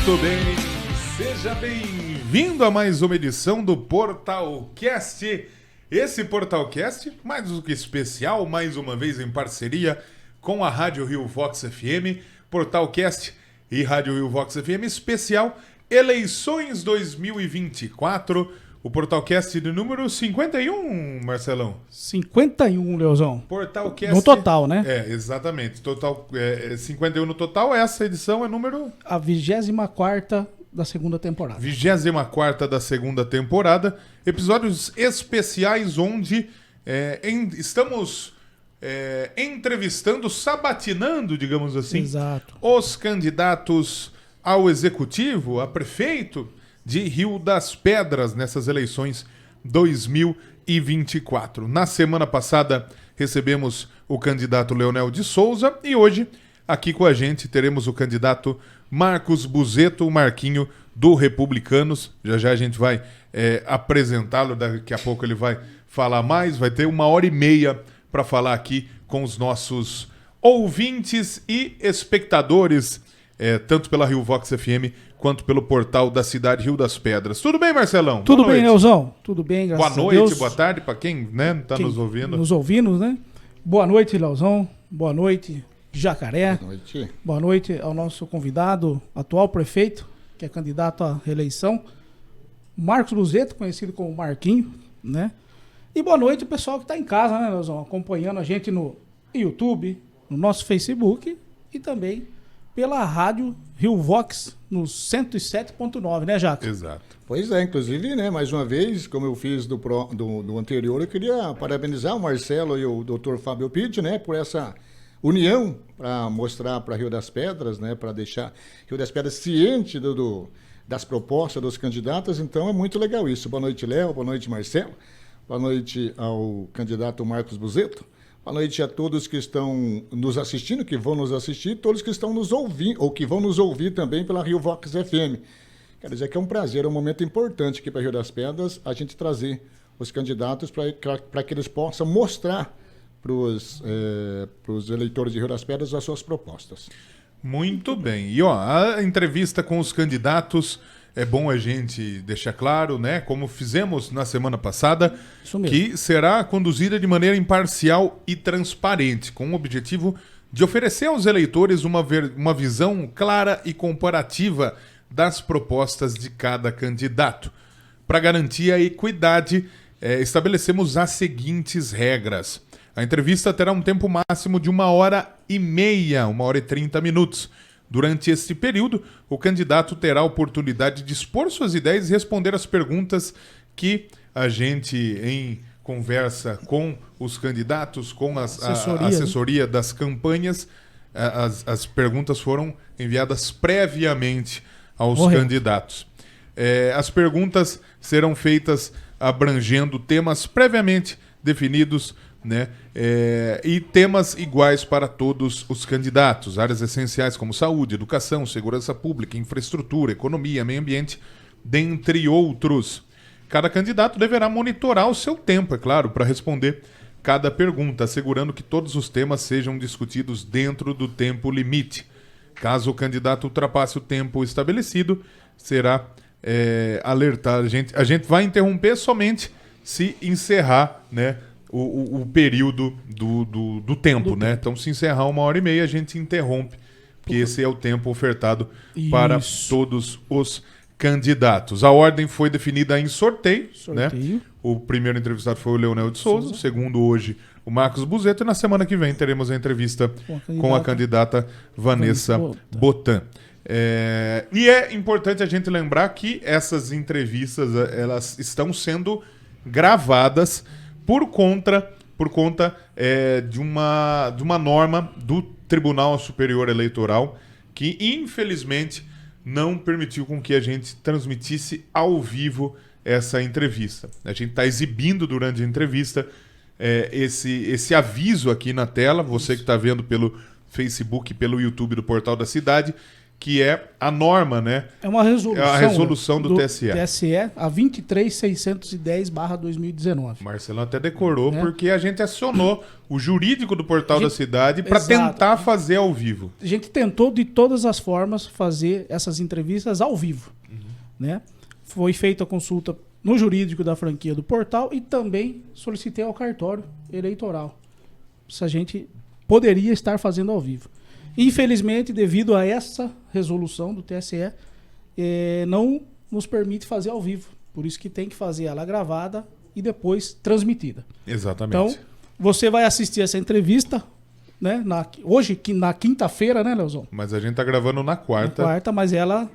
Muito bem, seja bem-vindo a mais uma edição do Portalcast. Esse Portalcast, mais do que especial, mais uma vez em parceria com a Rádio Rio Vox FM, Portalcast e Rádio Rio Vox FM especial Eleições 2024, o Portalcast de número 51, Marcelão. 51, Leozão. Portalcast. No total, né? É, exatamente. Total, 51 no total. Essa edição é número... A 24ª da segunda temporada. 24ª da segunda temporada. Episódios especiais onde estamos entrevistando, sabatinando, digamos assim, Exato, os candidatos ao executivo, a prefeito de Rio das Pedras nessas eleições 2024. Na semana passada recebemos o candidato Leonel de Souza e hoje aqui com a gente teremos o candidato Marcos Buzetto, o Marquinho do Republicanos. Já já a gente vai apresentá-lo, daqui a pouco ele vai falar mais, vai ter 1h30 para falar aqui com os nossos ouvintes e espectadores, tanto pela Rio Vox FM quanto pelo portal da cidade Rio das Pedras. Tudo bem, Marcelão? Tudo bem, Leozão? Tudo bem, graças a Deus. Boa noite, boa tarde para quem está nos ouvindo. Nos ouvindo, né? Boa noite, Leozão. Boa noite, Jacaré. Boa noite. Boa noite ao nosso convidado, atual prefeito, que é candidato à reeleição, Marcos Buzetto, conhecido como Marquinho, né? E boa noite o pessoal que está em casa, né, Leozão? Acompanhando a gente no YouTube, no nosso Facebook e também pela rádio Rio Vox no 107.9, né, Jaca? Exato. Pois é, inclusive, né, mais uma vez, como eu fiz do anterior, eu queria parabenizar o Marcelo e o Dr. Fábio Pitti, né, por essa união para mostrar para Rio das Pedras, né, para deixar Rio das Pedras ciente das propostas dos candidatos. Então é muito legal isso. Boa noite, Léo. Boa noite, Marcelo. Boa noite ao candidato Marcos Buzetto. Boa noite a todos que estão nos assistindo, que vão nos assistir, todos que estão nos ouvindo, ou que vão nos ouvir também pela Rio Vox FM. Quero dizer que é um prazer, é um momento importante aqui para Rio das Pedras, a gente trazer os candidatos para que eles possam mostrar para os eleitores de Rio das Pedras as suas propostas. Muito bem. E a entrevista com os candidatos, é bom a gente deixar claro, né, como fizemos na semana passada, que será conduzida de maneira imparcial e transparente, com o objetivo de oferecer aos eleitores uma visão clara e comparativa das propostas de cada candidato. Para garantir a equidade, estabelecemos as seguintes regras. A entrevista terá um tempo máximo de 1h30, 1h30 minutos. Durante este período, o candidato terá a oportunidade de expor suas ideias e responder às perguntas que a gente, em conversa com os candidatos, com a assessoria das campanhas, as perguntas foram enviadas previamente aos candidatos. As perguntas serão feitas abrangendo temas previamente definidos, né? E temas iguais para todos os candidatos, áreas essenciais como saúde, educação, segurança pública, infraestrutura, economia, meio ambiente, dentre outros. Cada candidato deverá monitorar o seu tempo, é claro, para responder cada pergunta, assegurando que todos os temas sejam discutidos dentro do tempo limite. Caso o candidato ultrapasse o tempo estabelecido, será alertado. A gente vai interromper somente se encerrar, né, o período do tempo, né? Então, se encerrar 1h30, a gente interrompe, porque esse é o tempo ofertado para todos os candidatos. A ordem foi definida em sorteio. Né? O primeiro entrevistado foi o Leonel de Souza, o segundo hoje o Marcos Buzetto, e na semana que vem teremos a entrevista com a candidata Vanessa Botan. E é importante a gente lembrar que essas entrevistas elas estão sendo gravadas por conta de uma norma do Tribunal Superior Eleitoral que, infelizmente, não permitiu com que a gente transmitisse ao vivo essa entrevista. A gente está exibindo durante a entrevista esse aviso aqui na tela, você que está vendo pelo Facebook, pelo YouTube do Portal da Cidade, que é a norma, né? É uma resolução. É a resolução do TSE. TSE, a 23610/2019. Marcelão até decorou, Né? porque a gente acionou o jurídico do Portal da Cidade para Exato. tentar fazer ao vivo. A gente tentou de todas as formas fazer essas entrevistas ao vivo. Né? Foi feita a consulta no jurídico da franquia do portal e também solicitei ao cartório eleitoral se a gente poderia estar fazendo ao vivo. Infelizmente, devido a essa resolução do TSE, não nos permite fazer ao vivo. Por isso que tem que fazer ela gravada e depois transmitida. Exatamente. Então, você vai assistir essa entrevista, né? Hoje, na quinta-feira, né, Leozão? Mas a gente tá gravando na quarta. Na quarta, mas eu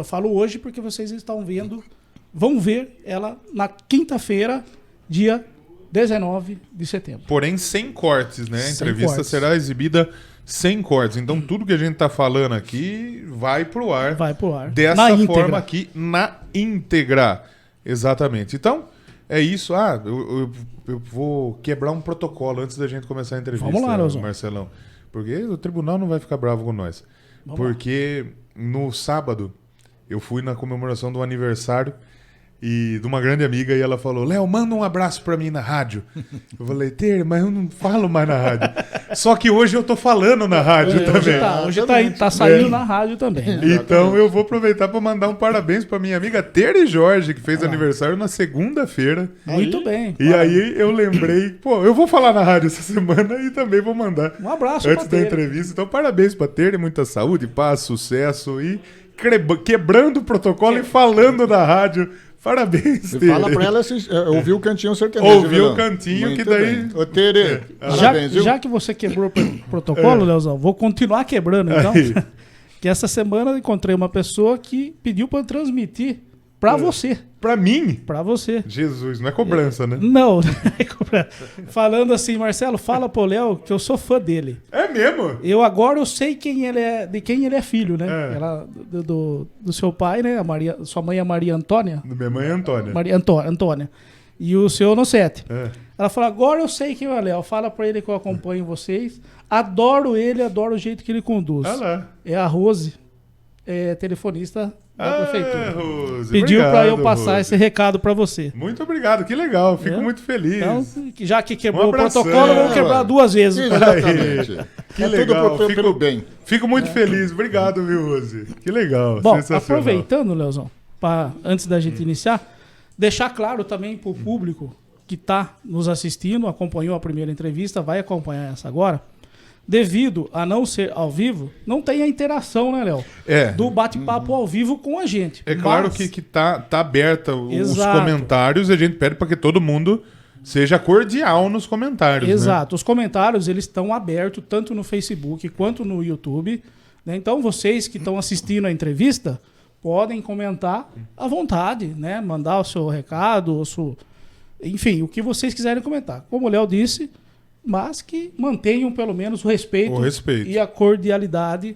falo hoje porque vocês vão ver ela na quinta-feira, dia 19 de setembro. Porém, sem cortes, né? A Sem entrevista cortes. será exibida sem cortes. Então, tudo que a gente tá falando aqui vai pro ar. Vai pro ar. Dessa Na forma íntegra. aqui, na íntegra. Exatamente. Então, é isso. Eu vou quebrar um protocolo antes da gente começar a entrevista, Vamos lá, Leozão. Marcelão. Porque o tribunal não vai ficar bravo com nós. Porque no sábado, eu fui na comemoração do aniversário de uma grande amiga e ela falou: Léo, manda um abraço pra mim na rádio. Eu falei: Ter, mas eu não falo mais na rádio. Só que hoje eu tô falando na rádio também. Hoje tá saindo na rádio também. Né? Então eu vou aproveitar para mandar um parabéns para minha amiga Tere Jorge, que fez aniversário na segunda-feira. Muito bem. E aí eu lembrei, eu vou falar na rádio essa semana e também vou mandar Um abraço antes pra da Tere. entrevista. Então parabéns para Tere, muita saúde, paz, sucesso e quebrando o protocolo e falando na rádio. Parabéns, Tere. Fala pra ela ouvir o Cantinho Sertanejo. Ouviu Vilão. o Cantinho, Muito que daí... bem. Ô, Tere, parabéns, viu? Já que você quebrou o protocolo, Leozão, vou continuar quebrando, então. Aí. Que essa semana eu encontrei uma pessoa que pediu para eu transmitir para você. Para mim? Para você. Jesus, não é cobrança, né? Não, falando assim, Marcelo, fala pro Léo que eu sou fã dele. É mesmo? Agora eu sei de quem ele é filho, né? É. Ela, do seu pai, né? Sua mãe é Maria Antônia. Minha mãe é Antônia. Maria Antônia. E o seu Nocete. É. Ela falou: agora eu sei quem é o Léo. Fala pra ele que eu acompanho vocês. Adoro ele, adoro o jeito que ele conduz. Ah lá. É a Rose, telefonista da prefeitura. Rose, Pediu obrigado, pra eu passar Rose. esse recado pra você. Muito obrigado, que legal, fico muito feliz. Então, já que quebrou Um o abração, protocolo, vamos quebrar mano. 2 vezes. Exatamente. Que É legal, tudo pelo bem. Fico muito feliz, obrigado, viu, Rose? Que legal, Bom, sensacional. aproveitando, Leozão, antes da gente iniciar, deixar claro também pro público que está nos assistindo, acompanhou a primeira entrevista, vai acompanhar essa agora. Devido a não ser ao vivo, não tem a interação, né, Léo? Do bate-papo ao vivo com a gente. É claro Mas- que tá aberta os Exato. comentários e a gente pede para que todo mundo seja cordial nos comentários. Exato. Os comentários, eles estão abertos tanto no Facebook quanto no YouTube. Né? Então, vocês que estão assistindo a entrevista, podem comentar à vontade, né? Mandar o seu recado, enfim, o que vocês quiserem comentar. Como o Léo disse, mas que mantenham pelo menos o respeito, e a cordialidade,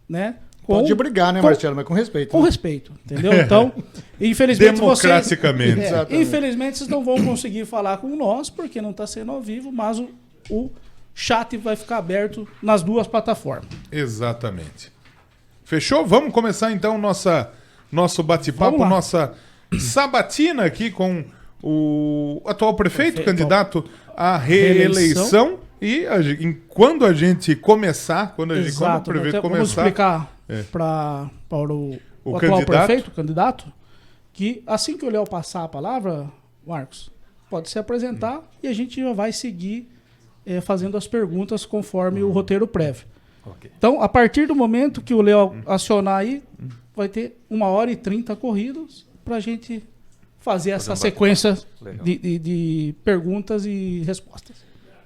né? Pode brigar, né, Marcelo? Mas com respeito. Com né? respeito, entendeu? Então, infelizmente Democraticamente. infelizmente vocês não vão conseguir falar com nós, porque não está sendo ao vivo, mas o chat vai ficar aberto nas 2 plataformas. Exatamente. Fechou? Vamos começar então nosso bate-papo, Vamos lá. nossa sabatina aqui com o atual prefeito, candidato à reeleição. E quando a gente começar, quando o prefeito Vamos começar, explicar para o atual candidato. prefeito, candidato, que assim que o Léo passar a palavra, Marcos, pode se apresentar e a gente já vai seguir fazendo as perguntas conforme o roteiro prévio. Okay. Então, a partir do momento que o Léo acionar aí, vai ter 1h30 corridos para a gente fazer essa sequência de perguntas e respostas.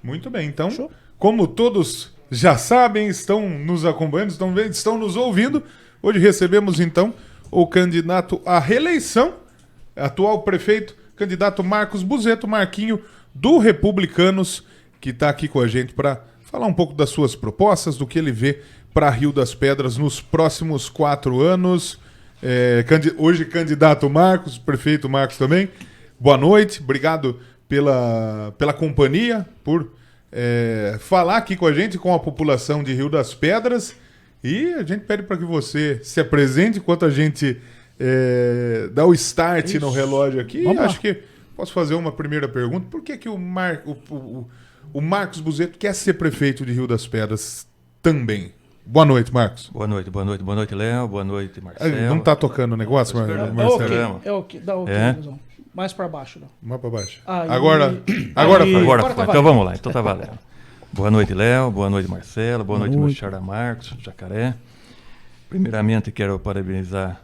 Muito bem, então, Show. como todos já sabem, estão nos acompanhando, estão vendo, estão nos ouvindo, hoje recebemos então o candidato à reeleição, atual prefeito, candidato Marcos Buzetto, Marquinho, do Republicanos, que está aqui com a gente para falar um pouco das suas propostas, do que ele vê para Rio das Pedras nos próximos 4 anos. Hoje candidato Marcos, prefeito Marcos também. Boa noite, obrigado pela companhia, por falar aqui com a gente, com a população de Rio das Pedras. E a gente pede para que você se apresente enquanto a gente dá o start no relógio aqui. Acho que posso fazer uma primeira pergunta. Por que o Marcos Buzetto quer ser prefeito de Rio das Pedras também? Boa noite, Marcos. Boa noite, Léo. Boa noite, Marcelo. Não está tocando o negócio, Marcelo? É o que? Dá o que, mais para baixo. Não. Mais para baixo. Agora foi. Então vamos lá, então tá valendo. Boa noite, Léo. Boa noite, Marcelo. Boa noite, meu xará Marcos, Jacaré. Primeiramente, quero parabenizar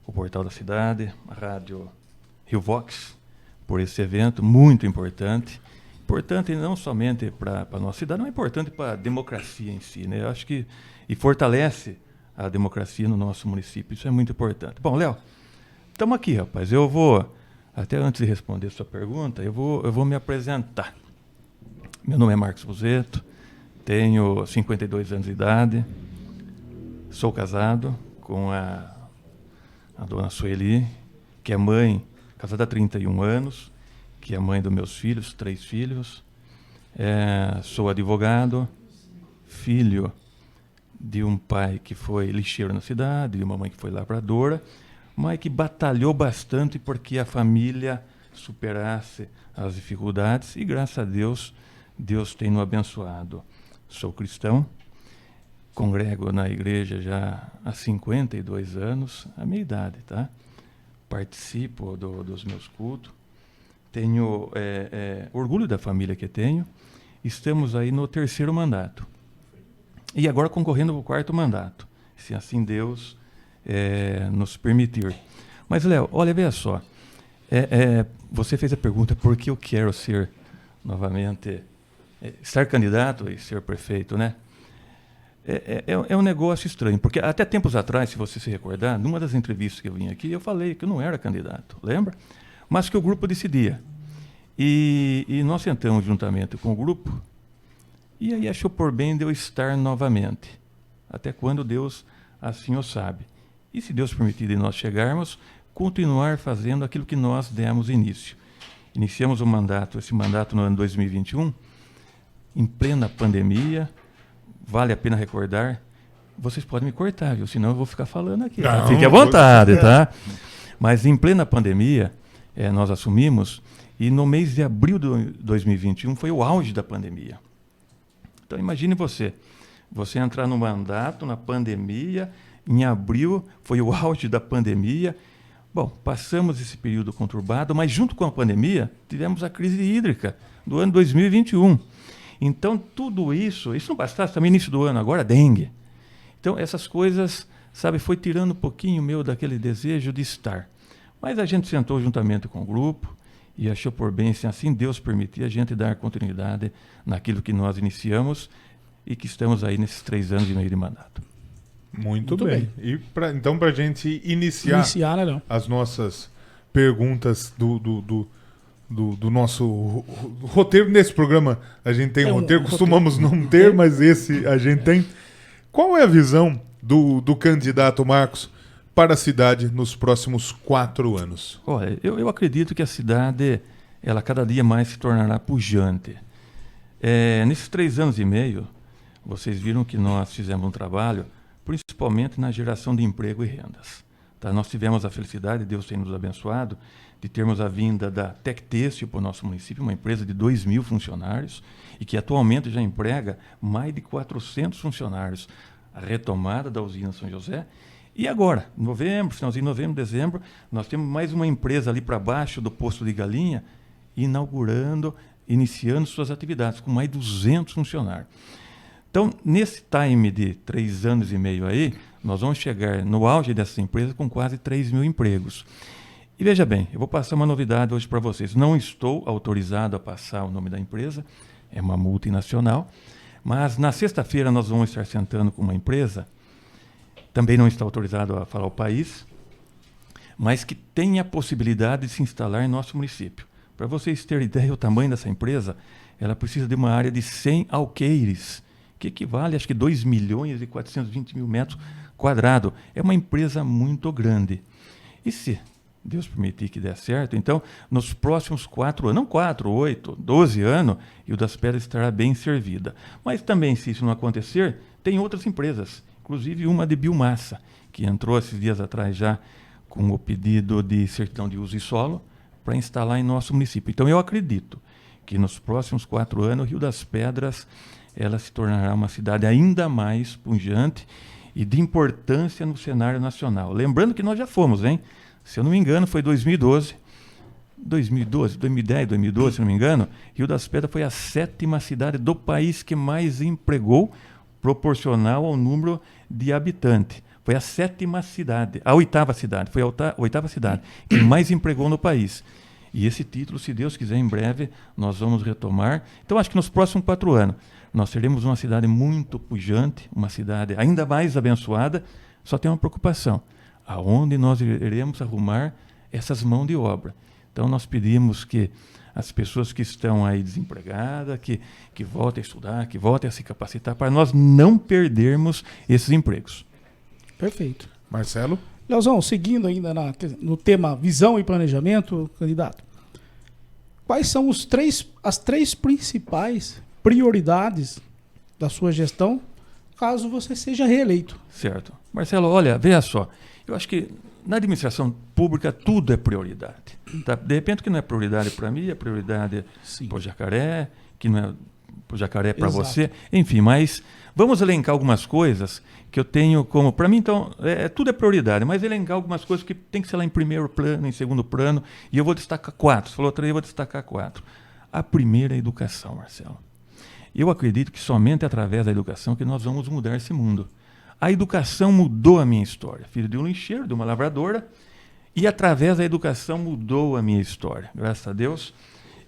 o Portal da Cidade, a Rádio Rio Vox, por esse evento muito importante. Importante não somente para a nossa cidade, mas importante para a democracia em si, né? Eu acho que fortalece a democracia no nosso município. Isso é muito importante. Bom, Léo, estamos aqui, rapaz. Eu vou, até antes de responder a sua pergunta, eu vou me apresentar. Meu nome é Marcos Buzetto, tenho 52 anos de idade, sou casado com a dona Sueli, que é mãe, casada há 31 anos, que é mãe dos meus filhos, 3 filhos. Sou advogado, filho de um pai que foi lixeiro na cidade, de uma mãe que foi lavradora, mas que batalhou bastante porque a família superasse as dificuldades e, graças a Deus, Deus tem nos abençoado. Sou cristão, congrego na igreja já há 52 anos, a minha idade, tá? Participo dos meus cultos. Tenho orgulho da família que tenho. Estamos aí no 3º mandato. E agora concorrendo ao 4º mandato, se assim Deus nos permitir. Mas, Léo, olha, veja só. Você fez a pergunta por que eu quero ser novamente, estar candidato e ser prefeito, né? É um negócio estranho, porque até tempos atrás, se você se recordar, numa das entrevistas que eu vim aqui, eu falei que eu não era candidato, lembra? Mas que o grupo decidia. E nós sentamos juntamente com o grupo, e aí achou por bem de eu estar novamente, até quando Deus assim o sabe. E se Deus permitir de nós chegarmos, continuar fazendo aquilo que nós demos início. Iniciamos esse mandato no ano 2021, em plena pandemia. Vale a pena recordar, vocês podem me cortar, viu? Senão eu vou ficar falando aqui. Tá? Fique à vontade, tá? Mas em plena pandemia, nós assumimos, e no mês de abril de 2021 foi o auge da pandemia. Então imagine você entrar no mandato, na pandemia, em abril foi o auge da pandemia. Bom, passamos esse período conturbado, mas junto com a pandemia, tivemos a crise hídrica do ano 2021. Então, tudo isso não bastasse, também início do ano, agora dengue. Então, essas coisas, sabe, foi tirando um pouquinho meu daquele desejo de estar. Mas a gente sentou juntamente com o grupo e achou por bem, se assim Deus permitir, a gente dar continuidade naquilo que nós iniciamos e que estamos aí nesses 3 anos e meio de mandato. Muito bem. E então, para a gente iniciar né, as nossas perguntas do nosso roteiro. Nesse programa a gente tem roteiro, costumamos não ter, mas esse a gente tem. Qual é a visão do candidato Marcos para a cidade nos próximos 4 anos? Olha, eu acredito que a cidade, ela cada dia mais se tornará pujante. Nesses 3 anos e meio, vocês viram que nós fizemos um trabalho, principalmente na geração de emprego e rendas. Tá? Nós tivemos a felicidade, Deus tem nos abençoado, de termos a vinda da Tec Têxtil para o nosso município, uma empresa de 2.000 funcionários e que atualmente já emprega mais de 400 funcionários. A retomada da usina São José. E agora, finalzinho de novembro, dezembro, nós temos mais uma empresa ali para baixo do posto de galinha, iniciando suas atividades, com mais de 200 funcionários. Então, nesse time de 3 anos e meio aí, nós vamos chegar no auge dessa empresa com quase 3.000 empregos. E veja bem, eu vou passar uma novidade hoje para vocês. Não estou autorizado a passar o nome da empresa, é uma multinacional, mas na sexta-feira nós vamos estar sentando com uma empresa, também não está autorizado a falar o país, mas que tem a possibilidade de se instalar em nosso município. Para vocês terem ideia, o tamanho dessa empresa, ela precisa de uma área de 100 alqueires, que equivale, acho que 2.420.000 metros quadrados. É uma empresa muito grande. E se Deus permitir que dê certo, então, nos próximos 4 anos, não 4, 8, 12 anos, Rio das Pedras estará bem servida. Mas também, se isso não acontecer, tem outras empresas, inclusive uma de biomassa, que entrou esses dias atrás já com o pedido de certidão de uso e solo para instalar em nosso município. Então eu acredito que nos próximos 4 anos, Rio das Pedras ela se tornará uma cidade ainda mais pujante e de importância no cenário nacional. Lembrando que nós já fomos, hein? Se eu não me engano, foi 2010, 2012, se não me engano, Rio das Pedras foi a 7ª cidade do país que mais empregou, proporcional ao número de habitantes. Foi a 7ª cidade, a 8ª cidade, foi a 8ª cidade que mais empregou no país. E esse título, se Deus quiser, em breve, nós vamos retomar. Então, acho que nos próximos 4 anos, nós teremos uma cidade muito pujante, uma cidade ainda mais abençoada. Só tem uma preocupação: aonde nós iremos arrumar essas mãos de obra? Então, nós pedimos que as pessoas que estão aí desempregadas, que voltem a estudar, que voltem a se capacitar, para nós não perdermos esses empregos. Perfeito. Marcelo? Leozão, seguindo ainda no tema visão e planejamento, candidato, quais são as 3 principais prioridades da sua gestão, caso você seja reeleito? Certo. Marcelo, olha, veja só, eu acho que na administração pública tudo é prioridade. Tá? De repente, que não é prioridade para mim, é prioridade para o Jacaré, que não é para o Jacaré para você, enfim, mas vamos elencar algumas coisas que eu tenho como... Para mim, então, tudo é prioridade, mas elencar algumas coisas que tem que ser lá em primeiro plano, em segundo plano, e eu vou destacar 4. Você falou 3, eu vou destacar 4. A primeira é a educação, Marcelo. Eu acredito que somente através da educação que nós vamos mudar esse mundo. A educação mudou a minha história. Filho de um lixeiro, de uma lavradora, e através da educação mudou a minha história, graças a Deus.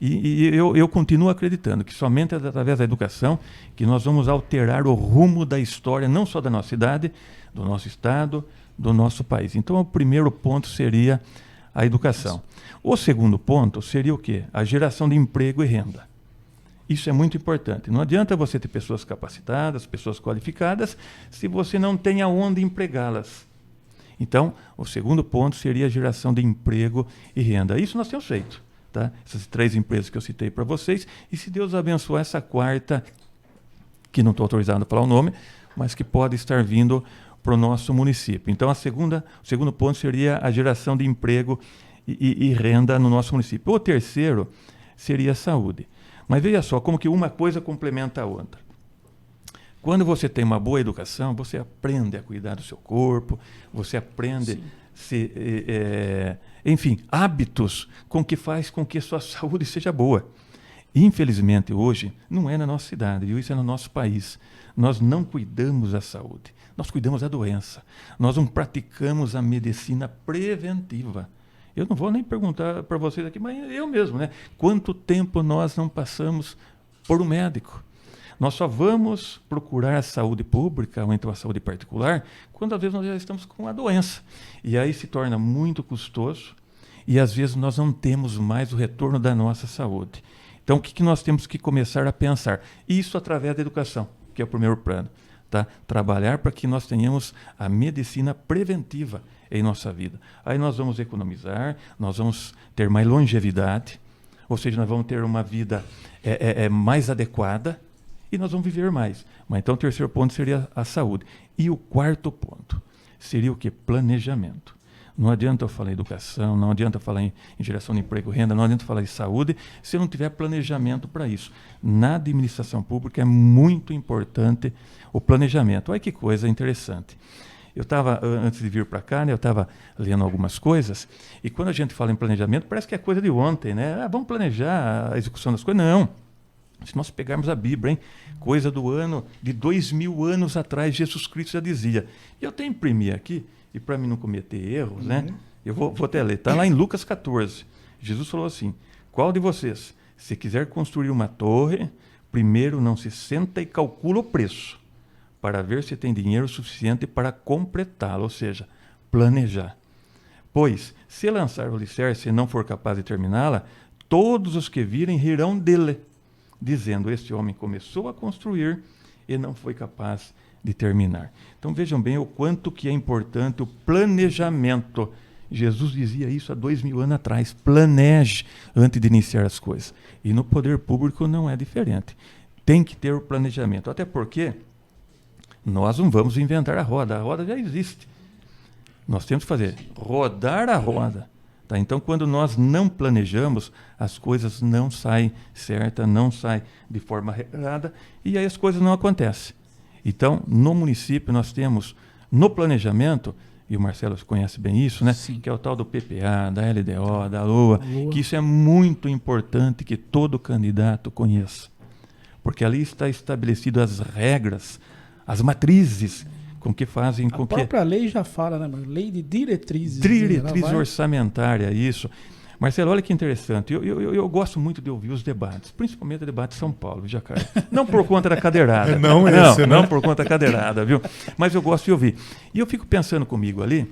E eu continuo acreditando que somente através da educação que nós vamos alterar o rumo da história, não só da nossa cidade, do nosso estado, do nosso país. Então, o primeiro ponto seria a educação. O segundo ponto seria o quê? A geração de emprego e renda. Isso é muito importante. Não adianta você ter pessoas capacitadas, pessoas qualificadas, se você não tem aonde empregá-las. Então, o segundo ponto seria a geração de emprego e renda. Isso nós temos feito. Tá? Essas 3 empresas que eu citei para vocês, e se Deus abençoar essa 4ª, que não estou autorizado a falar o nome, mas que pode estar vindo para o nosso município. Então, o segundo ponto seria a geração de emprego e renda no nosso município. O terceiro seria a saúde. Mas veja só, como que uma coisa complementa a outra. Quando você tem uma boa educação, você aprende a cuidar do seu corpo, você aprende... enfim, hábitos que faz com que a sua saúde seja boa. Infelizmente, hoje, não é na nossa cidade, isso é no nosso país. Nós não cuidamos da saúde, nós cuidamos da doença. Nós não praticamos a medicina preventiva. Eu não vou nem perguntar para vocês aqui, mas eu mesmo, né? Quanto tempo nós não passamos por um médico? Nós só vamos procurar a saúde pública ou então a saúde particular quando às vezes nós já estamos com a doença. E aí se torna muito custoso e às vezes nós não temos mais o retorno da nossa saúde. Então o que nós temos que começar a pensar? Isso através da educação, que é o primeiro plano. Tá? Trabalhar para que nós tenhamos a medicina preventiva em nossa vida. Aí nós vamos economizar, nós vamos ter mais longevidade, ou seja, nós vamos ter uma vida mais adequada, e nós vamos viver mais. Mas então o terceiro ponto seria a saúde. E o 4º ponto seria o quê? Planejamento. Não adianta eu falar em educação, não adianta eu falar em geração de emprego e renda, não adianta eu falar em saúde, se eu não tiver planejamento para isso. Na administração pública é muito importante o planejamento. Olha que coisa interessante. Eu estava, antes de vir para cá, né, eu estava lendo algumas coisas, e quando a gente fala em planejamento, parece que é coisa de ontem, né? Vamos planejar a execução das coisas. Não. Se nós pegarmos a Bíblia, hein? Coisa do ano de 2000 anos atrás, Jesus Cristo já dizia. E eu até imprimi aqui, e para mim não cometer erros, né? Eu vou até ler. Está lá em Lucas 14. Jesus falou assim: qual de vocês, se quiser construir uma torre, primeiro não se senta e calcula o preço, para ver se tem dinheiro suficiente para completá-la, ou seja, planejar. Pois, se lançar o alicerce e não for capaz de terminá-la, todos os que virem rirão dele, dizendo: este homem começou a construir e não foi capaz de terminar. Então vejam bem o quanto que é importante o planejamento. Jesus dizia isso há 2000 anos atrás: planeje antes de iniciar as coisas. E no poder público não é diferente. Tem que ter o planejamento, até porque Nós não vamos inventar a roda já existe. Nós temos que fazer rodar a roda. Tá? Então, quando nós não planejamos, as coisas não saem certas, não saem de forma regrada, e aí as coisas não acontecem. Então, no município, nós temos, no planejamento, e o Marcelo conhece bem isso, né? Sim. Que é o tal do PPA, da LDO, da LOA, que isso é muito importante que todo candidato conheça. Porque ali está estabelecido as regras, as matrizes com que fazem... A própria lei já fala, né? Lei de diretrizes. Diretriz orçamentária, isso. Marcelo, olha que interessante. Eu gosto muito de ouvir os debates, principalmente o debate de São Paulo, Jacaré. Não por conta da cadeirada. Não por conta da cadeirada, viu? Mas eu gosto de ouvir. E eu fico pensando comigo ali,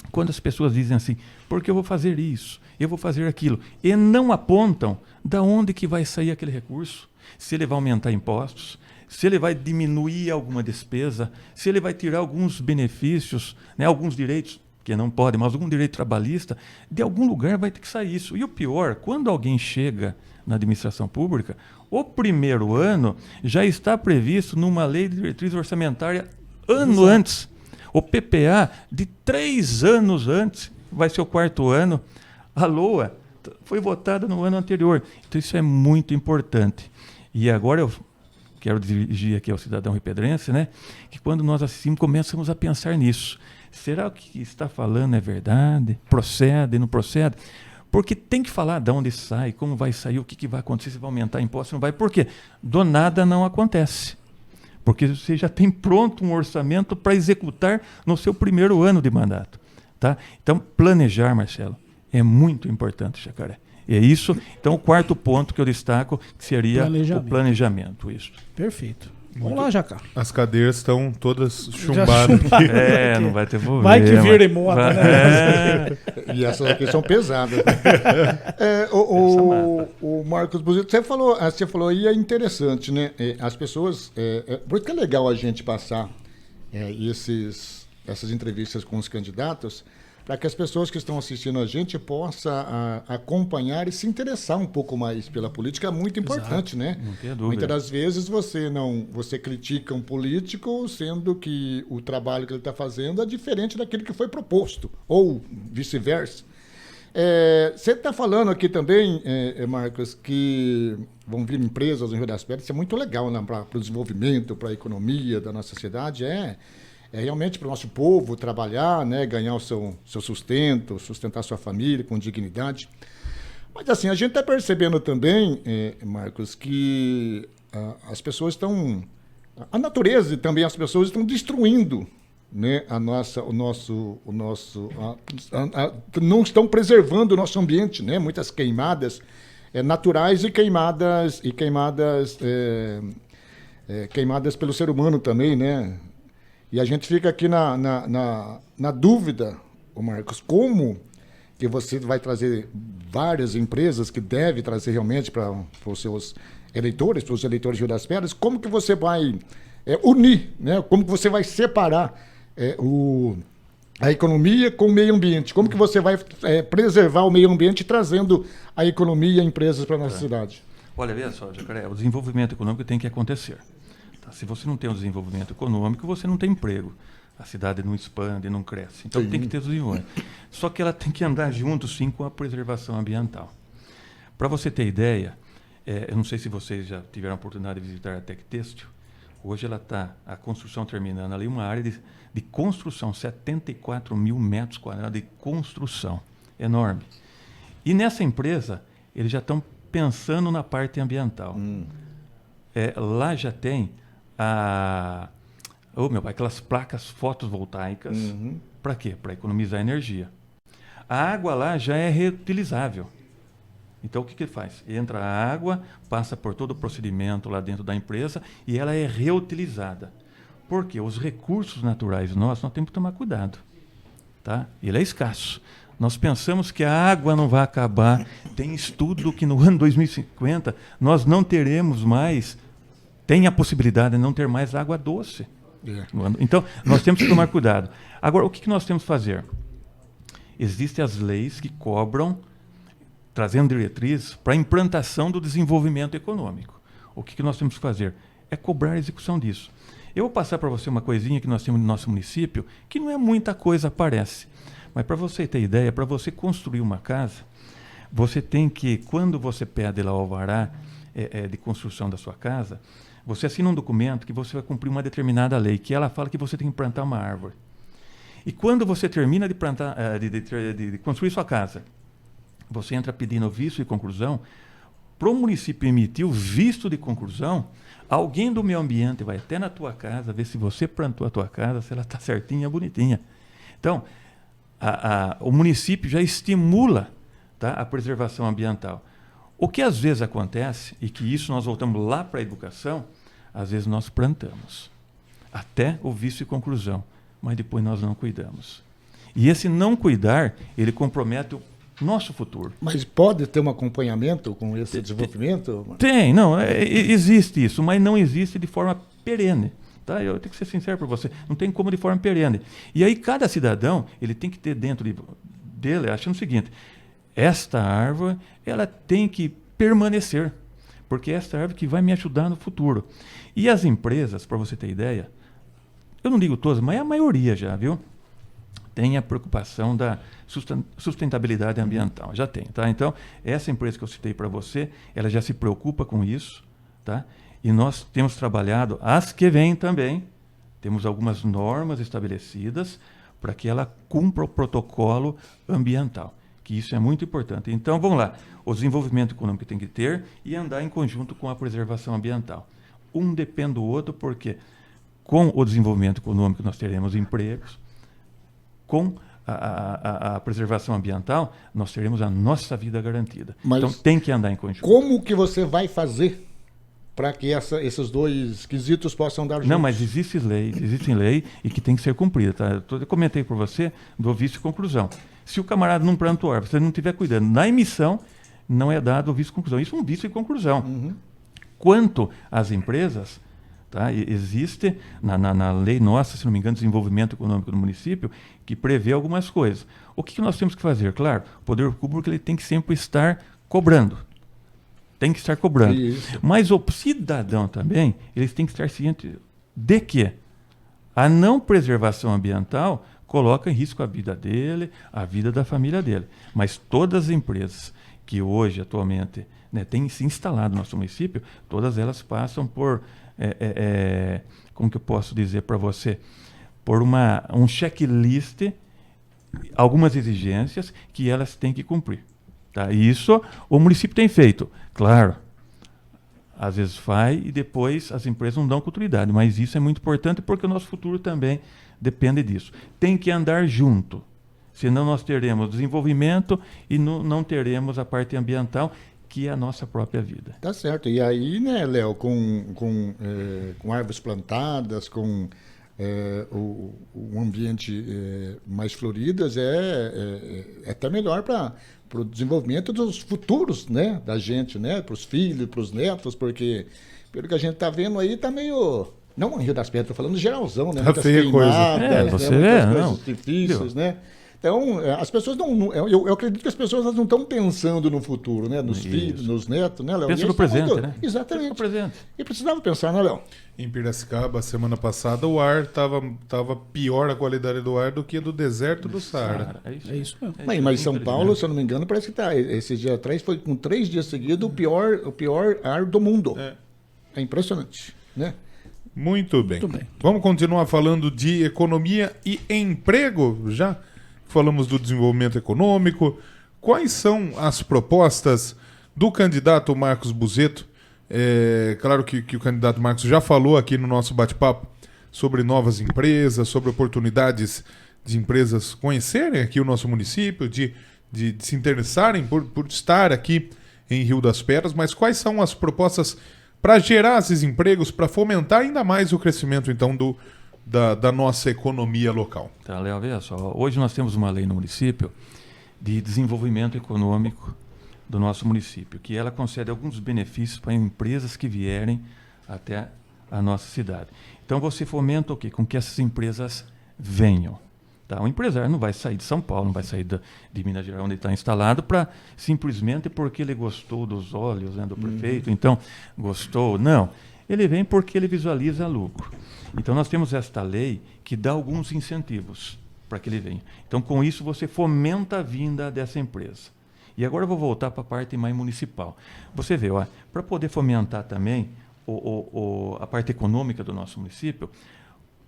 quando as pessoas dizem assim, porque eu vou fazer isso, eu vou fazer aquilo, e não apontam da onde que vai sair aquele recurso, se ele vai aumentar impostos, se ele vai diminuir alguma despesa, se ele vai tirar alguns benefícios, né, alguns direitos, que não pode, mas algum direito trabalhista, de algum lugar vai ter que sair isso. E o pior, quando alguém chega na administração pública, o primeiro ano já está previsto numa lei de diretriz orçamentária antes. O PPA, de 3 anos antes, vai ser o 4º ano. A LOA foi votada no ano anterior. Então isso é muito importante. E agora eu quero dirigir aqui ao cidadão ripedrense, né, que quando nós assistimos, começamos a pensar nisso. Será o que está falando é verdade? Procede, não procede? Porque tem que falar de onde sai, como vai sair, o que vai acontecer, se vai aumentar imposto, não vai. Por quê? Do nada não acontece. Porque você já tem pronto um orçamento para executar no seu primeiro ano de mandato. Tá? Então, planejar, Marcelo, é muito importante, Jacaré. É isso. Então, o 4º ponto que eu destaco que seria o planejamento. Isso. Perfeito. Vamos lá, Jacá. As cadeiras estão todas chumbadas aqui. Não vai ter problema. Vai que vira emota, né? E essas aqui são pesadas. O Marcos Buzito, você falou aí, é interessante, né? As pessoas... por isso que é legal a gente passar essas entrevistas com os candidatos, para que as pessoas que estão assistindo a gente possam acompanhar e se interessar um pouco mais pela política. É muito importante, né? Não tenho dúvida. Muitas das vezes você critica um político, sendo que o trabalho que ele está fazendo é diferente daquele que foi proposto, ou vice-versa. Você está falando aqui também, Marcos, que vão vir empresas no Rio das Pedras. Isso é muito legal, né, para o desenvolvimento, para a economia da nossa cidade. É realmente para o nosso povo trabalhar, né, ganhar o seu sustento, sustentar sua família com dignidade. Mas assim, a gente está percebendo também, Marcos, que as pessoas estão... A natureza e também as pessoas estão destruindo, né, não estão preservando o nosso ambiente, né? Muitas queimadas naturais e queimadas pelo ser humano também, né? E a gente fica aqui na dúvida, Marcos, como que você vai trazer várias empresas que deve trazer realmente para os seus eleitores, para os eleitores de Rio das Pedras, como que você vai unir, né? Como que você vai separar a economia com o meio ambiente? Como que você vai preservar o meio ambiente trazendo a economia e empresas para a nossa cidade? Olha, veja só, Jacaré, o desenvolvimento econômico tem que acontecer. Se você não tem um desenvolvimento econômico, você não tem emprego. A cidade não expande, não cresce. Então tem que ter desenvolvimento. Só que ela tem que andar junto, sim, com a preservação ambiental. Para você ter ideia, eu não sei se vocês já tiveram a oportunidade de visitar a Tec Têxtil. Hoje ela está, a construção terminando ali, uma área de construção, 74 mil metros quadrados de construção. Enorme. E nessa empresa, eles já estão pensando na parte ambiental. Lá já tem aquelas placas fotovoltaicas. Para quê? Para economizar energia. A água lá já é reutilizável. Então, o que ele faz? Entra a água, passa por todo o procedimento lá dentro da empresa e ela é reutilizada. Por quê? Os recursos naturais nós temos que tomar cuidado. Tá? Ele é escasso. Nós pensamos que a água não vai acabar. Tem estudo que no ano 2050 nós não teremos mais... Tem a possibilidade de não ter mais água doce. Então, nós temos que tomar cuidado. Agora, o que nós temos que fazer? Existem as leis que cobram, trazendo diretrizes para a implantação do desenvolvimento econômico. O que nós temos que fazer? É cobrar a execução disso. Eu vou passar para você uma coisinha que nós temos no nosso município, que não é muita coisa, parece. Mas para você ter ideia, para você construir uma casa, você tem que, quando você pede lá o alvará de construção da sua casa, você assina um documento que você vai cumprir uma determinada lei, que ela fala que você tem que plantar uma árvore. E quando você termina de plantar, de construir sua casa, você entra pedindo visto de conclusão. Para o município emitir o visto de conclusão, alguém do meio ambiente vai até na tua casa ver se você plantou a tua casa, se ela está certinha, bonitinha. Então, o município já estimula, tá, a preservação ambiental. O que às vezes acontece, e que isso nós voltamos lá para a educação, às vezes nós plantamos até o visto de conclusão, mas depois nós não cuidamos. E esse não cuidar, ele compromete o nosso futuro. Mas pode ter um acompanhamento com esse desenvolvimento? Tem, não, existe isso, mas não existe de forma perene. Tá? Eu tenho que ser sincero para você, não tem como de forma perene. E aí cada cidadão, ele tem que ter dentro dele, achando o seguinte, esta árvore, ela tem que permanecer, porque é esta árvore que vai me ajudar no futuro. E as empresas, para você ter ideia, eu não digo todas, mas a maioria já, viu? Tem a preocupação da sustentabilidade ambiental, já tem, tá? Então, essa empresa que eu citei para você, ela já se preocupa com isso, tá? E nós temos trabalhado, as que vêm também, temos algumas normas estabelecidas para que ela cumpra o protocolo ambiental, que isso é muito importante. Então, vamos lá, o desenvolvimento econômico tem que ter e andar em conjunto com a preservação ambiental. Um depende do outro, porque com o desenvolvimento econômico nós teremos empregos, com a preservação ambiental, nós teremos a nossa vida garantida. Mas então, tem que andar em conjunto. Como que você vai fazer para que esses dois quesitos possam dar juntos? Não, mas existe lei e que tem que ser cumprida. Tá? Eu comentei por você do visto de conclusão. Se o camarada não plantou árvore, se ele não estiver cuidando, na emissão não é dado o visto de conclusão. Isso é um visto de conclusão. Uhum. Quanto às empresas, tá? Existe na lei nossa, se não me engano, desenvolvimento econômico do município, que prevê algumas coisas. O que nós temos que fazer? Claro, o poder público ele tem que sempre estar cobrando. Tem que estar cobrando. Isso. Mas o cidadão também, eles têm que estar cientes de que a não preservação ambiental coloca em risco a vida dele, a vida da família dele. Mas todas as empresas que hoje, atualmente, né, têm se instalado no nosso município, todas elas passam por, como que eu posso dizer para você, por um checklist, algumas exigências que elas têm que cumprir. Tá? E isso o município tem feito. Claro, às vezes faz e depois as empresas não dão continuidade, mas isso é muito importante porque o nosso futuro também depende disso. Tem que andar junto, senão nós teremos desenvolvimento e não teremos a parte ambiental, que é a nossa própria vida. Tá certo. E aí, né, Léo, com árvores plantadas, com um ambiente mais floridas, é até melhor para o desenvolvimento dos futuros, né, da gente, né, para os filhos, para os netos, porque pelo que a gente está vendo aí, está meio... Não o Rio das Pedras, estou falando geralzão, né? Muitas queimadas, você muitas coisas difíceis, né? Então, as pessoas eu acredito que as pessoas não estão pensando no futuro, né? Nos filhos, nos netos, né, Léo? Pensa no presente, né? Exatamente. Pensa no presente. E precisava pensar, né, Léo? Em Piracicaba, semana passada, o ar tava pior a qualidade do ar do que do deserto do Saara. É isso mesmo. Mas São Paulo, se eu não me engano, parece que esses dias atrás foi com 3 dias seguidos o pior ar do mundo. É impressionante, né? Muito bem. Vamos continuar falando de economia e emprego, já falamos do desenvolvimento econômico. Quais são as propostas do candidato Marcos Buzetto? Claro que o candidato Marcos já falou aqui no nosso bate-papo sobre novas empresas, sobre oportunidades de empresas conhecerem aqui o nosso município, de se interessarem por estar aqui em Rio das Pedras, mas quais são as propostas para gerar esses empregos, para fomentar ainda mais o crescimento, então, da nossa economia local? Tá, Léo, veja só. Hoje nós temos uma lei no município de desenvolvimento econômico do nosso município, que ela concede alguns benefícios para empresas que vierem até a nossa cidade. Então você fomenta o quê? Com que essas empresas venham. Tá? O empresário não vai sair de São Paulo, não vai sair de Minas Gerais, onde ele está instalado, simplesmente porque ele gostou dos olhos, né, do prefeito, então gostou. Não. Ele vem porque ele visualiza lucro. Então, nós temos esta lei que dá alguns incentivos para que ele venha. Então, com isso, você fomenta a vinda dessa empresa. E agora eu vou voltar para a parte mais municipal. Você vê, para poder fomentar também a parte econômica do nosso município,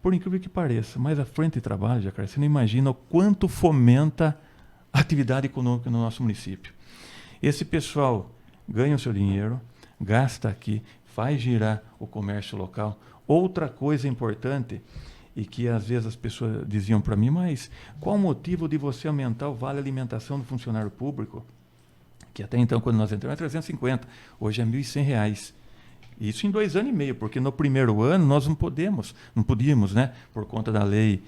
por incrível que pareça, mais à frente de trabalho, Jacaré, você não imagina o quanto fomenta a atividade econômica no nosso município. Esse pessoal ganha o seu dinheiro, gasta aqui, faz girar o comércio local. Outra coisa importante, e que às vezes as pessoas diziam para mim, mas qual o motivo de você aumentar o vale alimentação do funcionário público? Que até então, quando nós entramos, é 350, hoje é R$ 1.100. Isso em 2 anos e meio, porque no primeiro ano nós não podíamos, né, por conta da lei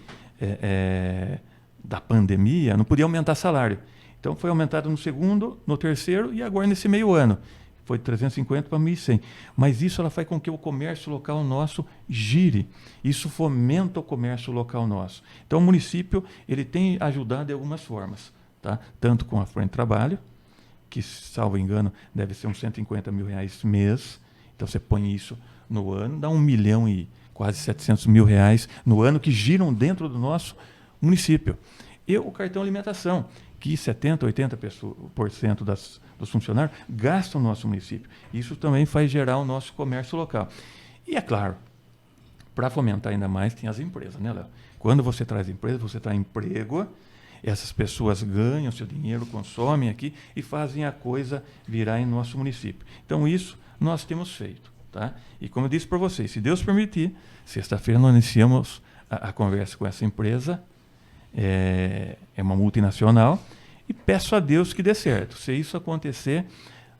da pandemia, não podia aumentar salário. Então foi aumentado no segundo, no terceiro e agora nesse meio ano. Foi de 350 para 1.100. Mas isso ela faz com que o comércio local nosso gire. Isso fomenta o comércio local nosso. Então o município ele tem ajudado de algumas formas. Tá? Tanto com a Frente de Trabalho, que, salvo engano, deve ser uns R$150 mil mês. Então você põe isso no ano, dá 1 milhão e quase 700 mil reais no ano que giram dentro do nosso município. E o cartão alimentação, que 70%, 80% dos funcionários gastam no nosso município. Isso também faz gerar o nosso comércio local. E é claro, para fomentar ainda mais, tem as empresas, né, Léo? Quando você traz empresa, você traz emprego, essas pessoas ganham seu dinheiro, consomem aqui e fazem a coisa virar em nosso município. Então, isso nós temos feito. Tá? E como eu disse para vocês, se Deus permitir, sexta-feira nós iniciamos a conversa com essa empresa, é uma multinacional, e peço a Deus que dê certo. Se isso acontecer,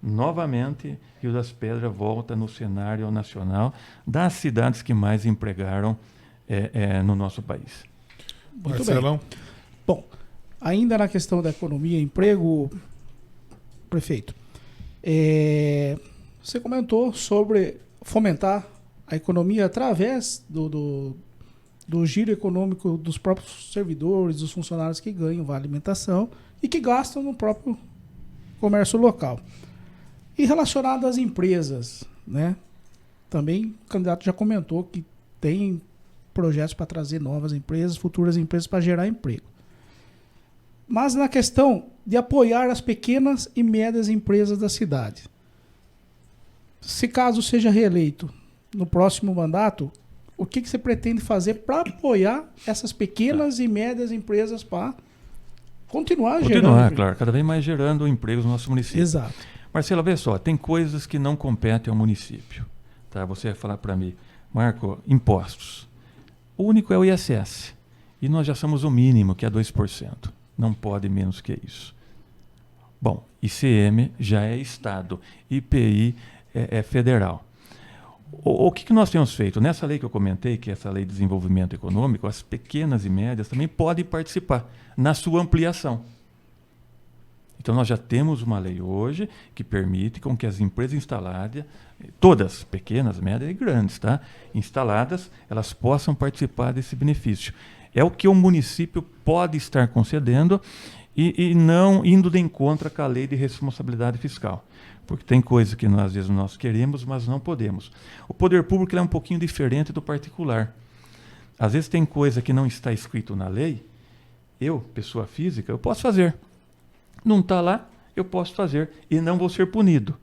novamente, Rio das Pedras volta no cenário nacional das cidades que mais empregaram no nosso país. Muito Marcelão. Bem. Bom, ainda na questão da economia e emprego, prefeito, você comentou sobre fomentar a economia através do giro econômico dos próprios servidores, dos funcionários que ganham vale alimentação e que gastam no próprio comércio local. E relacionado às empresas, né? Também o candidato já comentou que tem projetos para trazer novas empresas, futuras empresas para gerar emprego. Mas na questão de apoiar as pequenas e médias empresas da cidade, se caso seja reeleito no próximo mandato, o que você pretende fazer para apoiar essas pequenas e médias empresas para continuar gerando? Claro, cada vez mais gerando empregos no nosso município. Exato. Marcelo, vê só, tem coisas que não competem ao município. Tá? Você vai falar para mim, Marco, impostos. O único é o ISS. E nós já somos o mínimo, que é 2%. Não pode menos que isso. Bom, ICM já é Estado. IPI é federal. O que nós temos feito? Nessa lei que eu comentei, que é essa lei de desenvolvimento econômico, as pequenas e médias também podem participar na sua ampliação. Então, nós já temos uma lei hoje que permite com que as empresas instaladas, todas, pequenas, médias e grandes, tá? Instaladas, elas possam participar desse benefício. É o que o município pode estar concedendo e não indo de encontro com a lei de responsabilidade fiscal. Porque tem coisa que às vezes nós queremos, mas não podemos. O poder público é um pouquinho diferente do particular. Às vezes tem coisa que não está escrito na lei, eu, pessoa física, eu posso fazer. Não está lá, eu posso fazer e não vou ser punido.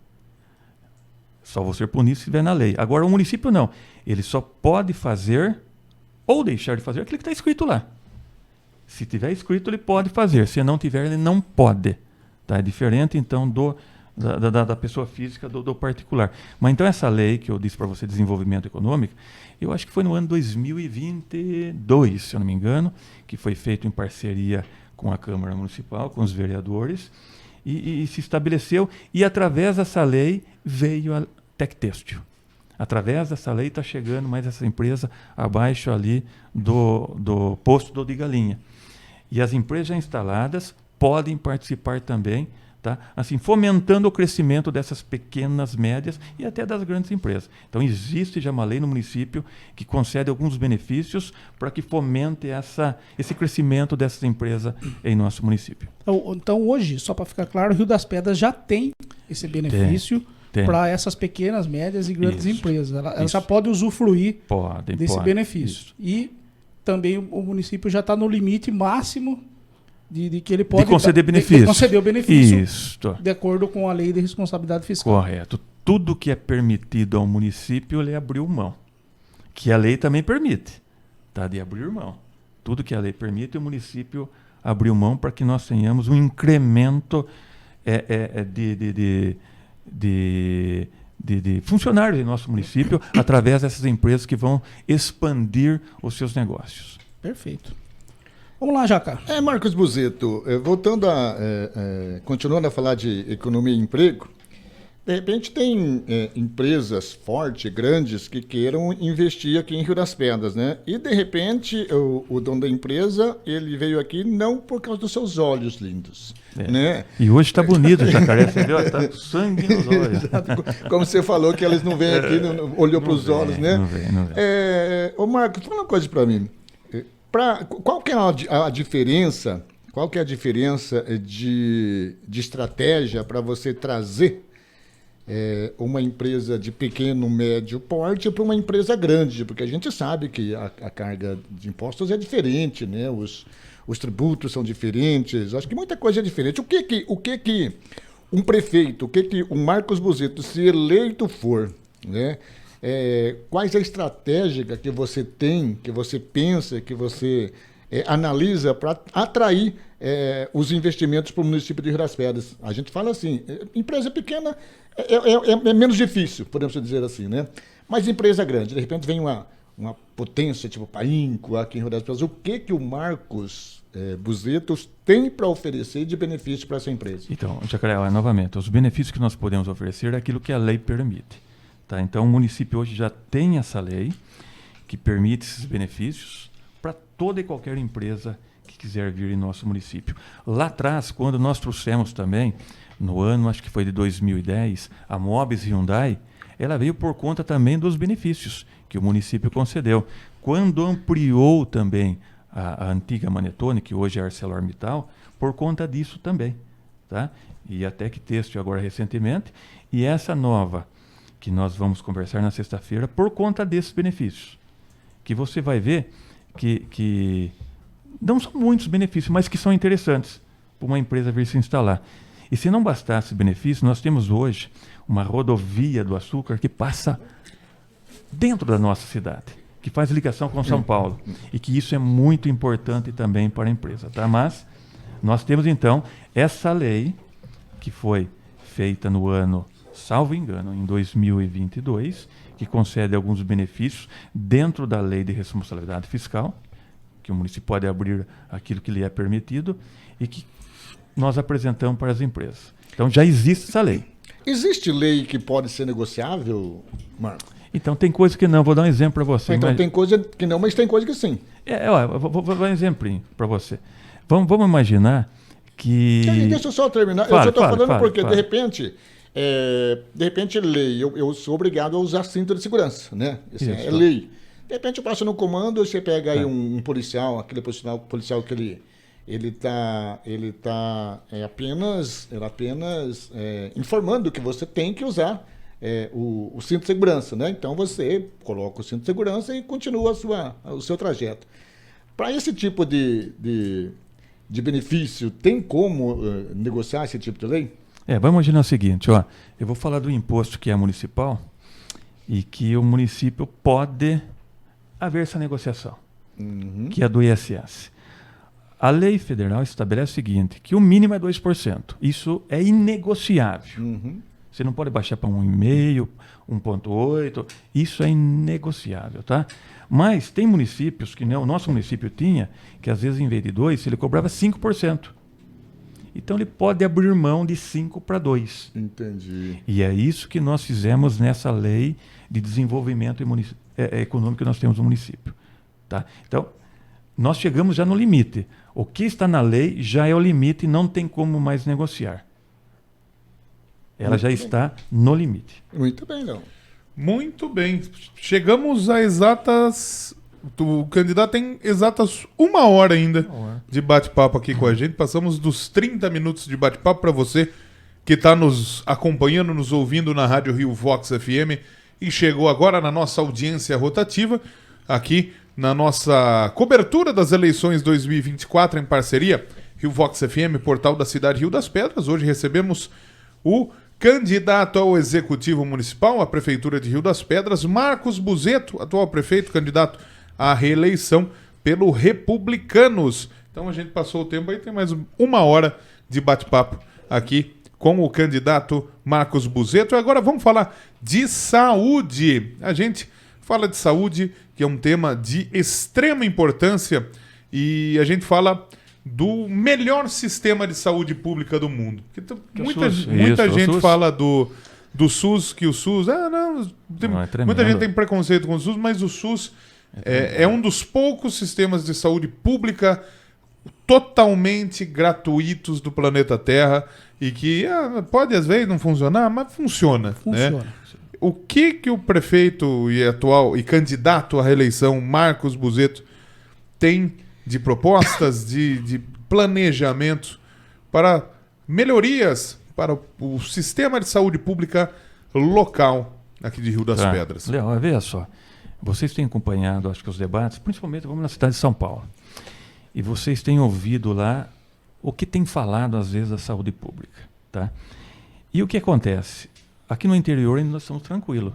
Só vou ser punido se estiver na lei. Agora, o município não. Ele só pode fazer ou deixar de fazer aquilo que está escrito lá. Se tiver escrito, ele pode fazer. Se não tiver, ele não pode. Tá? É diferente, então, da pessoa física do particular. Mas, então, essa lei que eu disse para você, desenvolvimento econômico, eu acho que foi no ano 2022, se eu não me engano, que foi feito em parceria com a Câmara Municipal, com os vereadores, e se estabeleceu, e através dessa lei veio a Tectêxtil. Através dessa lei está chegando mais essa empresa abaixo ali do posto de galinha. E as empresas já instaladas podem participar também, tá? Assim, fomentando o crescimento dessas pequenas, médias e até das grandes empresas. Então, existe já uma lei no município que concede alguns benefícios para que fomente esse crescimento dessas empresas em nosso município. Então hoje, só para ficar claro, o Rio das Pedras já tem esse benefício para essas pequenas, médias e grandes empresas. Ela já pode usufruir desse benefício. Isso. E também o município já está no limite máximo de que ele pode conceder benefício. De conceder o benefício Isso. De acordo com a lei de responsabilidade fiscal. Correto. Tudo que é permitido ao município, ele abriu mão. Que a lei também permite, tá? De abrir mão. Tudo que a lei permite, o município abriu mão para que nós tenhamos um incremento de funcionários em nosso município através dessas empresas que vão expandir os seus negócios. Perfeito. Vamos lá, Jaca. Marcos Buzetto, voltando continuando a falar de economia e emprego, de repente tem empresas fortes, grandes, que queiram investir aqui em Rio das Pedras, né? E de repente o dono da empresa, ele veio aqui não por causa dos seus olhos lindos, né? E hoje está bonito, Jacaré, você viu? Está sangue nos olhos. Como você falou que eles não vêm aqui, olhou para os olhos, né? Não vem. Ô Marcos, fala uma coisa para mim. Qual que é a diferença? Qual que é a diferença de estratégia para você trazer uma empresa de pequeno, médio porte para uma empresa grande? Porque a gente sabe que a carga de impostos é diferente, né? Os tributos são diferentes. Acho que muita coisa é diferente. O que um prefeito, o que um Marcos Buzetto, se eleito for, né? Quais a estratégia que você tem, que você pensa, que você analisa para atrair os investimentos para o município de Rio das Pedras? A gente fala assim, empresa pequena é menos difícil, podemos dizer assim, né? Mas empresa grande, de repente vem uma potência tipo Painco aqui em Rio das Pedras. O que o Marcos Buzetto tem para oferecer de benefício para essa empresa? Então, Jacaré, novamente, os benefícios que nós podemos oferecer é aquilo que a lei permite. Tá? Então, o município hoje já tem essa lei que permite esses benefícios para toda e qualquer empresa que quiser vir em nosso município. Lá atrás, quando nós trouxemos também, no ano, acho que foi de 2010, a Mobis Hyundai, ela veio por conta também dos benefícios que o município concedeu. Quando ampliou também a antiga Manetone, que hoje é ArcelorMittal, por conta disso também. Tá? E até que texto agora recentemente, e essa nova que nós vamos conversar na sexta-feira, por conta desses benefícios. Que você vai ver que não são muitos benefícios, mas que são interessantes para uma empresa vir se instalar. E se não bastasse benefício, nós temos hoje uma rodovia do açúcar que passa dentro da nossa cidade, que faz ligação com São Paulo. E que isso é muito importante também para a empresa. Tá? Mas nós temos, então, essa lei que foi feita no ano, salvo engano, em 2022, que concede alguns benefícios dentro da lei de responsabilidade fiscal, que o município pode abrir aquilo que lhe é permitido e que nós apresentamos para as empresas. Então já existe essa lei. Existe lei que pode ser negociável, Marco? Então tem coisa que não. Vou dar um exemplo para você. Então tem coisa que não, mas tem coisa que sim. Vou dar um exemplo para você. Vamos imaginar que... Deixa eu só terminar. Eu só estou falando porque, de repente, lei, eu sou obrigado a usar cinto de segurança, né? Isso é lei. De repente eu passo no comando, você pega aí um policial, aquele policial que ele tá apenas informando que você tem que usar o cinto de segurança, né? Então você coloca o cinto de segurança e continua o seu trajeto. Para esse tipo de benefício, tem como negociar esse tipo de lei? Vamos imaginar o seguinte, eu vou falar do imposto que é municipal e que o município pode haver essa negociação, que é do ISS. A lei federal estabelece o seguinte, que o mínimo é 2%. Isso é inegociável. Você não pode baixar para 1,5%, 1,8%. Isso é inegociável, tá? Mas tem municípios, que o nosso município tinha, que às vezes em vez de 2%, ele cobrava 5%. Então ele pode abrir mão de 5% para 2%. Entendi. E é isso que nós fizemos nessa lei de desenvolvimento econômico que nós temos no município. Tá? Então, nós chegamos já no limite. O que está na lei já é o limite e não tem como mais negociar. Ela já está no limite. Muito bem, não. Muito bem. Chegamos a exatas... O candidato tem exatas 1 hora ainda de bate-papo aqui com a gente. Passamos dos 30 minutos de bate-papo para você que está nos acompanhando, nos ouvindo na Rádio Rio Vox FM e chegou agora na nossa audiência rotativa, aqui na nossa cobertura das eleições 2024 em parceria Rio Vox FM, portal da cidade Rio das Pedras. Hoje recebemos o candidato ao Executivo Municipal, à Prefeitura de Rio das Pedras, Marcos Buzetto, atual prefeito, candidato à reeleição pelo Republicanos. Então a gente passou o tempo aí, tem mais 1 hora de bate-papo aqui com o candidato Marcos Buzetto. E agora vamos falar de saúde. A gente fala de saúde, que é um tema de extrema importância, e a gente fala do melhor sistema de saúde pública do mundo. Muita gente fala do SUS, que o SUS... muita gente tem preconceito com o SUS, mas o SUS é um dos poucos sistemas de saúde pública totalmente gratuitos do planeta Terra e que pode às vezes não funcionar, mas funciona. Né? O que o prefeito e atual e candidato à reeleição Marcos Buzetto tem de propostas, de planejamento para melhorias para o sistema de saúde pública local aqui de Rio das Pedras? Léo, veja só, vocês têm acompanhado, acho que os debates, principalmente vamos na cidade de São Paulo, e vocês têm ouvido lá o que tem falado às vezes da saúde pública, tá? E o que acontece? Aqui no interior ainda nós estamos tranquilos.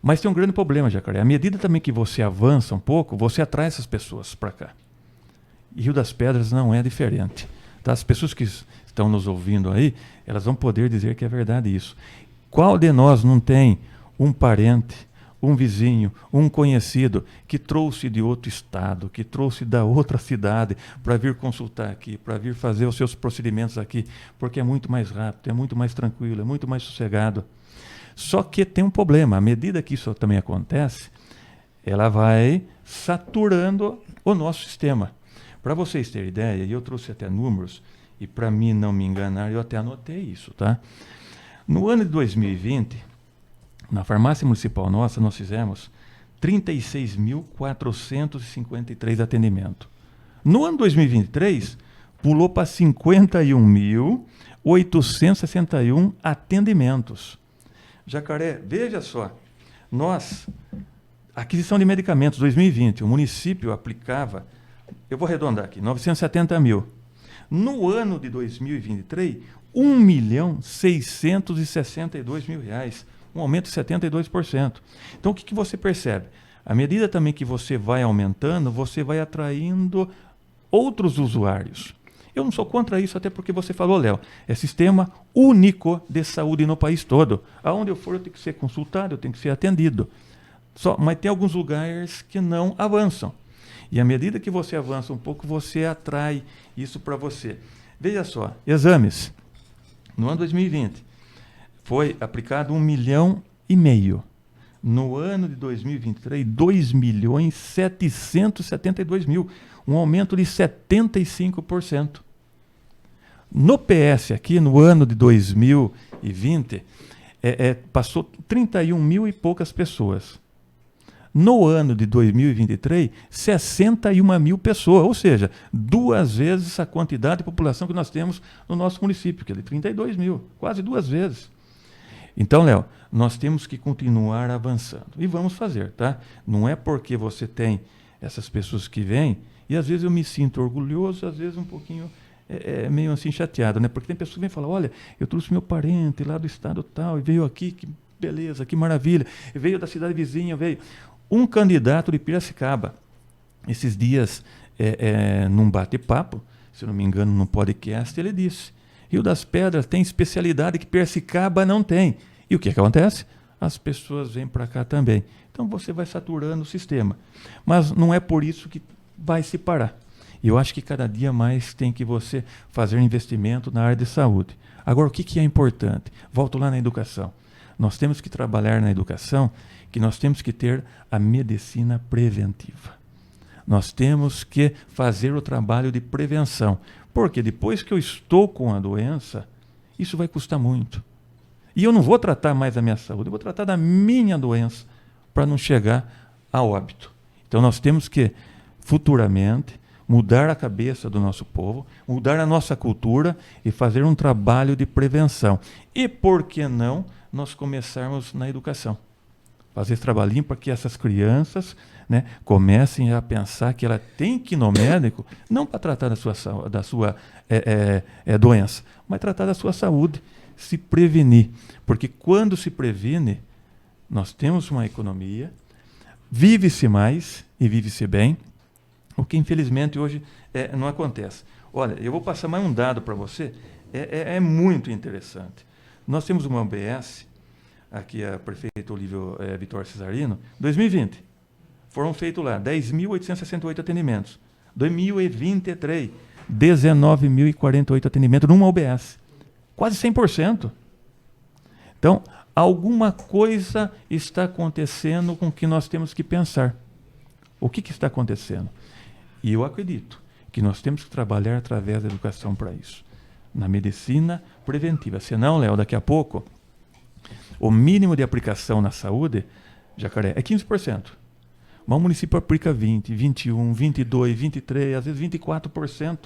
Mas tem um grande problema, Jacaré. À medida também que você avança um pouco, você atrai essas pessoas para cá. E Rio das Pedras não é diferente. Tá? As pessoas que estão nos ouvindo aí, elas vão poder dizer que é verdade isso. Qual de nós não tem um parente, um vizinho, um conhecido que trouxe de outro estado, que trouxe da outra cidade para vir consultar aqui, para vir fazer os seus procedimentos aqui, porque é muito mais rápido, é muito mais tranquilo, é muito mais sossegado. Só que tem um problema, à medida que isso também acontece, ela vai saturando o nosso sistema. Para vocês terem ideia, e eu trouxe até números, e para mim não me enganar, eu até anotei isso, tá? No ano de 2020, na farmácia municipal nossa, nós fizemos 36.453 atendimentos. No ano de 2023, pulou para 51.861 atendimentos. Jacaré, veja só, aquisição de medicamentos, 2020, o município aplicava, eu vou arredondar aqui, 970 mil. No ano de 2023, 1.662.000 reais, um aumento de 72%. Então, o que você percebe? À medida também que você vai aumentando, você vai atraindo outros usuários. Eu não sou contra isso, até porque você falou, Léo, é sistema único de saúde no país todo. Aonde eu for, eu tenho que ser consultado, eu tenho que ser atendido. Mas tem alguns lugares que não avançam. E à medida que você avança um pouco, você atrai isso para você. Veja só, exames. No ano 2020, foi aplicado 1,5 milhão. No ano de 2023, 2.772.000. Um aumento de 75%. No PS aqui, no ano de 2020, passou 31 mil e poucas pessoas. No ano de 2023, 61 mil pessoas, ou seja, 2 vezes a quantidade de população que nós temos no nosso município, que é de 32 mil, quase 2 vezes. Então, Léo, nós temos que continuar avançando. E vamos fazer, tá? Não é porque você tem essas pessoas que vêm, e às vezes eu me sinto orgulhoso, às vezes um pouquinho meio assim chateado, né? Porque tem pessoas que vêm falar, olha, eu trouxe meu parente lá do estado tal, e veio aqui, que beleza, que maravilha, e veio da cidade vizinha, veio. Um candidato de Piracicaba, esses dias, num bate-papo, se não me engano, num podcast, ele disse, Rio das Pedras tem especialidade que Piracicaba não tem. E o que acontece? As pessoas vêm para cá também. Então você vai saturando o sistema. Mas não é por isso que vai se parar. E eu acho que cada dia mais tem que você fazer investimento na área de saúde. Agora, o que é importante? Volto lá na educação. Nós temos que trabalhar na educação, que nós temos que ter a medicina preventiva. Nós temos que fazer o trabalho de prevenção. Porque depois que eu estou com a doença, isso vai custar muito. E eu não vou tratar mais da minha saúde, eu vou tratar da minha doença para não chegar a óbito. Então nós temos que, futuramente, mudar a cabeça do nosso povo, mudar a nossa cultura e fazer um trabalho de prevenção. E por que não nós começarmos na educação? Fazer esse trabalhinho para que essas crianças, né, comecem a pensar que ela tem que ir no médico, não para tratar da sua doença, mas tratar da sua saúde, se prevenir. Porque quando se previne, nós temos uma economia, vive-se mais e vive-se bem, o que infelizmente hoje não acontece. Olha, eu vou passar mais um dado para você, é muito interessante. Nós temos uma UBS, aqui a prefeita Olívio Vitória Cesarino, 2020, foram feitos lá 10.868 atendimentos. 2023, 19.048 atendimentos numa UBS. Quase 100%. Então, alguma coisa está acontecendo com que nós temos que pensar. O que está acontecendo? E eu acredito que nós temos que trabalhar através da educação para isso. Na medicina preventiva. Senão, Léo, daqui a pouco, o mínimo de aplicação na saúde, Jacaré, é 15%. Mas o município aplica 20%, 21%, 22%, 23%, às vezes 24%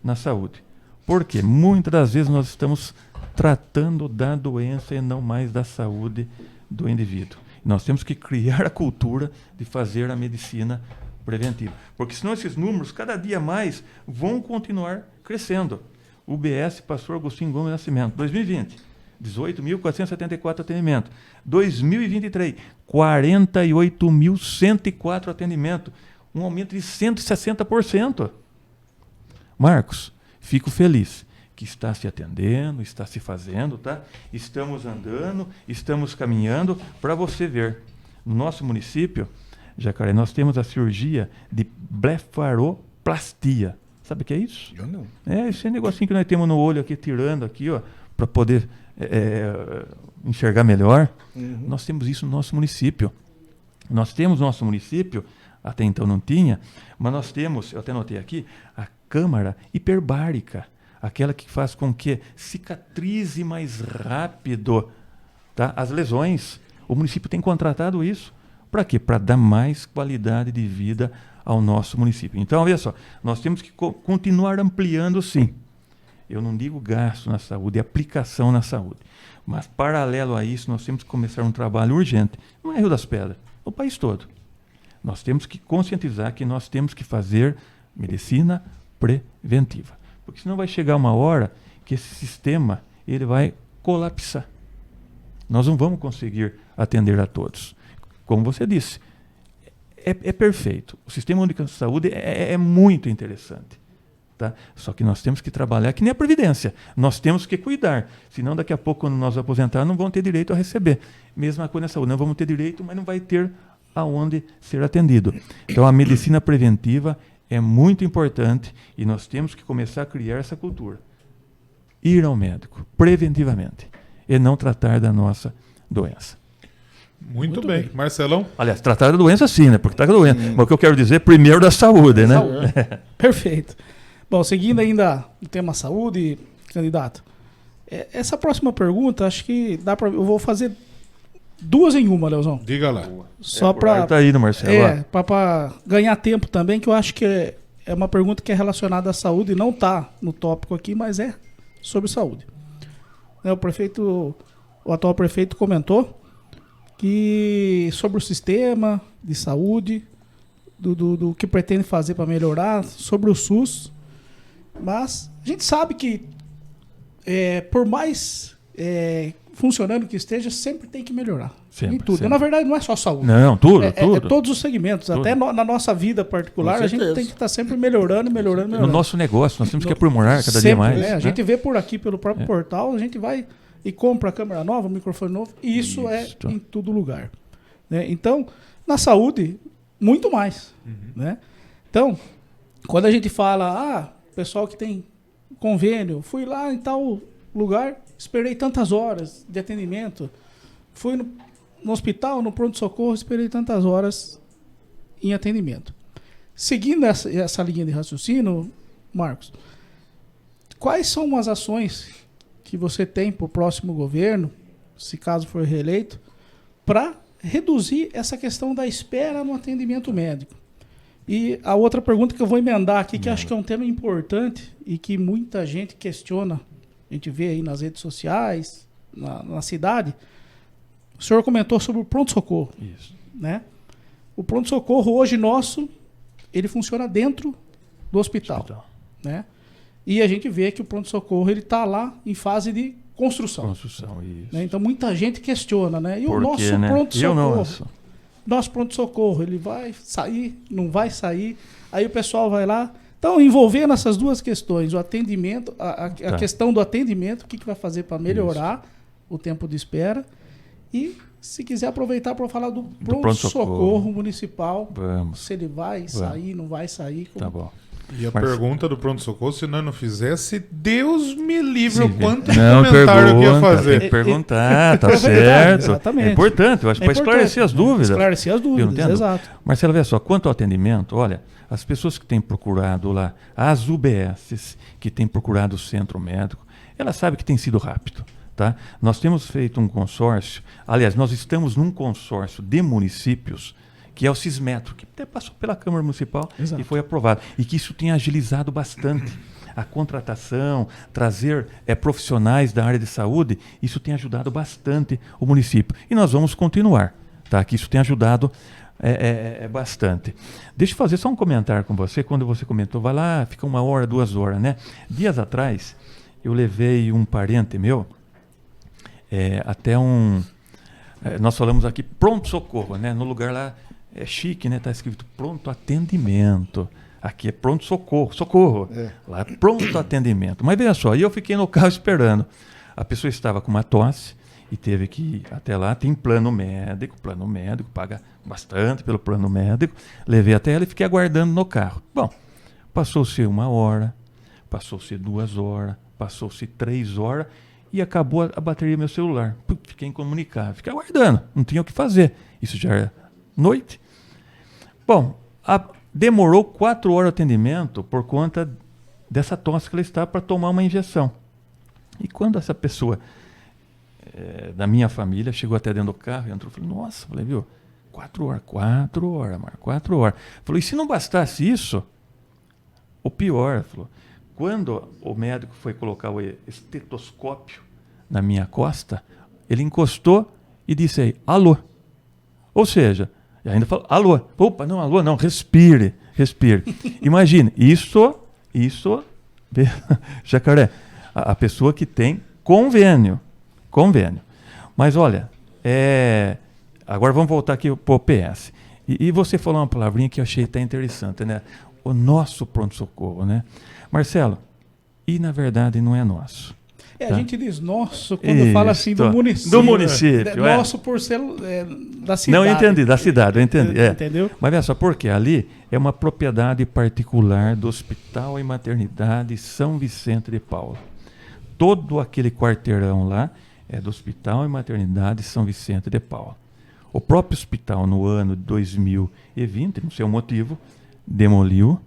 na saúde. Por quê? Muitas das vezes nós estamos tratando da doença e não mais da saúde do indivíduo. Nós temos que criar a cultura de fazer a medicina preventiva. Porque senão esses números, cada dia mais, vão continuar crescendo. UBS Pastor Agostinho Gomes Nascimento, 2020. 18.474 atendimentos. 2023, 48.104 atendimentos. Um aumento de 160%. Marcos, fico feliz que está se atendendo, está se fazendo, tá? Estamos andando, estamos caminhando para você ver. No nosso município, Jacaré, nós temos a cirurgia de blefaroplastia. Sabe o que é isso? Eu não. É esse negocinho que nós temos no olho aqui, tirando aqui, ó, para poder enxergar melhor. Uhum. Nós temos isso no nosso município. Nós temos no nosso município, até então não tinha, mas nós temos, eu até notei aqui, a câmara hiperbárica, aquela que faz com que cicatrize mais rápido, tá, as lesões. O município tem contratado isso. Para quê? Para dar mais qualidade de vida ao nosso município. Então, olha só, nós temos que continuar ampliando, sim. Eu não digo gasto na saúde, é aplicação na saúde. Mas, paralelo a isso, nós temos que começar um trabalho urgente. Não é Rio das Pedras, no país todo. Nós temos que conscientizar que nós temos que fazer medicina preventiva. Porque senão vai chegar uma hora que esse sistema ele vai colapsar. Nós não vamos conseguir atender a todos. Como você disse, é perfeito. O sistema único de saúde é muito interessante. Tá? Só que nós temos que trabalhar que nem a Previdência. Nós temos que cuidar. Senão, daqui a pouco, quando nós aposentar, não vão ter direito a receber. Mesma coisa na saúde. Não vamos ter direito, mas não vai ter aonde ser atendido. Então, a medicina preventiva é muito importante e nós temos que começar a criar essa cultura. Ir ao médico, preventivamente, e não tratar da nossa doença. Muito bem. Marcelão? Aliás, tratar da doença sim, né? Porque está com a doença. Mas o que eu quero dizer, primeiro da saúde, né? Perfeito. Bom, seguindo ainda o tema saúde, candidato, essa próxima pergunta, acho que dá para. Eu vou fazer duas em uma, Leozão. Diga lá. Só para. Tá aí no Marcelo. Para ganhar tempo também, que eu acho que é uma pergunta que é relacionada à saúde, não está no tópico aqui, mas é sobre saúde. O atual prefeito comentou que sobre o sistema de saúde, do que pretende fazer para melhorar, sobre o SUS. Mas a gente sabe que, por mais funcionando que esteja, sempre tem que melhorar. Sempre, em tudo. sempre. Na verdade, não é só saúde. Não, tudo. É todos os segmentos. Tudo. Até na nossa vida particular, a gente tem que estar sempre melhorando. No nosso negócio, nós temos que aprimorar cada dia mais. A gente vê por aqui, pelo próprio portal, a gente vai e compra a câmera nova, microfone novo, e isso é em todo lugar. Né? Então, na saúde, muito mais. Né? Então, quando a gente fala, pessoal que tem convênio, fui lá em tal lugar, esperei tantas horas de atendimento, fui no hospital, no pronto-socorro, esperei tantas horas em atendimento. Seguindo essa linha de raciocínio, Marcos, quais são as ações que você tem para o próximo governo, se caso for reeleito, para reduzir essa questão da espera no atendimento médico? E a outra pergunta que eu vou emendar aqui, que acho que é um tema importante e que muita gente questiona, a gente vê aí nas redes sociais, na cidade. O senhor comentou sobre o pronto-socorro. Isso. Né? O pronto-socorro hoje nosso, ele funciona dentro do hospital. Né? E a gente vê que o pronto-socorro está lá em fase de construção. Isso. Né? Então muita gente questiona, né? E por o nosso quê, né? pronto-socorro? Nosso pronto-socorro, ele vai sair, não vai sair? Aí o pessoal vai lá. Então, envolvendo essas duas questões, o atendimento, a questão do atendimento, o que vai fazer para melhorar o tempo de espera. E, se quiser aproveitar para falar do pronto-socorro municipal, se ele vai sair, não vai sair. Como... Tá bom. E a pergunta do pronto-socorro, se nós não fizesse, Deus me livre o quanto de não, comentário que ia fazer. Tem que perguntar, tá certo. Exatamente. É importante, eu acho, para esclarecer as dúvidas. Esclarecer as dúvidas, exato. Marcelo, vê só, quanto ao atendimento, olha, as pessoas que têm procurado lá, as UBSs, que têm procurado o centro médico, elas sabem que tem sido rápido. Tá? Nós temos feito um consórcio, aliás, nós estamos num consórcio de municípios, que é o Cismetro, que até passou pela Câmara Municipal e foi aprovado. E que isso tem agilizado bastante a contratação, trazer profissionais da área de saúde, isso tem ajudado bastante o município. E nós vamos continuar, tá? Que isso tem ajudado bastante. Deixa eu fazer só um comentário com você. Quando você comentou, vai lá, fica 1 hora, 2 horas, né? Dias atrás, eu levei um parente meu até nós falamos aqui pronto-socorro, né? No lugar lá é chique, né? Tá escrito pronto atendimento. Aqui é pronto-socorro, socorro. Lá é pronto atendimento. Mas veja só, eu fiquei no carro esperando. A pessoa estava com uma tosse e teve que ir até lá. Tem plano médico, paga bastante pelo plano médico. Levei até ela e fiquei aguardando no carro. Bom, passou-se 1 hora, passou-se 2 horas, passou-se 3 horas e acabou a bateria do meu celular. Fiquei incomunicável, fiquei aguardando, não tinha o que fazer. Isso já era noite. Bom, demorou 4 horas o atendimento por conta dessa tosse que ela está para tomar uma injeção. E quando essa pessoa da minha família chegou até dentro do carro, entrou, falei, nossa, falei, viu, 4 horas, Marco, 4 horas. Falou, e se não bastasse isso, o pior, falou, quando o médico foi colocar o estetoscópio na minha costa, ele encostou e disse aí, alô. Ou seja, ainda falou, alô. Opa, não, alô, não, respire. Imagine, isso, Jacaré, a pessoa que tem convênio. Mas olha, agora vamos voltar aqui para o PS. E você falou uma palavrinha que eu achei até interessante, né? O nosso pronto-socorro, né? Marcelo, e na verdade não é nosso. A gente diz nosso quando fala assim do município. Do município, Nosso por ser da cidade. Não, eu entendi, da cidade, eu entendi. Entendeu? Mas veja só, porque ali é uma propriedade particular do Hospital e Maternidade São Vicente de Paulo. Todo aquele quarteirão lá é do Hospital e Maternidade São Vicente de Paulo. O próprio hospital, no ano de 2020, não sei o motivo, demoliu.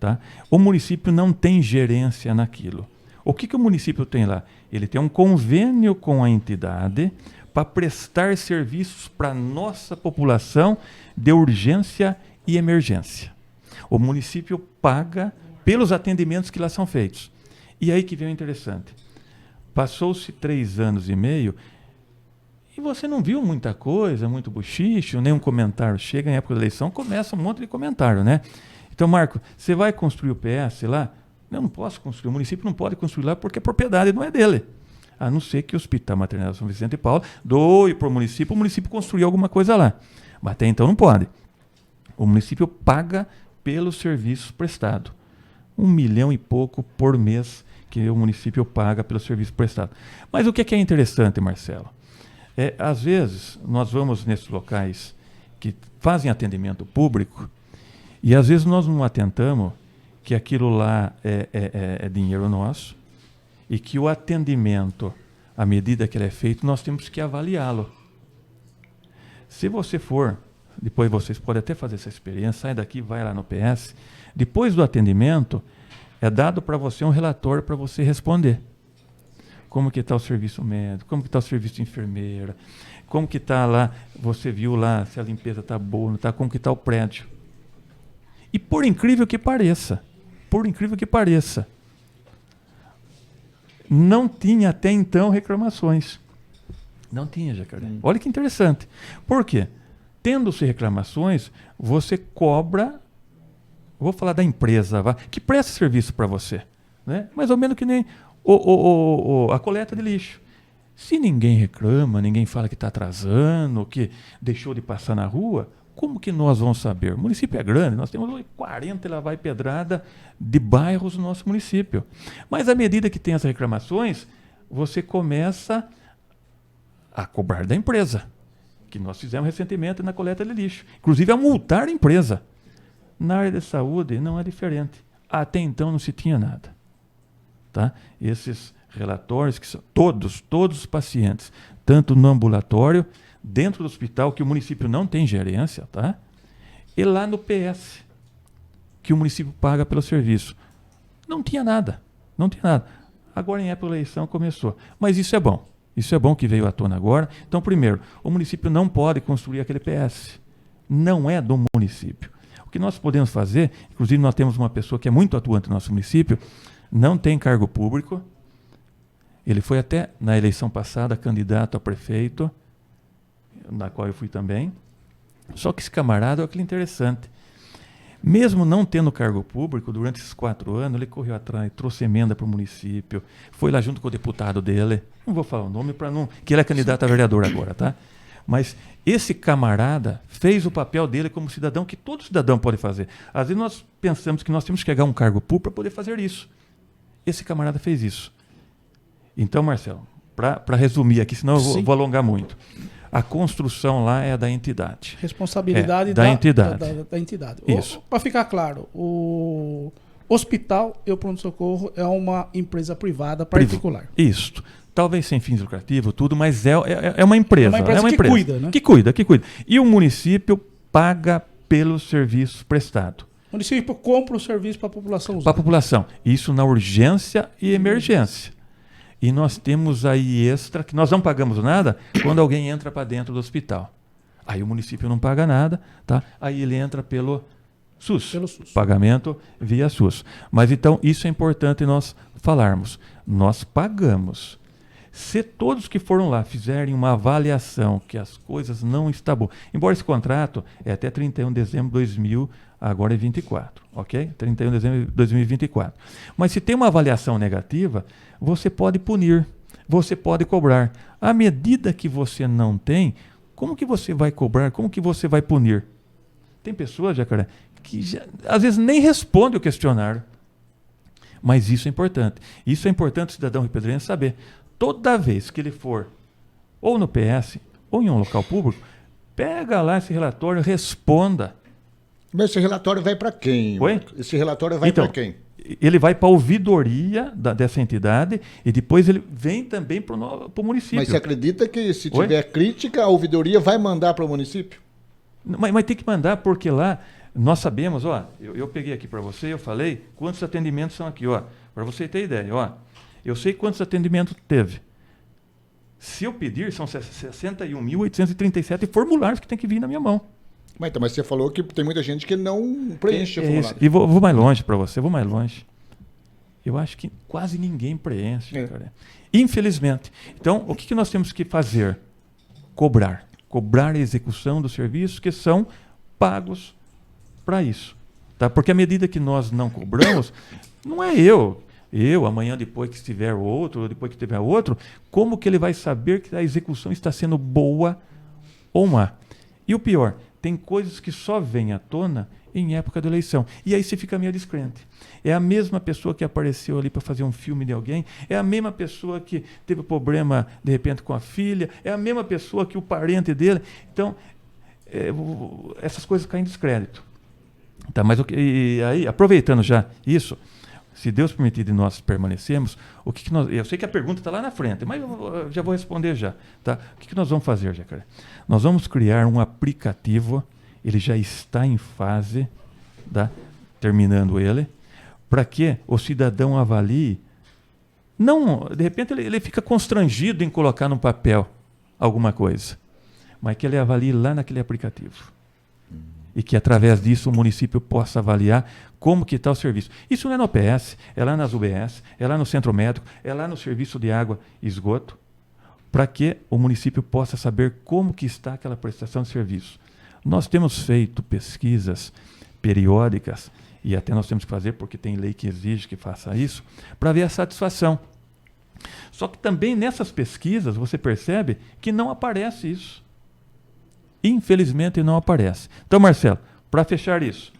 Tá? O município não tem gerência naquilo. O que o município tem lá? Ele tem um convênio com a entidade para prestar serviços para a nossa população de urgência e emergência. O município paga pelos atendimentos que lá são feitos. E aí que vem o interessante. Passou-se 3 anos e meio e você não viu muita coisa, muito bochicho, nenhum comentário. Chega em época da eleição, começa um monte de comentário, né? Então, Marco, você vai construir o PS lá? Eu não posso construir, o município não pode construir lá porque a propriedade não é dele. A não ser que o Hospital Maternidade São Vicente de Paulo doe para o município construir alguma coisa lá. Mas até então não pode. O município paga pelos serviços prestados. 1 milhão e pouco por mês que o município paga pelo serviço prestado. Mas o que é interessante, Marcelo? Às vezes, nós vamos nesses locais que fazem atendimento público e às vezes nós não atentamos que aquilo lá é dinheiro nosso e que o atendimento, à medida que ele é feito, nós temos que avaliá-lo. Se você for, depois vocês podem até fazer essa experiência, sai daqui, vai lá no PS, depois do atendimento, é dado para você um relatório para você responder. Como que está o serviço médico, como que está o serviço de enfermeira, como que está lá, você viu lá se a limpeza está boa, não está, como que está o prédio. E por incrível que pareça, não tinha até então reclamações. Não tinha, Jacaré. Olha que interessante. Por quê? Tendo-se reclamações, você cobra, vou falar da empresa, que presta serviço para você. Né? Mais ou menos que nem a coleta de lixo. Se ninguém reclama, ninguém fala que está atrasando, que deixou de passar na rua, como que nós vamos saber? O município é grande, nós temos 40 lá vai pedrada de bairros no nosso município. Mas à medida que tem as reclamações, você começa a cobrar da empresa, que nós fizemos recentemente na coleta de lixo. Inclusive a multar a empresa. Na área de saúde não é diferente. Até então não se tinha nada. Tá? Esses relatórios, que são todos os pacientes, tanto no ambulatório, dentro do hospital, que o município não tem gerência, tá? E lá no PS, que o município paga pelo serviço. Não tinha nada. Agora, em época de eleição, começou. Mas isso é bom. Isso é bom que veio à tona agora. Então, primeiro, o município não pode construir aquele PS. Não é do município. O que nós podemos fazer, inclusive nós temos uma pessoa que é muito atuante no nosso município, não tem cargo público. Ele foi até, na eleição passada, candidato a prefeito, na qual eu fui também. Só que esse camarada é aquele interessante. Mesmo não tendo cargo público, durante esses 4 anos, ele correu atrás, trouxe emenda para o município, foi lá junto com o deputado dele, não vou falar o nome para não... que ele é candidato a vereador agora, tá? Mas esse camarada fez o papel dele como cidadão, que todo cidadão pode fazer. Às vezes nós pensamos que nós temos que pegar um cargo público para poder fazer isso. Esse camarada fez isso. Então, Marcelo, para resumir aqui, senão eu vou alongar muito. A construção lá é da entidade. Responsabilidade da entidade. Da entidade. Isso. Para ficar claro, o hospital e o pronto-socorro é uma empresa privada particular. Isso. Talvez sem fins lucrativos, tudo, mas é uma empresa. É uma empresa que cuida, né? Que cuida. E o município paga pelo serviço prestado. O município compra o serviço para a população usar. Para a população. Isso na urgência e emergência. E nós temos aí extra, que nós não pagamos nada, quando alguém entra para dentro do hospital. Aí o município não paga nada, tá? Aí ele entra pelo SUS. Pagamento via SUS. Mas então, isso é importante nós falarmos. Nós pagamos. Se todos que foram lá fizerem uma avaliação que as coisas não estão boas, embora esse contrato é até 31 de dezembro de 2000, agora é 24, ok? 31 de dezembro de 2024. Mas se tem uma avaliação negativa, você pode punir, você pode cobrar. À medida que você não tem, como que você vai cobrar? Como que você vai punir? Tem pessoas, Jacaré, que às vezes nem respondem o questionário. Mas isso é importante. Isso é importante o cidadão ripedrense saber. Toda vez que ele for ou no PS ou em um local público, pega lá esse relatório, responda. Mas esse relatório vai para quem? Oi? Esse relatório vai para quem? Ele vai para a ouvidoria dessa entidade e depois ele vem também para o município. Mas você acredita que se tiver crítica, a ouvidoria vai mandar para o município? Mas tem que mandar, porque lá nós sabemos, eu peguei aqui para você, eu falei quantos atendimentos são aqui, para você ter ideia, eu sei quantos atendimentos teve. Se eu pedir, são 61.837 formulários que tem que vir na minha mão. Mas você falou que tem muita gente que não preenche o formulário. E vou mais longe para você, vou mais longe. Eu acho que quase ninguém preenche, cara. Infelizmente. Então, o que nós temos que fazer? Cobrar. Cobrar a execução dos serviços que são pagos para isso. Tá? Porque à medida que nós não cobramos, não é eu, amanhã depois que estiver outro, depois que tiver outro, como que ele vai saber que a execução está sendo boa ou má? E o pior, tem coisas que só vêm à tona em época de eleição. E aí você fica meio descrente. É a mesma pessoa que apareceu ali para fazer um filme de alguém, é a mesma pessoa que teve problema, de repente, com a filha, é a mesma pessoa que o parente dele. Então, essas coisas caem em descrédito. Tá, mas e aí, aproveitando já isso, se Deus permitir de nós permanecermos, eu sei que a pergunta está lá na frente, mas eu já vou responder já. Tá? O que nós vamos fazer, Jacaré? Nós vamos criar um aplicativo, ele já está em fase, tá? Terminando ele, para que o cidadão avalie. Não, de repente ele fica constrangido em colocar no papel alguma coisa, mas que ele avalie lá naquele aplicativo. e que através disso o município possa avaliar como que está o serviço. Isso não é no OPS, é lá nas UBS, é lá no centro médico, é lá no serviço de água e esgoto, para que o município possa saber como que está aquela prestação de serviço. Nós temos feito pesquisas periódicas, e até nós temos que fazer, porque tem lei que exige que faça isso, para ver a satisfação. Só que também nessas pesquisas você percebe que não aparece isso. Infelizmente não aparece. Então, Marcelo, para fechar isso,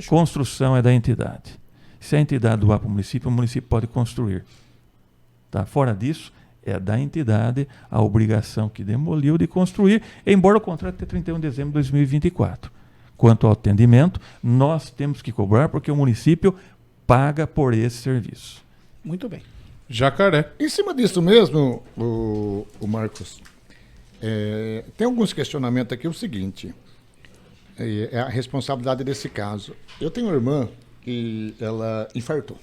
construção é da entidade. Se a entidade doar para o município pode construir. Tá? Fora disso, é da entidade a obrigação que demoliu de construir, embora o contrato até 31 de dezembro de 2024. Quanto ao atendimento, nós temos que cobrar porque o município paga por esse serviço. Muito bem. Jacaré. Em cima disso mesmo, o Marcos, tem alguns questionamentos aqui. O seguinte, é a responsabilidade desse caso. Eu tenho uma irmã que ela infartou.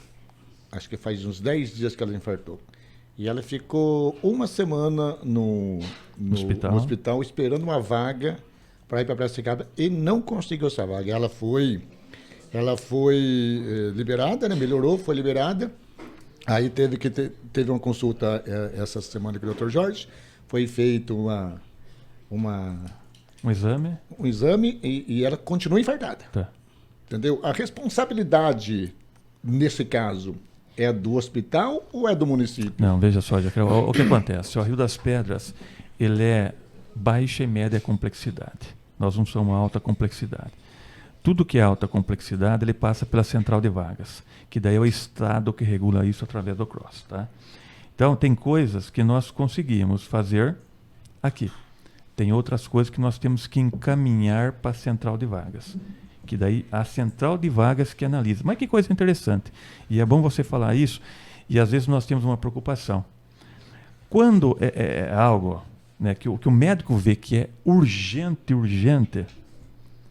Acho que faz uns 10 dias que ela infartou. E ela ficou uma semana no hospital esperando uma vaga para ir para Piracicaba e não conseguiu essa vaga. Ela foi liberada, né? Melhorou, foi liberada. Aí teve uma consulta essa semana com o Dr. Jorge. Foi feito um exame e ela continua infartada. Tá. Entendeu? A responsabilidade, nesse caso, é do hospital ou é do município? Não, veja só, Jacaré, o que acontece? O Rio das Pedras, ele é baixa e média complexidade. Nós não somos alta complexidade. Tudo que é alta complexidade, ele passa pela central de vagas, que daí é o Estado que regula isso através do CROSS. Tá? Então, tem coisas que nós conseguimos fazer aqui. Tem outras coisas que nós temos que encaminhar para a central de vagas, que daí a central de vagas que analisa. Mas que coisa interessante. E é bom você falar isso, e às vezes nós temos uma preocupação. Quando é algo, né, que o médico vê que é urgente,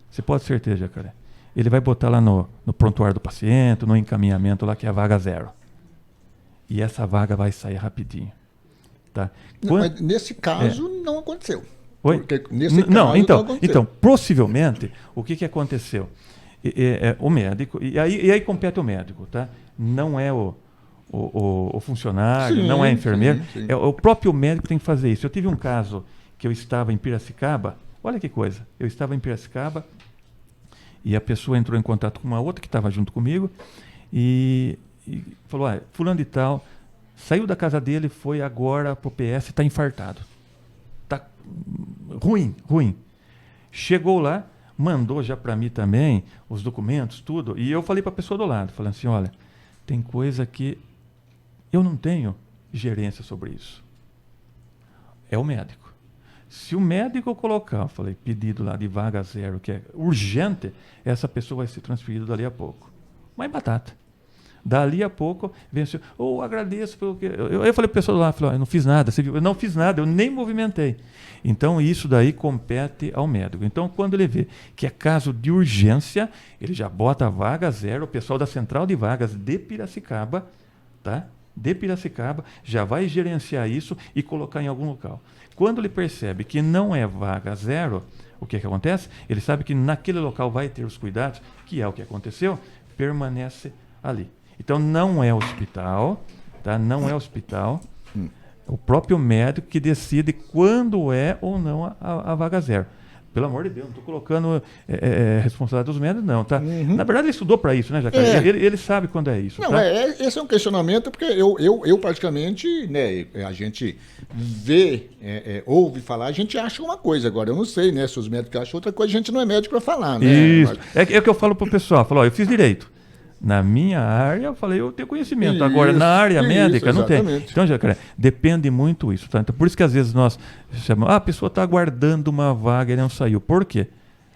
você pode ter certeza, Jacaré, ele vai botar lá no prontuário do paciente, no encaminhamento lá, que é a vaga 0. E essa vaga vai sair rapidinho. Tá? Mas nesse caso não aconteceu. Oi? Porque nesse caso não aconteceu. Então, possivelmente, o que aconteceu? O médico, e aí compete o médico, tá? Não é o funcionário, sim, não é enfermeiro, sim. É o próprio médico que tem que fazer isso. Eu tive um caso que eu estava em Piracicaba, olha que coisa, eu estava em Piracicaba e a pessoa entrou em contato com uma outra que estava junto comigo e falou, fulano de tal, saiu da casa dele, foi agora pro PS, está infartado. Tá ruim. Chegou lá, mandou já para mim também os documentos, tudo, e eu falei para a pessoa do lado, falando assim, olha, tem coisa que eu não tenho gerência sobre isso. É o médico. Se o médico colocar, eu falei, pedido lá de vaga 0, que é urgente, essa pessoa vai ser transferida dali a pouco. Mas batata. Dali a pouco, venceu. Agradeço pelo que. Eu falei para a pessoa lá, eu não fiz nada, você viu? Eu não fiz nada, eu nem movimentei. Então, isso daí compete ao médico. Então, quando ele vê que é caso de urgência, ele já bota a vaga 0, o pessoal da Central de Vagas de Piracicaba, tá? De Piracicaba, já vai gerenciar isso e colocar em algum local. Quando ele percebe que não é vaga 0, o que acontece? Ele sabe que naquele local vai ter os cuidados, que é o que aconteceu, permanece ali. Então, não é hospital, tá? Não é hospital. O próprio médico que decide quando é ou não a vaga 0. Pelo amor de Deus, não estou colocando responsabilidade dos médicos, não, tá? Uhum. Na verdade, ele estudou para isso, né, Jacaré? Ele sabe quando é isso. Não, tá? Esse é um questionamento, porque eu praticamente, né, a gente vê, ouve falar, a gente acha uma coisa. Agora, eu não sei, né, se os médicos acham outra coisa, a gente não é médico para falar, né? Isso. É o que eu falo para o pessoal, eu fiz direito. Na minha área, eu falei, eu tenho conhecimento. Isso, agora, na área médica, não tem. Então, Jacaré, depende muito isso. Tá? Então, por isso que às vezes nós chamamos, a pessoa está aguardando uma vaga e não saiu. Por quê?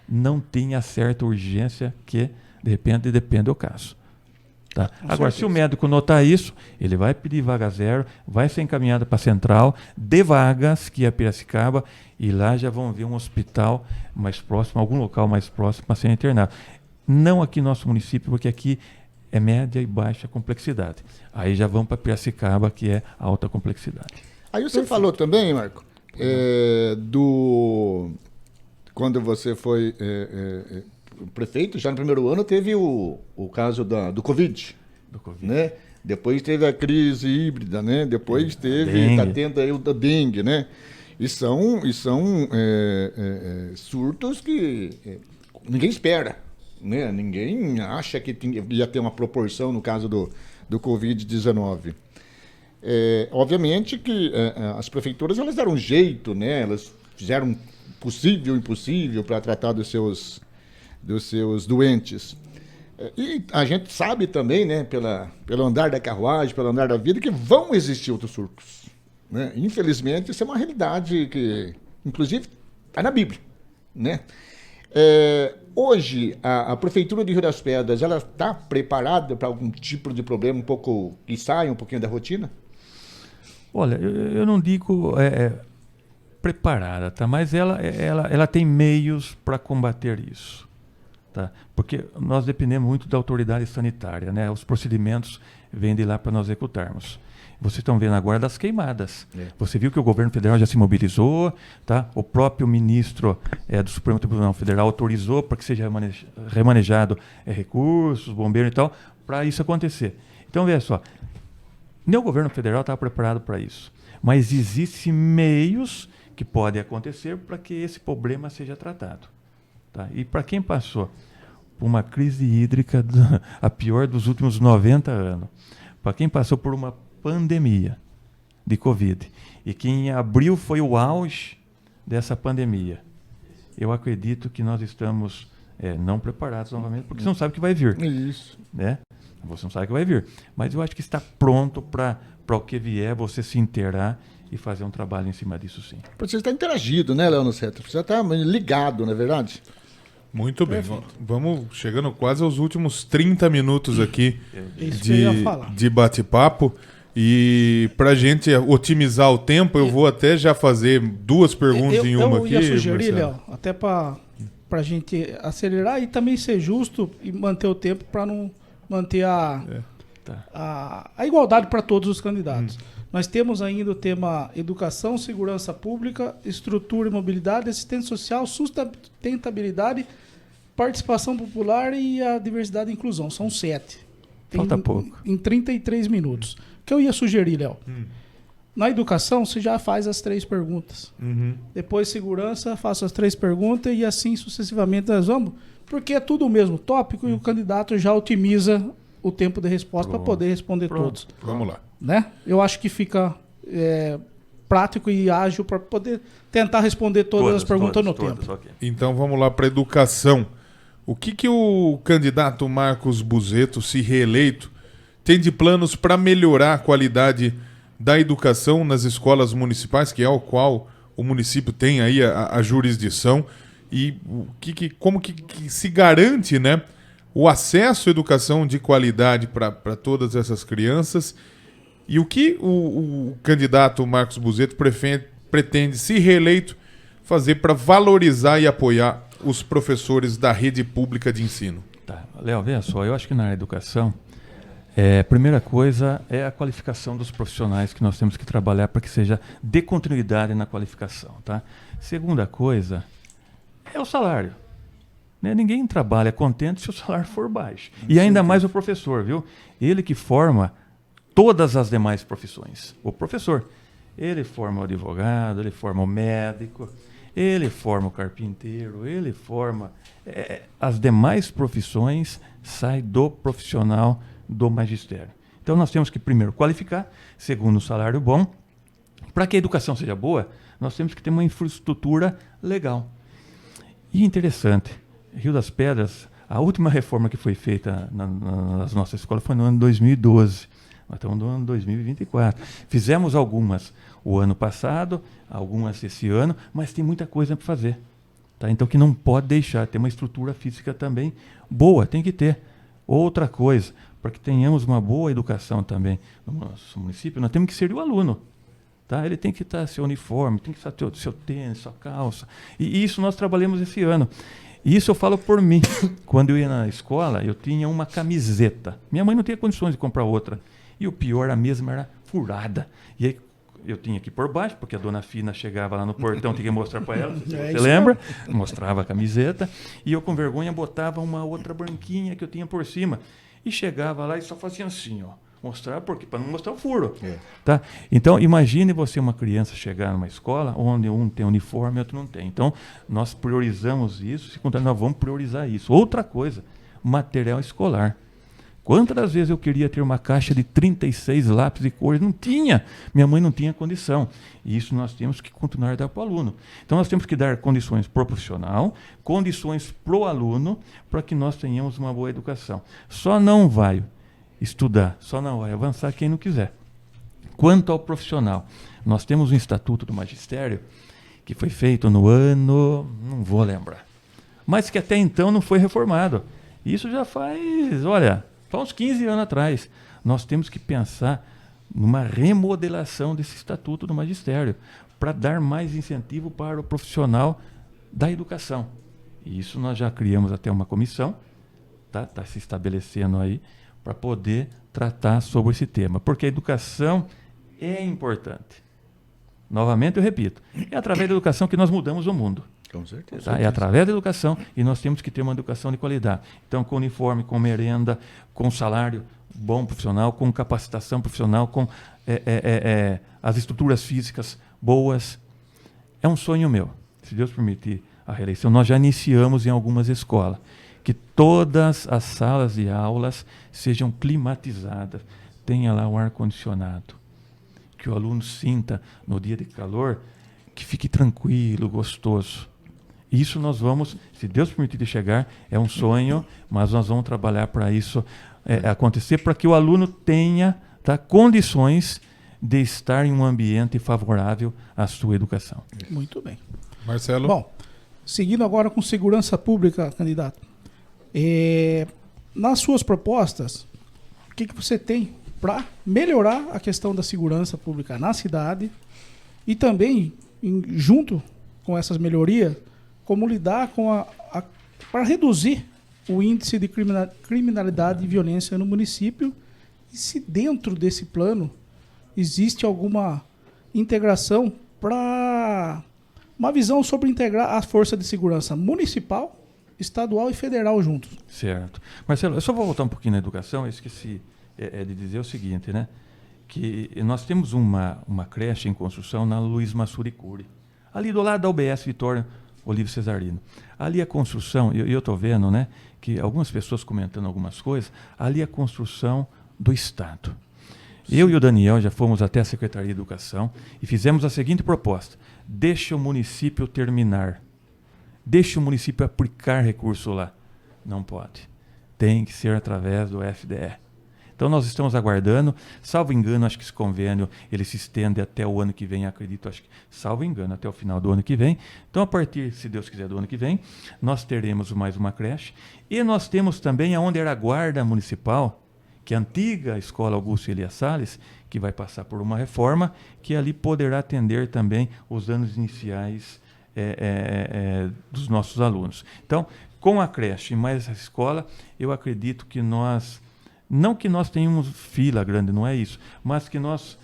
Não tinha certa urgência que, de repente, depende do caso. Tá? Agora, se o médico notar isso, ele vai pedir vaga 0, vai ser encaminhado para a central de vagas, que é Piracicaba, e lá já vão ver um hospital mais próximo, algum local mais próximo para ser internado. Não aqui no nosso município, porque aqui é média e baixa complexidade. Aí já vamos para Piracicaba, que é alta complexidade. Aí você falou também, Marco, quando você foi prefeito, já no primeiro ano, teve o caso do Covid. Né? Depois teve a crise híbrida, né? Depois está tendo aí o da dengue, né? E são surtos que ninguém espera, né? Ninguém acha que ia ter uma proporção no caso do Covid-19. Obviamente que as prefeituras elas deram um jeito, né? Elas fizeram o possível e o impossível para tratar dos seus doentes. E a gente sabe também, né, pelo andar da carruagem, pelo andar da vida, que vão existir outros surtos. Né? Infelizmente, isso é uma realidade que, inclusive, está na Bíblia. Né? Hoje, a Prefeitura de Rio das Pedras, ela está preparada para algum tipo de problema que saia um pouquinho da rotina? Olha, eu não digo preparada, tá? Mas ela tem meios para combater isso. Tá? Porque nós dependemos muito da autoridade sanitária, né? Os procedimentos vêm de lá para nós executarmos. Vocês estão vendo agora das queimadas. Você viu que o governo federal já se mobilizou, tá? O próprio ministro do Supremo Tribunal Federal autorizou para que seja remanejado recursos, bombeiros e tal, para isso acontecer. Então, veja só, nem o governo federal estava preparado para isso. Mas existem meios que podem acontecer para que esse problema seja tratado. Tá? E para quem passou por uma crise hídrica, a pior dos últimos 90 anos, para quem passou por uma pandemia de Covid, e que em abril foi o auge dessa pandemia, eu acredito que nós estamos não preparados novamente, porque você não sabe o que vai vir. Isso. Né? Você não sabe o que vai vir. Mas eu acho que está pronto para o que vier, você se inteirar e fazer um trabalho em cima disso, sim. Você está interagido, né, Leandro Seto? Você está ligado, não é verdade? Muito bem. Vamos chegando quase aos últimos 30 minutos aqui de bate-papo. E para a gente otimizar o tempo, eu vou até já fazer duas perguntas em uma aqui. Eu ia sugerir, Léo, até para a gente acelerar e também ser justo e manter o tempo para não manter a igualdade para todos os candidatos. Nós temos ainda o tema educação, segurança pública, estrutura e mobilidade, assistência social, sustentabilidade, participação popular e a diversidade e inclusão. São 7. Falta pouco. Em 33 minutos. O que eu ia sugerir, Léo? Na educação, você já faz as 3 perguntas. Depois, segurança, faço as 3 perguntas e assim sucessivamente nós vamos. Porque é tudo o mesmo tópico e o candidato já otimiza o tempo de resposta para poder responder todos. Vamos lá. Né? Eu acho que fica prático e ágil para poder tentar responder todas as perguntas no tempo. Okay. Então vamos lá para a educação. O que o candidato Marcos Buzetto, se reeleito, tem de planos para melhorar a qualidade da educação nas escolas municipais, que é o qual o município tem aí a jurisdição, e como que se garante, né, o acesso à educação de qualidade para todas essas crianças, e o que o candidato Marcos Buzetto pretende, se reeleito, fazer para valorizar e apoiar os professores da rede pública de ensino? Tá. Léo, veja só, eu acho que na educação, a primeira coisa é a qualificação dos profissionais que nós temos que trabalhar para que seja dê continuidade na qualificação. Tá? Segunda coisa é o salário. Né? Ninguém trabalha contente se o salário for baixo. E ainda mais o professor, viu? Ele que forma todas as demais profissões. O professor, ele forma o advogado, ele forma o médico, ele forma o carpinteiro, ele forma... as demais profissões saem do profissional do magistério. Então nós temos que primeiro qualificar, segundo, um salário bom. Para que a educação seja boa, nós temos que ter uma infraestrutura legal. E interessante, Rio das Pedras, a última reforma que foi feita nas nossas escolas foi no ano 2012. Nós estamos no ano 2024. Fizemos algumas o ano passado, algumas esse ano, mas tem muita coisa para fazer. Tá? Então que não pode deixar, ter uma estrutura física também boa, tem que ter. Outra coisa, para que tenhamos uma boa educação também no nosso município, nós temos que ser o aluno. Tá? Ele tem que estar seu uniforme, tem que estar seu tênis, sua calça. E isso nós trabalhamos esse ano. E isso eu falo por mim. Quando eu ia na escola, eu tinha uma camiseta. Minha mãe não tinha condições de comprar outra. E o pior, a mesma era furada. E aí eu tinha que ir por baixo, porque a dona Fina chegava lá no portão, tinha que mostrar para ela, você lembra? Mostrava a camiseta, e eu com vergonha botava uma outra branquinha que eu tinha por cima. E chegava lá e só fazia assim, ó. Mostrar porque para não mostrar o furo. Tá? Então, imagine você, uma criança, chegar numa escola onde um tem uniforme e outro não tem. Então, nós priorizamos isso, se contar, nós vamos priorizar isso. Outra coisa, material escolar. Quantas vezes eu queria ter uma caixa de 36 lápis de cores? Não tinha. Minha mãe não tinha condição. E isso nós temos que continuar a dar para o aluno. Então, nós temos que dar condições para o profissional, condições para o aluno, para que nós tenhamos uma boa educação. Só não vai estudar, só não vai avançar quem não quiser. Quanto ao profissional, nós temos um Estatuto do Magistério que foi feito no ano, não vou lembrar, mas que até então não foi reformado. Isso já faz, olha, faz uns 15 anos atrás. Nós temos que pensar numa remodelação desse Estatuto do Magistério para dar mais incentivo para o profissional da educação. E isso nós já criamos até uma comissão, tá se estabelecendo aí, para poder tratar sobre esse tema. Porque a educação é importante. Novamente eu repito, é através da educação que nós mudamos o mundo. Com certeza. Tá? É através da educação, e nós temos que ter uma educação de qualidade. Então, com uniforme, com merenda, com salário bom profissional, com capacitação profissional, com as estruturas físicas boas. É um sonho meu. Se Deus permitir a reeleição, nós já iniciamos em algumas escolas, que todas as salas de aulas sejam climatizadas, tenha lá um ar-condicionado, que o aluno sinta no dia de calor, que fique tranquilo, gostoso. Isso nós vamos, se Deus permitir chegar, é um sonho, mas nós vamos trabalhar para isso acontecer, para que o aluno tenha condições de estar em um ambiente favorável à sua educação. Muito bem. Marcelo? Bom, seguindo agora com segurança pública, candidato. Nas suas propostas, o que você tem para melhorar a questão da segurança pública na cidade e também, junto com essas melhorias, como lidar com para reduzir o índice de criminalidade e violência no município, e se dentro desse plano existe alguma integração para uma visão sobre integrar a força de segurança municipal, estadual e federal juntos. Certo. Marcelo, eu só vou voltar um pouquinho na educação, eu esqueci de dizer o seguinte, né? Que nós temos uma creche em construção na Luiz Massuricuri, ali do lado da UBS Vitória Olívio Cesarino. Ali a construção, eu estou vendo, né, que algumas pessoas comentando algumas coisas, ali a construção do Estado. Sim. Eu e o Daniel já fomos até a Secretaria de Educação e fizemos a seguinte proposta: deixa o município terminar. Deixa o município aplicar recurso lá. Não pode. Tem que ser através do FDE. Então nós estamos aguardando, salvo engano, acho que esse convênio ele se estende até o ano que vem, acredito, acho que, salvo engano, até o final do ano que vem. Então, a partir, se Deus quiser, do ano que vem, nós teremos mais uma creche. E nós temos também, onde era a guarda municipal, que é a antiga Escola Augusto Elias Salles, que vai passar por uma reforma, que ali poderá atender também os anos iniciais dos nossos alunos. Então, com a creche e mais essa escola, eu acredito que nós, não que nós tenhamos fila grande, não é isso, mas que nós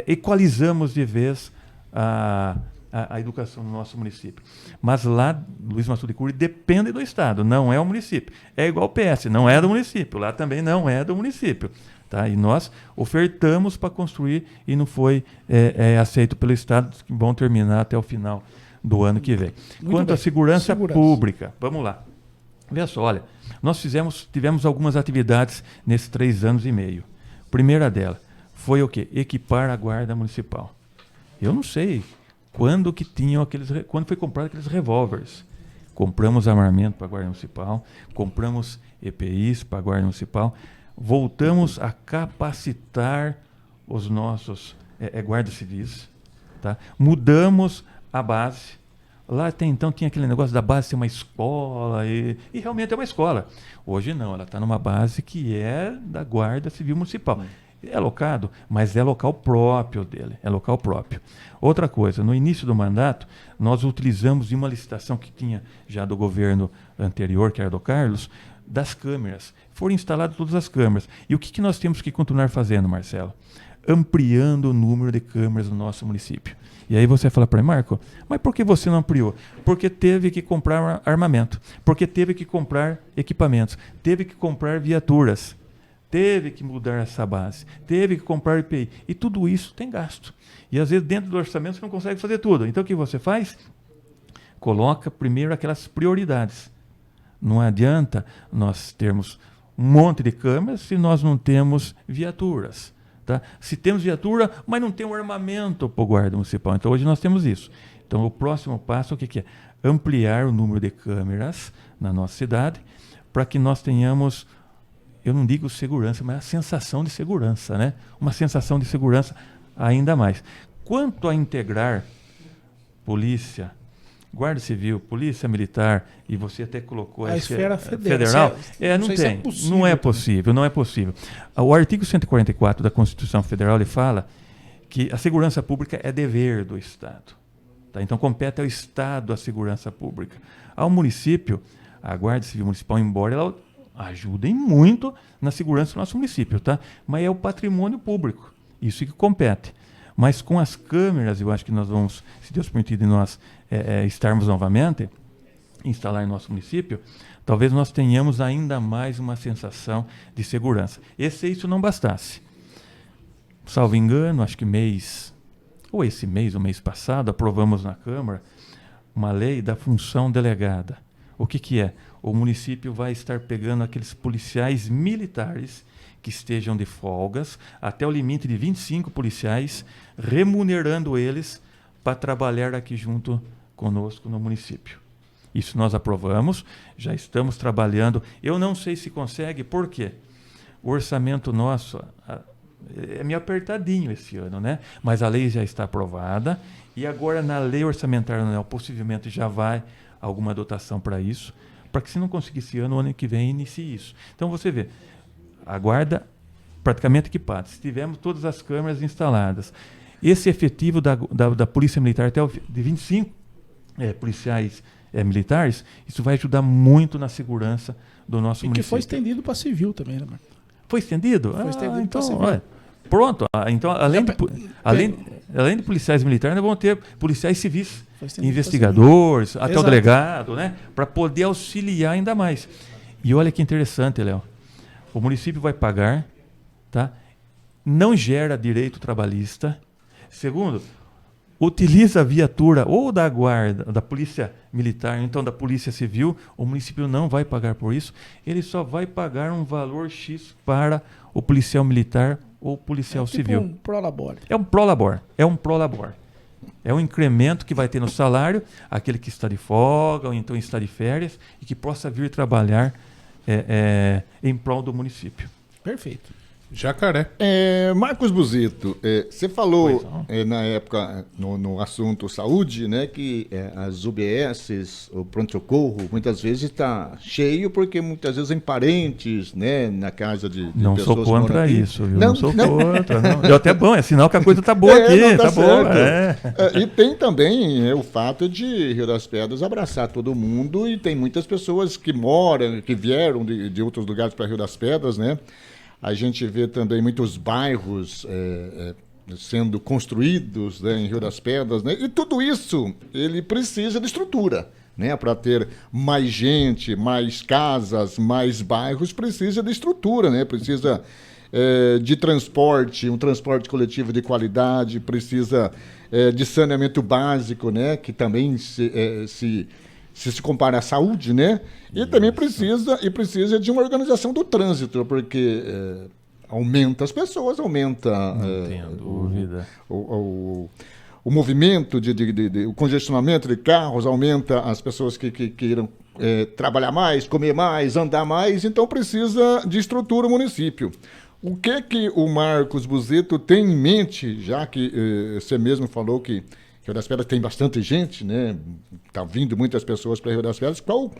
equalizamos de vez a educação no nosso município. Mas lá, Luiz Massuricuri depende do Estado, não é o município. É igual o PS, não é do município, lá também não é do município. Tá? E nós ofertamos para construir e não foi aceito pelo Estado, que vão terminar até o final do ano que vem. Quanto à segurança pública, vamos lá. Veja só, olha, nós tivemos algumas atividades nesses 3 anos e meio. A primeira dela foi o quê? Equipar a guarda municipal. Eu não sei quando foi comprado aqueles revólveres. Compramos armamento para a guarda municipal, compramos EPIs para a guarda municipal, voltamos a capacitar os nossos guardas civis, tá? Mudamos a base. Lá até então tinha aquele negócio da base ser uma escola, e realmente é uma escola. Hoje não, ela está numa base que é da Guarda Civil Municipal. É locado, mas é local próprio dele, é local próprio. Outra coisa, no início do mandato, nós utilizamos de uma licitação que tinha já do governo anterior, que era do Carlos, das câmeras. Foram instaladas todas as câmeras. E o que nós temos que continuar fazendo, Marcelo? ampliando o número de câmeras no nosso município. E aí você fala para mim, Marco, mas por que você não ampliou? Porque teve que comprar armamento, porque teve que comprar equipamentos, teve que comprar viaturas, teve que mudar essa base, teve que comprar IPI. E tudo isso tem gasto. E às vezes dentro do orçamento você não consegue fazer tudo. Então o que você faz? Coloca primeiro aquelas prioridades. Não adianta nós termos um monte de câmeras se nós não temos viaturas. Tá? Se temos viatura, mas não tem um armamento para o guarda municipal. Então hoje nós temos isso. Então o próximo passo o que é? Ampliar o número de câmeras na nossa cidade para que nós tenhamos, eu não digo segurança, mas a sensação de segurança, né? Uma sensação de segurança ainda mais. Quanto a integrar polícia, Guarda Civil, Polícia Militar, e você até colocou a esfera federal, não tem, não é possível. O artigo 144 da Constituição Federal ele fala que a segurança pública é dever do Estado. Tá? Então compete ao Estado a segurança pública. Ao município, a Guarda Civil Municipal, embora ela ajude muito na segurança do nosso município, tá? Mas é o patrimônio público, isso que compete. Mas com as câmeras, eu acho que nós vamos, se Deus permitir, nós estarmos novamente, instalar em nosso município, talvez nós tenhamos ainda mais uma sensação de segurança. E se isso não bastasse, salvo engano, acho que esse mês, o mês passado, aprovamos na Câmara uma lei da função delegada. O que é? O município vai estar pegando aqueles policiais militares que estejam de folgas, até o limite de 25 policiais, remunerando eles para trabalhar aqui junto conosco no município. Isso nós aprovamos, já estamos trabalhando. Eu não sei se consegue, por quê? O orçamento nosso é meio apertadinho esse ano, né? Mas a lei já está aprovada e agora na lei orçamentária anual possivelmente já vai alguma dotação para isso, para que se não conseguir esse ano, o ano que vem inicie isso. Então você vê, a guarda praticamente equipada. Se tivermos todas as câmeras instaladas, esse efetivo da Polícia Militar até de 25 policiais militares, isso vai ajudar muito na segurança do nosso município. E que foi estendido para civil também, né, Marco? Foi estendido? Foi estendido então, para civil. Pronto. Então, além de policiais militares, nós vamos ter policiais civis, investigadores, até Exato. O delegado, né? Para poder auxiliar ainda mais. E olha que interessante, Léo. O município vai pagar, tá? Não gera direito trabalhista. Segundo, utiliza a viatura ou da guarda, da polícia militar, então da polícia civil, o município não vai pagar por isso, ele só vai pagar um valor X para o policial militar ou policial civil. Um prolabore. É um prolabore. É um incremento que vai ter no salário, aquele que está de folga ou então está de férias e que possa vir trabalhar em prol do município. Perfeito. Jacaré. Marcos Buzito, você falou na época no assunto saúde, né, que as UBSs, o pronto-socorro, muitas vezes está cheio porque muitas vezes tem parentes, né, na casa de não pessoas. Não sou contra isso, viu? Não sou contra. Não. É até bom, é sinal que a coisa está boa aqui. Tá boa. E tem também o fato de Rio das Pedras abraçar todo mundo e tem muitas pessoas que moram, que vieram de outros lugares para Rio das Pedras, né? A gente vê também muitos bairros sendo construídos, né, em Rio das Pedras, né? E tudo isso, ele precisa de estrutura, né? Para ter mais gente, mais casas, mais bairros, precisa de estrutura, né? Precisa de transporte, um transporte coletivo de qualidade, precisa de saneamento básico, né? Que também se compara à saúde, né? E também precisa de uma organização do trânsito, porque aumenta as pessoas, aumenta o movimento, o congestionamento de carros, aumenta as pessoas que queiram trabalhar mais, comer mais, andar mais, então precisa de estrutura o município. O que o Marcos Buzito tem em mente, já que você mesmo falou que Rio das Pedras tem bastante gente, né? Está vindo muitas pessoas para Rio das Pedras. Qual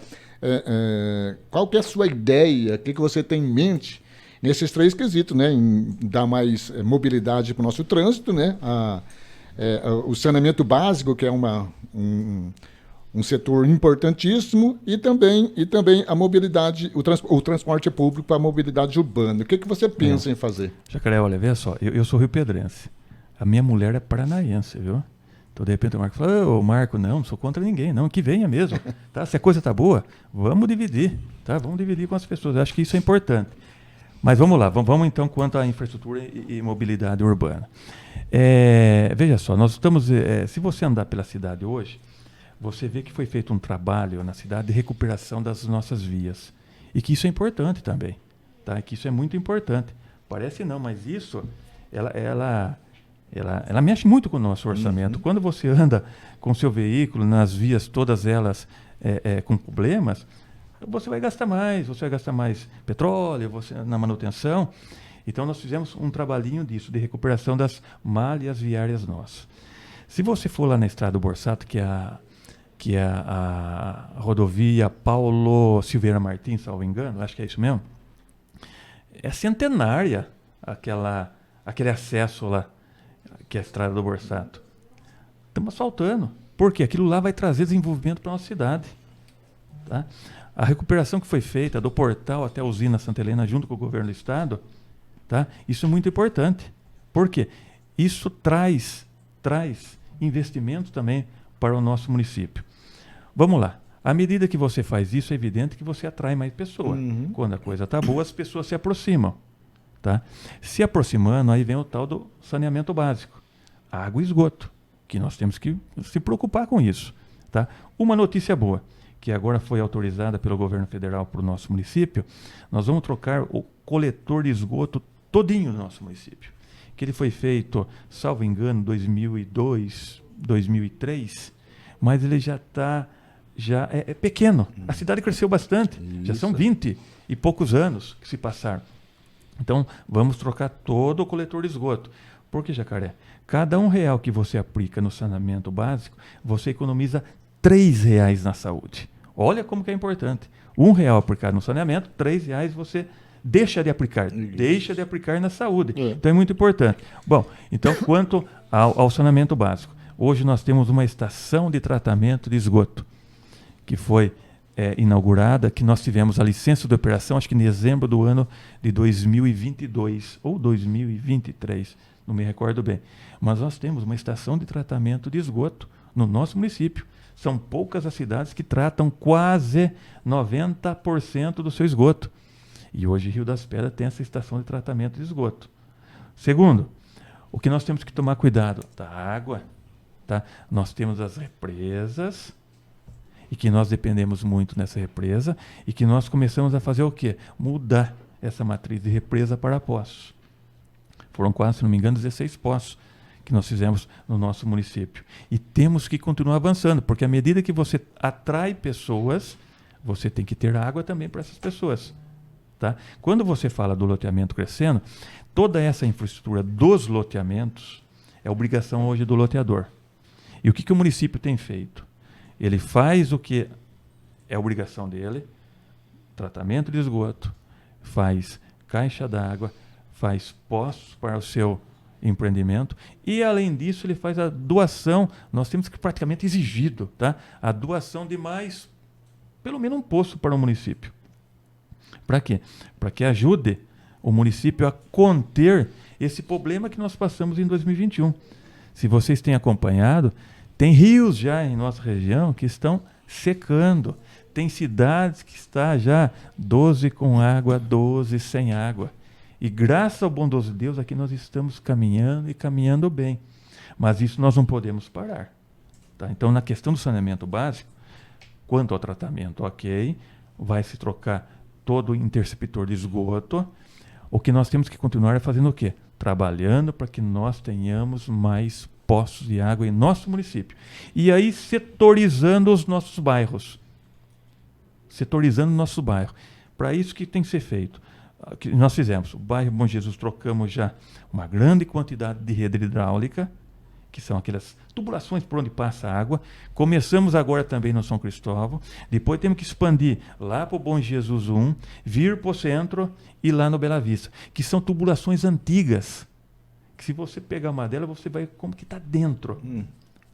que é a sua ideia? O que você tem em mente nesses três quesitos, né? Em dar mais mobilidade para o nosso trânsito, né? O saneamento básico, que é um setor importantíssimo, e também a mobilidade, o transporte público para a mobilidade urbana. O que você pensa em fazer? Jacaré, olha, veja só, eu sou rio-pedrense. A minha mulher é paranaense, viu? Então, de repente, o Marco fala, ô Marco, não sou contra ninguém, não, que venha mesmo. Tá? Se a coisa tá boa, vamos dividir, tá? Vamos dividir com as pessoas. Eu acho que isso é importante. Mas vamos lá, vamos então quanto à infraestrutura e mobilidade urbana. Veja só, nós estamos, se você andar pela cidade hoje, você vê que foi feito um trabalho na cidade de recuperação das nossas vias. E que isso é importante também. Tá? Que isso é muito importante. Parece não, mas isso, ela mexe muito com o nosso orçamento. Quando você anda com seu veículo nas vias, todas elas com problemas, você vai gastar mais petróleo, na manutenção. Então, nós fizemos um trabalhinho disso, de recuperação das malhas viárias nossas. Se você for lá na Estrada do Borsato, que é a rodovia Paulo Silveira Martins, salvo engano, acho que é isso mesmo, é centenária aquele acesso lá, que é a Estrada do Borsato. Estamos asfaltando, porque aquilo lá vai trazer desenvolvimento para a nossa cidade. Tá? A recuperação que foi feita do portal até a usina Santa Helena, junto com o governo do estado, tá? Isso é muito importante. Por quê? Isso traz investimento também para o nosso município. Vamos lá. À medida que você faz isso, é evidente que você atrai mais pessoas. Quando a coisa está boa, as pessoas se aproximam. Tá? Se aproximando, aí vem o tal do saneamento básico. Água e esgoto, que nós temos que se preocupar com isso. Tá? Uma notícia boa, que agora foi autorizada pelo governo federal para o nosso município, nós vamos trocar o coletor de esgoto todinho do nosso município. Que ele foi feito, salvo engano, 2002, 2003, mas ele já é pequeno. A cidade cresceu bastante, já são 20 e poucos anos que se passaram. Então, vamos trocar todo o coletor de esgoto. Por que, Jacaré? Cada R$1 que você aplica no saneamento básico, você economiza R$3 na saúde. Olha como que é importante. R$1 aplicado no saneamento, R$3 você deixa de aplicar. Deixa de aplicar na saúde. Então é muito importante. Bom, então quanto ao saneamento básico. Hoje nós temos uma estação de tratamento de esgoto, que foi inaugurada, que nós tivemos a licença de operação, acho que em dezembro do ano de 2022 ou 2023, não me recordo bem. Mas nós temos uma estação de tratamento de esgoto no nosso município. São poucas as cidades que tratam quase 90% do seu esgoto. E hoje Rio das Pedras tem essa estação de tratamento de esgoto. Segundo, o que nós temos que tomar cuidado da água. Tá? Nós temos as represas, e que nós dependemos muito nessa represa, e que nós começamos a fazer o quê? Mudar essa matriz de represa para poços. Foram quase, se não me engano, 16 poços que nós fizemos no nosso município. E temos que continuar avançando, porque à medida que você atrai pessoas, você tem que ter água também para essas pessoas. Tá? Quando você fala do loteamento crescendo, toda essa infraestrutura dos loteamentos é obrigação hoje do loteador. E o que o município tem feito? Ele faz o que é obrigação dele, tratamento de esgoto, faz caixa d'água, faz poços para o seu empreendimento, e além disso ele faz a doação, nós temos que praticamente exigido, tá? A doação de mais, pelo menos um poço para o município. Para quê? Para que ajude o município a conter esse problema que nós passamos em 2021. Se vocês têm acompanhado, tem rios já em nossa região que estão secando. Tem cidades que estão já 12 com água, 12 sem água. E graças ao bondoso de Deus, aqui nós estamos caminhando e caminhando bem. Mas isso nós não podemos parar. Tá? Então, na questão do saneamento básico, quanto ao tratamento, ok, vai se trocar todo o interceptor de esgoto. O que nós temos que continuar é fazendo o quê? Trabalhando para que nós tenhamos mais poços de água em nosso município. E aí setorizando os nossos bairros. Setorizando o nosso bairro. Para isso que tem que ser feito. Que nós fizemos. O bairro Bom Jesus, trocamos já uma grande quantidade de rede hidráulica, que são aquelas tubulações por onde passa a água. Começamos agora também no São Cristóvão. Depois temos que expandir lá para o Bom Jesus 1, vir para o centro e lá no Bela Vista, que são tubulações antigas. Que se você pegar uma delas, você vai como que está dentro.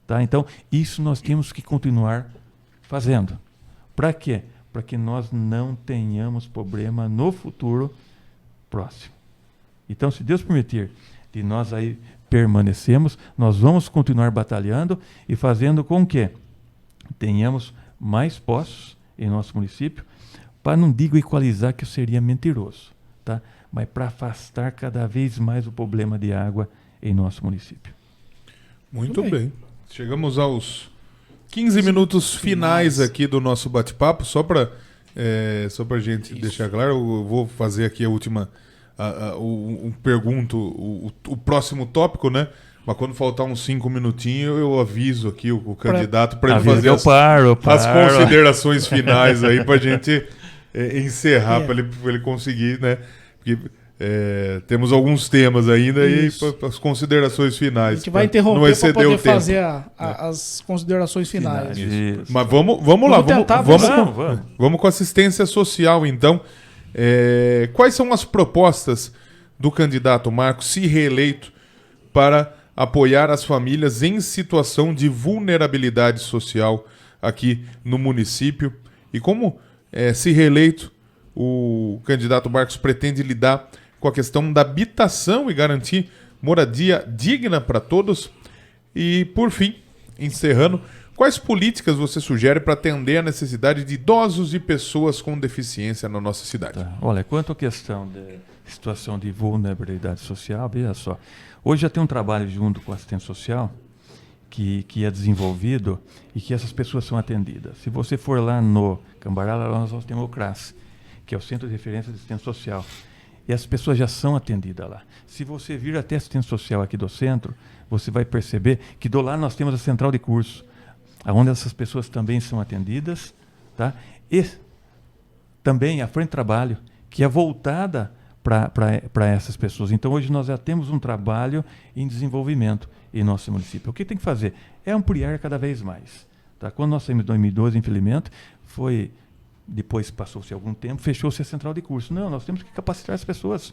Tá? Então, isso nós temos que continuar fazendo. Para quê? Para que nós não tenhamos problema no futuro próximo. Então, se Deus permitir, e nós aí permanecemos, nós vamos continuar batalhando e fazendo com que tenhamos mais poços em nosso município, para não digo equalizar, que seria mentiroso, tá? Mas para afastar cada vez mais o problema de água em nosso município. Muito bem. Chegamos aos 15 minutos finais aqui do nosso bate-papo, só para a gente deixar claro, eu vou fazer aqui a última pergunto, o próximo tópico, né? Mas quando faltar uns 5 minutinhos, eu aviso aqui o candidato para ele fazer as considerações finais aí para a gente encerrar, para ele conseguir, né? Porque temos alguns temas ainda. Isso. E as considerações finais. A gente vai interromper para poder fazer as considerações finais. Mas vamos lá, vamos com assistência social, então. Quais são as propostas do candidato Marcos, se reeleito, para apoiar as famílias em situação de vulnerabilidade social aqui no município? E como, se reeleito, o candidato Marcos pretende lidar com a questão da habitação e garantir moradia digna para todos? E, por fim, encerrando, quais políticas você sugere para atender a necessidade de idosos e pessoas com deficiência na nossa cidade? Tá. Olha, quanto à questão da situação de vulnerabilidade social, veja só. Hoje já tem um trabalho junto com a assistência social que é desenvolvido e que essas pessoas são atendidas. Se você for lá no Cambará, lá nós temos o CRAS, que é o Centro de Referência de Assistência Social. E as pessoas já são atendidas lá. Se você vir até a assistência social aqui do centro, você vai perceber que do lado nós temos a central de curso, onde essas pessoas também são atendidas, tá? E também a frente de trabalho, que é voltada para essas pessoas. Então, hoje nós já temos um trabalho em desenvolvimento em nosso município. O que tem que fazer? É ampliar cada vez mais. Tá? Quando nós saímos em 2012, infelizmente, depois passou-se algum tempo, fechou-se a central de curso. Não, nós temos que capacitar as pessoas.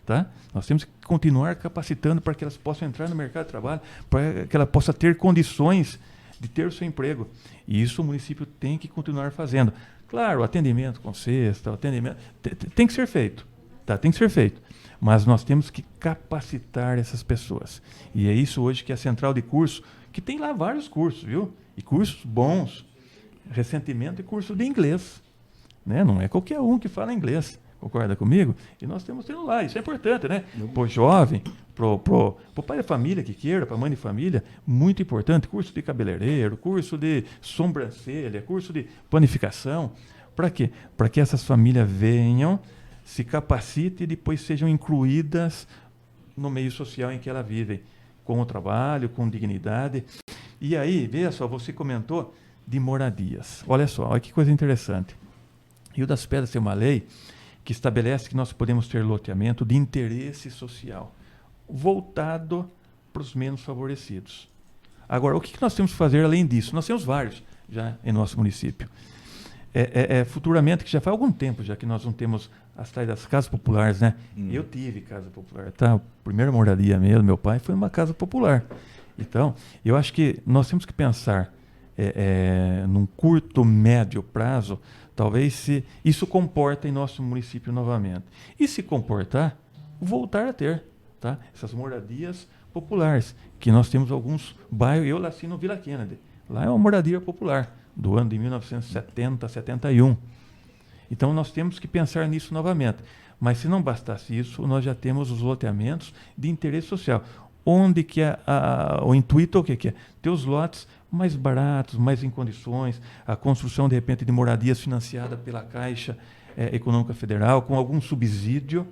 Tá? Nós temos que continuar capacitando para que elas possam entrar no mercado de trabalho, para que ela possa ter condições de ter o seu emprego. E isso o município tem que continuar fazendo. Claro, atendimento com cesta, atendimento tem que ser feito. Tá? Tem que ser feito. Mas nós temos que capacitar essas pessoas. E é isso hoje que a central de curso, que tem lá vários cursos, viu? E cursos bons. Recentemente, curso de inglês. Né? Não é qualquer um que fala inglês. Concorda comigo? E nós temos tendo lá, isso é importante, né? Para o jovem, para o pai da família que queira, para a mãe de família, muito importante. Curso de cabeleireiro, curso de sobrancelha, curso de panificação. Para quê? Para que essas famílias venham, se capacitem e depois sejam incluídas no meio social em que elas vivem, com o trabalho, com dignidade. E aí, veja só, você comentou de moradias. Olha só, olha que coisa interessante. Rio das Pedras tem uma lei que estabelece que nós podemos ter loteamento de interesse social, voltado para os menos favorecidos. Agora, o que nós temos que fazer além disso? Nós temos vários já em nosso município. Futuramente, que já faz algum tempo já que nós não temos as tais das casas populares, né? Eu tive casa popular, tá? A primeira moradia mesmo, meu pai, foi uma casa popular. Então, eu acho que nós temos que pensar num curto, médio prazo, talvez se isso comporta em nosso município novamente. E se comportar, voltar a ter, tá? Essas moradias populares, que nós temos alguns bairros, eu nasci no Vila Kennedy, lá é uma moradia popular, do ano de 1970, 71. Então nós temos que pensar nisso novamente. Mas se não bastasse isso, nós já temos os loteamentos de interesse social, onde que o intuito o que é? Ter os lotes mais baratos, mais em condições, a construção, de repente, de moradias financiada pela Caixa Econômica Federal, com algum subsídio.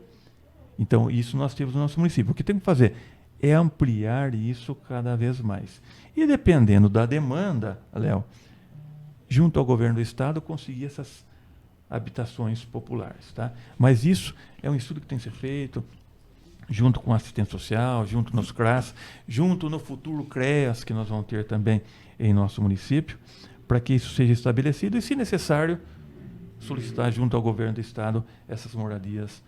Então, isso nós temos no nosso município. O que tem que fazer é ampliar isso cada vez mais. E dependendo da demanda, Léo, junto ao governo do Estado, conseguir essas habitações populares. Tá? Mas isso é um estudo que tem que ser feito junto com a assistência social, junto nos CRAS, junto no futuro CREAS, que nós vamos ter também em nosso município, para que isso seja estabelecido e, se necessário, solicitar junto ao governo do Estado essas moradias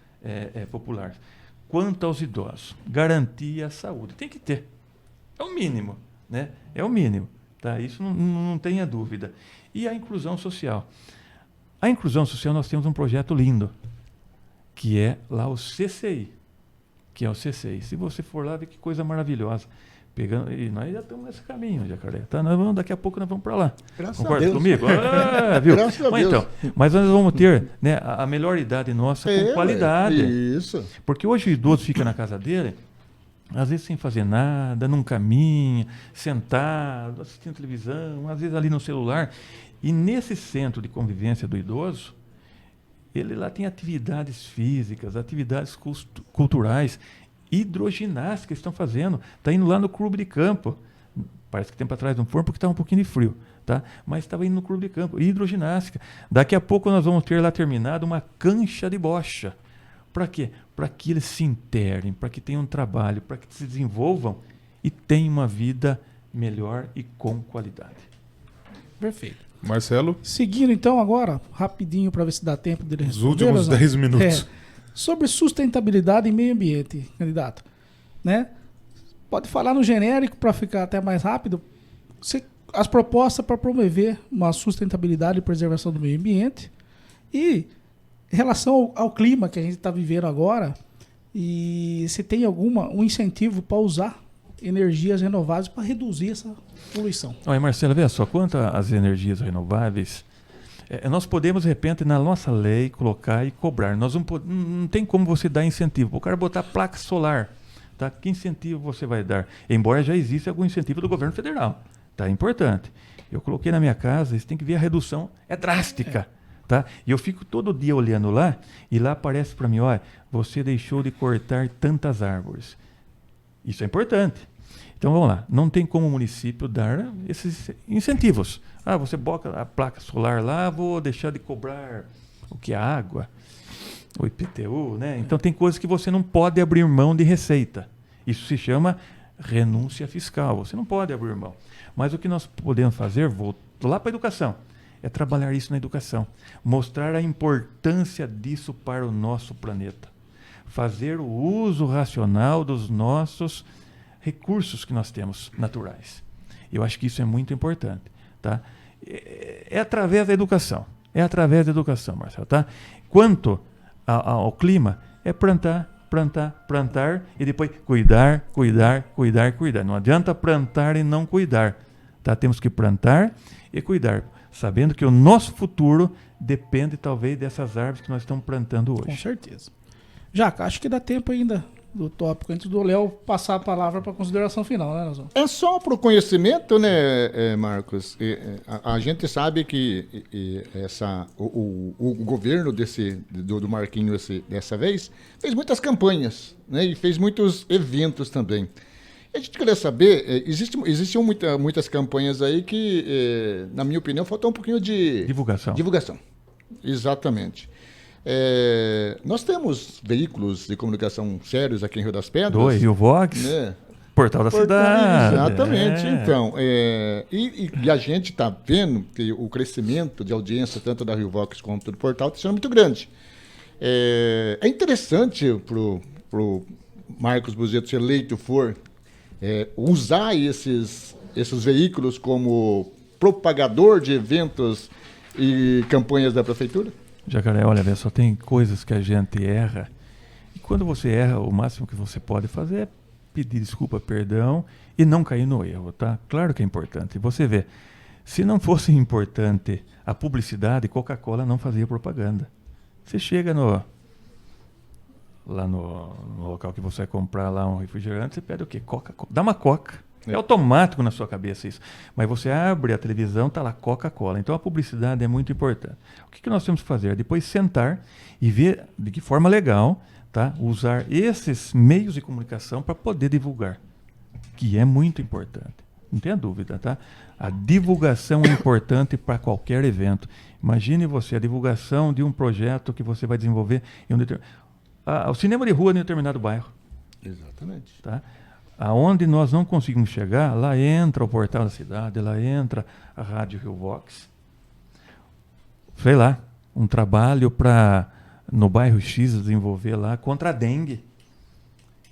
populares. Quanto aos idosos, garantir a saúde. Tem que ter. É o mínimo. Né? É o mínimo. Tá? Isso não tenha dúvida. E a inclusão social. A inclusão social, nós temos um projeto lindo, que é lá o CCI. Se você for lá, vê que coisa maravilhosa. E nós já estamos nesse caminho, Jacaré. Tá? Daqui a pouco nós vamos para lá. Graças Concorda a Deus. comigo? Viu? Graças a Deus. Então, mas nós vamos ter, né, a melhor idade nossa com qualidade. Isso. Porque hoje o idoso fica na casa dele, às vezes sem fazer nada, não caminha, sentado, assistindo televisão, às vezes ali no celular. E nesse centro de convivência do idoso, ele lá tem atividades físicas, atividades culturais, hidroginástica estão fazendo. Está indo lá no clube de campo. Parece que tempo atrás não foram porque estava um pouquinho de frio. Tá? Mas estava indo no clube de campo. Hidroginástica. Daqui a pouco nós vamos ter lá terminado uma cancha de bocha. Para quê? Para que eles se internem, para que tenham um trabalho, para que se desenvolvam e tenham uma vida melhor e com qualidade. Perfeito. Marcelo? Seguindo então agora, rapidinho para ver se dá tempo dele responder. Os últimos 10 minutos. Sobre sustentabilidade e meio ambiente, candidato. Né? Pode falar no genérico para ficar até mais rápido. As propostas para promover uma sustentabilidade e preservação do meio ambiente e em relação ao clima que a gente está vivendo agora, e se tem um incentivo para usar energias renováveis para reduzir essa poluição. Olha, Marcelo, veja só, quanto às energias renováveis, nós podemos, de repente, na nossa lei, colocar e cobrar. Nós não tem como você dar incentivo. O cara botar placa solar, tá? Que incentivo você vai dar? Embora já exista algum incentivo do governo federal. Tá? Importante. Eu coloquei na minha casa, você tem que ver a redução, é drástica. Tá? E eu fico todo dia olhando lá, e lá aparece para mim, olha, você deixou de cortar tantas árvores. Isso é importante. Então vamos lá, não tem como o município dar esses incentivos. Você bota a placa solar lá, vou deixar de cobrar o que é água, o IPTU, né? Então tem coisas que você não pode abrir mão de receita. Isso se chama renúncia fiscal, você não pode abrir mão. Mas o que nós podemos fazer, vou lá para a educação, é trabalhar isso na educação, mostrar a importância disso para o nosso planeta, fazer o uso racional dos nossos recursos que nós temos naturais. Eu acho que isso é muito importante. Tá? É através da educação. É através da educação, Marcelo. Tá? Quanto ao clima, é plantar e depois cuidar. Não adianta plantar e não cuidar. Tá? Temos que plantar e cuidar, sabendo que o nosso futuro depende talvez dessas árvores que nós estamos plantando hoje. Com certeza. Jaca, acho que dá tempo ainda do tópico, antes do Léo passar a palavra para a consideração final, né, Nazão? É só para o conhecimento, né, Marcos? A gente sabe que o governo do Marquinho dessa vez fez muitas campanhas, né, e fez muitos eventos também. A gente queria saber, existiam muitas campanhas aí que, na minha opinião, faltou um pouquinho de... Divulgação, exatamente. Nós temos veículos de comunicação sérios aqui em Rio das Pedras. Rio Vox, né? Portal da Cidade. Exatamente, então. E a gente está vendo que o crescimento de audiência, tanto da Rio Vox quanto do Portal, está sendo muito grande. É interessante para o Marcos Buzetto, se eleito for, usar esses veículos como propagador de eventos e campanhas da Prefeitura? Jacaré, olha, só tem coisas que a gente erra. E quando você erra, o máximo que você pode fazer é pedir desculpa, perdão e não cair no erro, tá? Claro que é importante. Você vê, se não fosse importante a publicidade, Coca-Cola não fazia propaganda. Você chega lá no local que você vai comprar lá um refrigerante, você pede o quê? Coca-Cola. Dá uma Coca. É automático na sua cabeça isso. Mas você abre a televisão, está lá Coca-Cola. Então a publicidade é muito importante. O que nós temos que fazer? Depois sentar e ver de que forma legal, tá? Usar esses meios de comunicação para poder divulgar. Que é muito importante. Não tenha dúvida, tá? A divulgação é importante para qualquer evento. Imagine você, a divulgação de um projeto que você vai desenvolver em o cinema de rua em um determinado bairro. Exatamente. Tá? Aonde nós não conseguimos chegar, lá entra o Portal da Cidade, lá entra a Rádio Rio Vox. Sei lá, um trabalho para, no bairro X, desenvolver lá contra a dengue.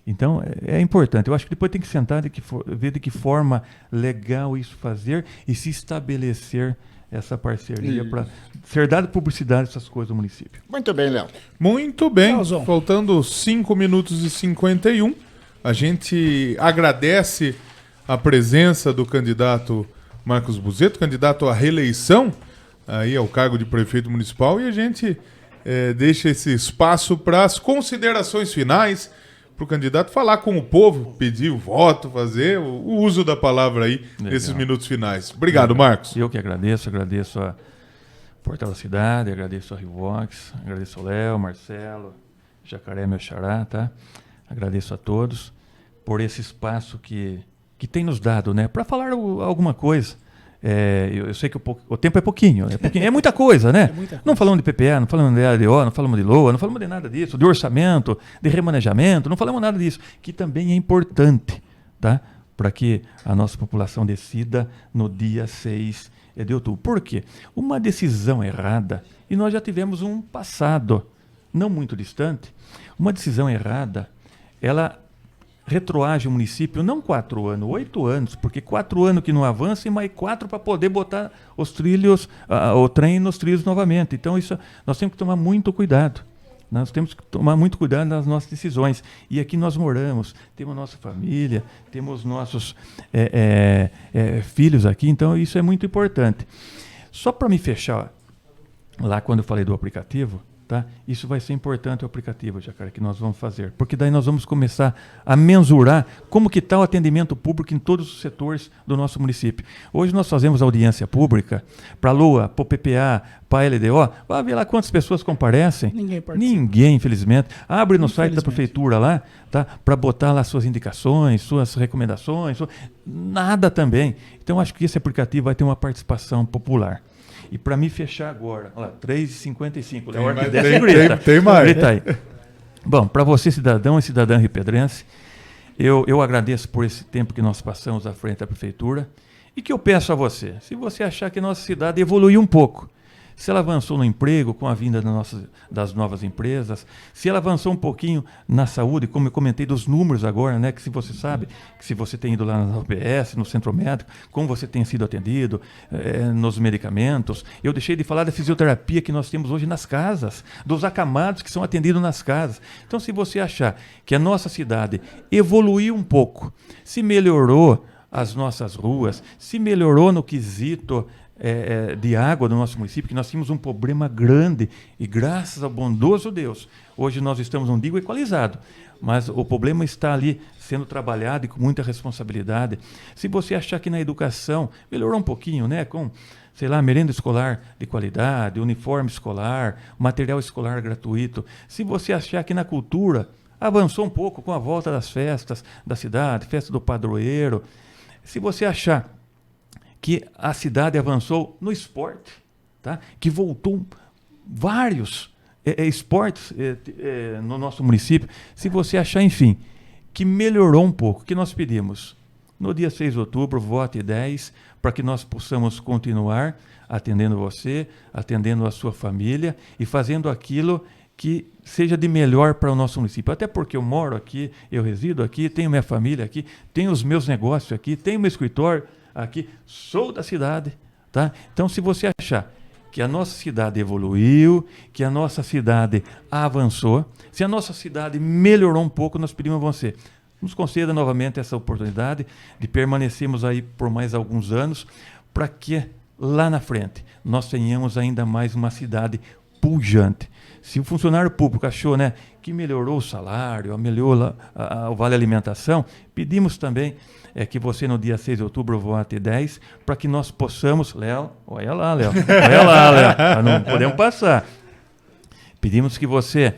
Então, é importante. Eu acho que depois tem que sentar e ver de que forma legal isso fazer e se estabelecer essa parceria para ser dada publicidade a essas coisas do município. Muito bem, Léo. Muito bem. Faltando 5 minutos e 51, a gente agradece a presença do candidato Marcos Buzetto, candidato à reeleição aí ao cargo de prefeito municipal, e a gente deixa esse espaço para as considerações finais, para o candidato falar com o povo, pedir o voto, fazer o uso da palavra aí nesses minutos finais. Obrigado, Marcos. Eu que agradeço a Portal da Cidade, agradeço a Rivox, agradeço ao Léo, Marcelo, Jacaré, meu xará, tá? Agradeço a todos por esse espaço que tem nos dado, né, para falar alguma coisa. Eu sei que o tempo é pouquinho, é muita coisa, né? Não falamos de PPA, não falamos de ADO, não falamos de LOA, não falamos de nada disso, de orçamento, de remanejamento, não falamos nada disso, que também é importante, tá? Para que a nossa população decida no dia 6 de outubro. Por quê? Uma decisão errada, e nós já tivemos um passado não muito distante, uma decisão errada, ela retroage o município não 4 anos, 8 anos, porque 4 anos que não avança e mais 4 para poder botar os trilhos, o trem nos trilhos novamente. Então isso nós temos que tomar muito cuidado. Nós temos que tomar muito cuidado nas nossas decisões. E aqui nós moramos, temos nossa família, temos nossos filhos aqui, então isso é muito importante. Só para me fechar, lá quando eu falei do aplicativo, tá? Isso vai ser importante, o aplicativo, Jacaré, que nós vamos fazer, porque daí nós vamos começar a mensurar como que está o atendimento público em todos os setores do nosso município. Hoje nós fazemos audiência pública para a LOA, para o PPA, para a LDO, vai ver lá quantas pessoas comparecem. Ninguém, infelizmente. Abre no site da prefeitura lá, tá? Para botar lá suas indicações, suas recomendações, nada também. Então acho que esse aplicativo vai ter uma participação popular. E para me fechar agora, olha lá, 3h55, a hora que desce, grita. Tem mais. Grita aí. Bom, para você, cidadão e cidadã ripedrense, eu agradeço por esse tempo que nós passamos à frente da prefeitura e que eu peço a você, se você achar que a nossa cidade evoluiu um pouco, se ela avançou no emprego com a vinda das novas empresas, se ela avançou um pouquinho na saúde, como eu comentei dos números agora, né, que se você sabe, que se você tem ido lá na UBS, no centro médico, como você tem sido atendido, nos medicamentos. Eu deixei de falar da fisioterapia que nós temos hoje nas casas, dos acamados que são atendidos nas casas. Então, se você achar que a nossa cidade evoluiu um pouco, se melhorou as nossas ruas, se melhorou no quesito de água do nosso município, que nós tínhamos um problema grande e graças ao bondoso Deus, hoje nós estamos, não digo equalizado, mas o problema está ali sendo trabalhado e com muita responsabilidade. Se você achar que na educação melhorou um pouquinho, né, com, sei lá, merenda escolar de qualidade, uniforme escolar, material escolar gratuito, se você achar que na cultura avançou um pouco com a volta das festas da cidade, festa do padroeiro, se você achar que a cidade avançou no esporte, tá? Que voltou vários esportes no nosso município. Se você achar, enfim, que melhorou um pouco, que nós pedimos no dia 6 de outubro, vote 10, para que nós possamos continuar atendendo você, atendendo a sua família e fazendo aquilo que seja de melhor para o nosso município. Até porque eu moro aqui, eu resido aqui, tenho minha família aqui, tenho os meus negócios aqui, tenho meu escritório aqui, sou da cidade, tá? Então, se você achar que a nossa cidade evoluiu, que a nossa cidade avançou, se a nossa cidade melhorou um pouco, nós pedimos a você, nos conceda novamente essa oportunidade de permanecermos aí por mais alguns anos, para que lá na frente nós tenhamos ainda mais uma cidade pujante. Se o funcionário público achou, né, que melhorou o salário, melhorou o Vale Alimentação, pedimos também que você no dia 6 de outubro vote 10, para que nós possamos... Léo, olha lá, Léo. Não podemos passar. Pedimos que você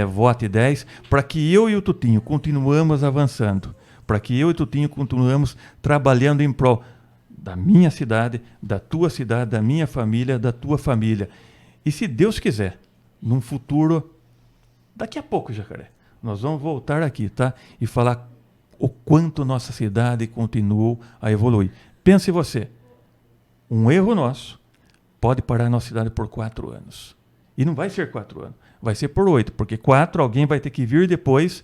vote 10, para que eu e o Tutinho continuamos avançando, para que eu e o Tutinho continuamos trabalhando em prol da minha cidade, da tua cidade, da minha família, da tua família. E se Deus quiser, num futuro, daqui a pouco, Jacaré, nós vamos voltar aqui, tá? E falar o quanto nossa cidade continuou a evoluir. Pense você, um erro nosso pode parar a nossa cidade por 4 anos. E não vai ser 4 anos, vai ser por 8, porque 4 alguém vai ter que vir depois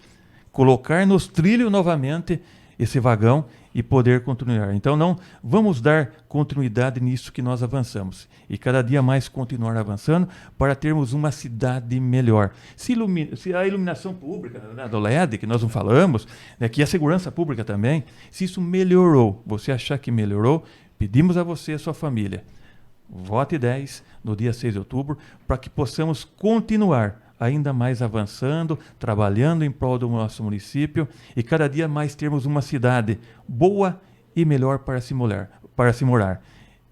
colocar nos trilhos novamente esse vagão e poder continuar. Então, não vamos dar continuidade nisso que nós avançamos. E cada dia mais continuar avançando para termos uma cidade melhor. Se a iluminação pública, né, do LED, que nós não falamos, né, que a segurança pública também, se isso melhorou, você achar que melhorou, pedimos a você e a sua família, vote 10 no dia 6 de outubro, para que possamos continuar ainda mais avançando, trabalhando em prol do nosso município e cada dia mais termos uma cidade boa e melhor para se morar.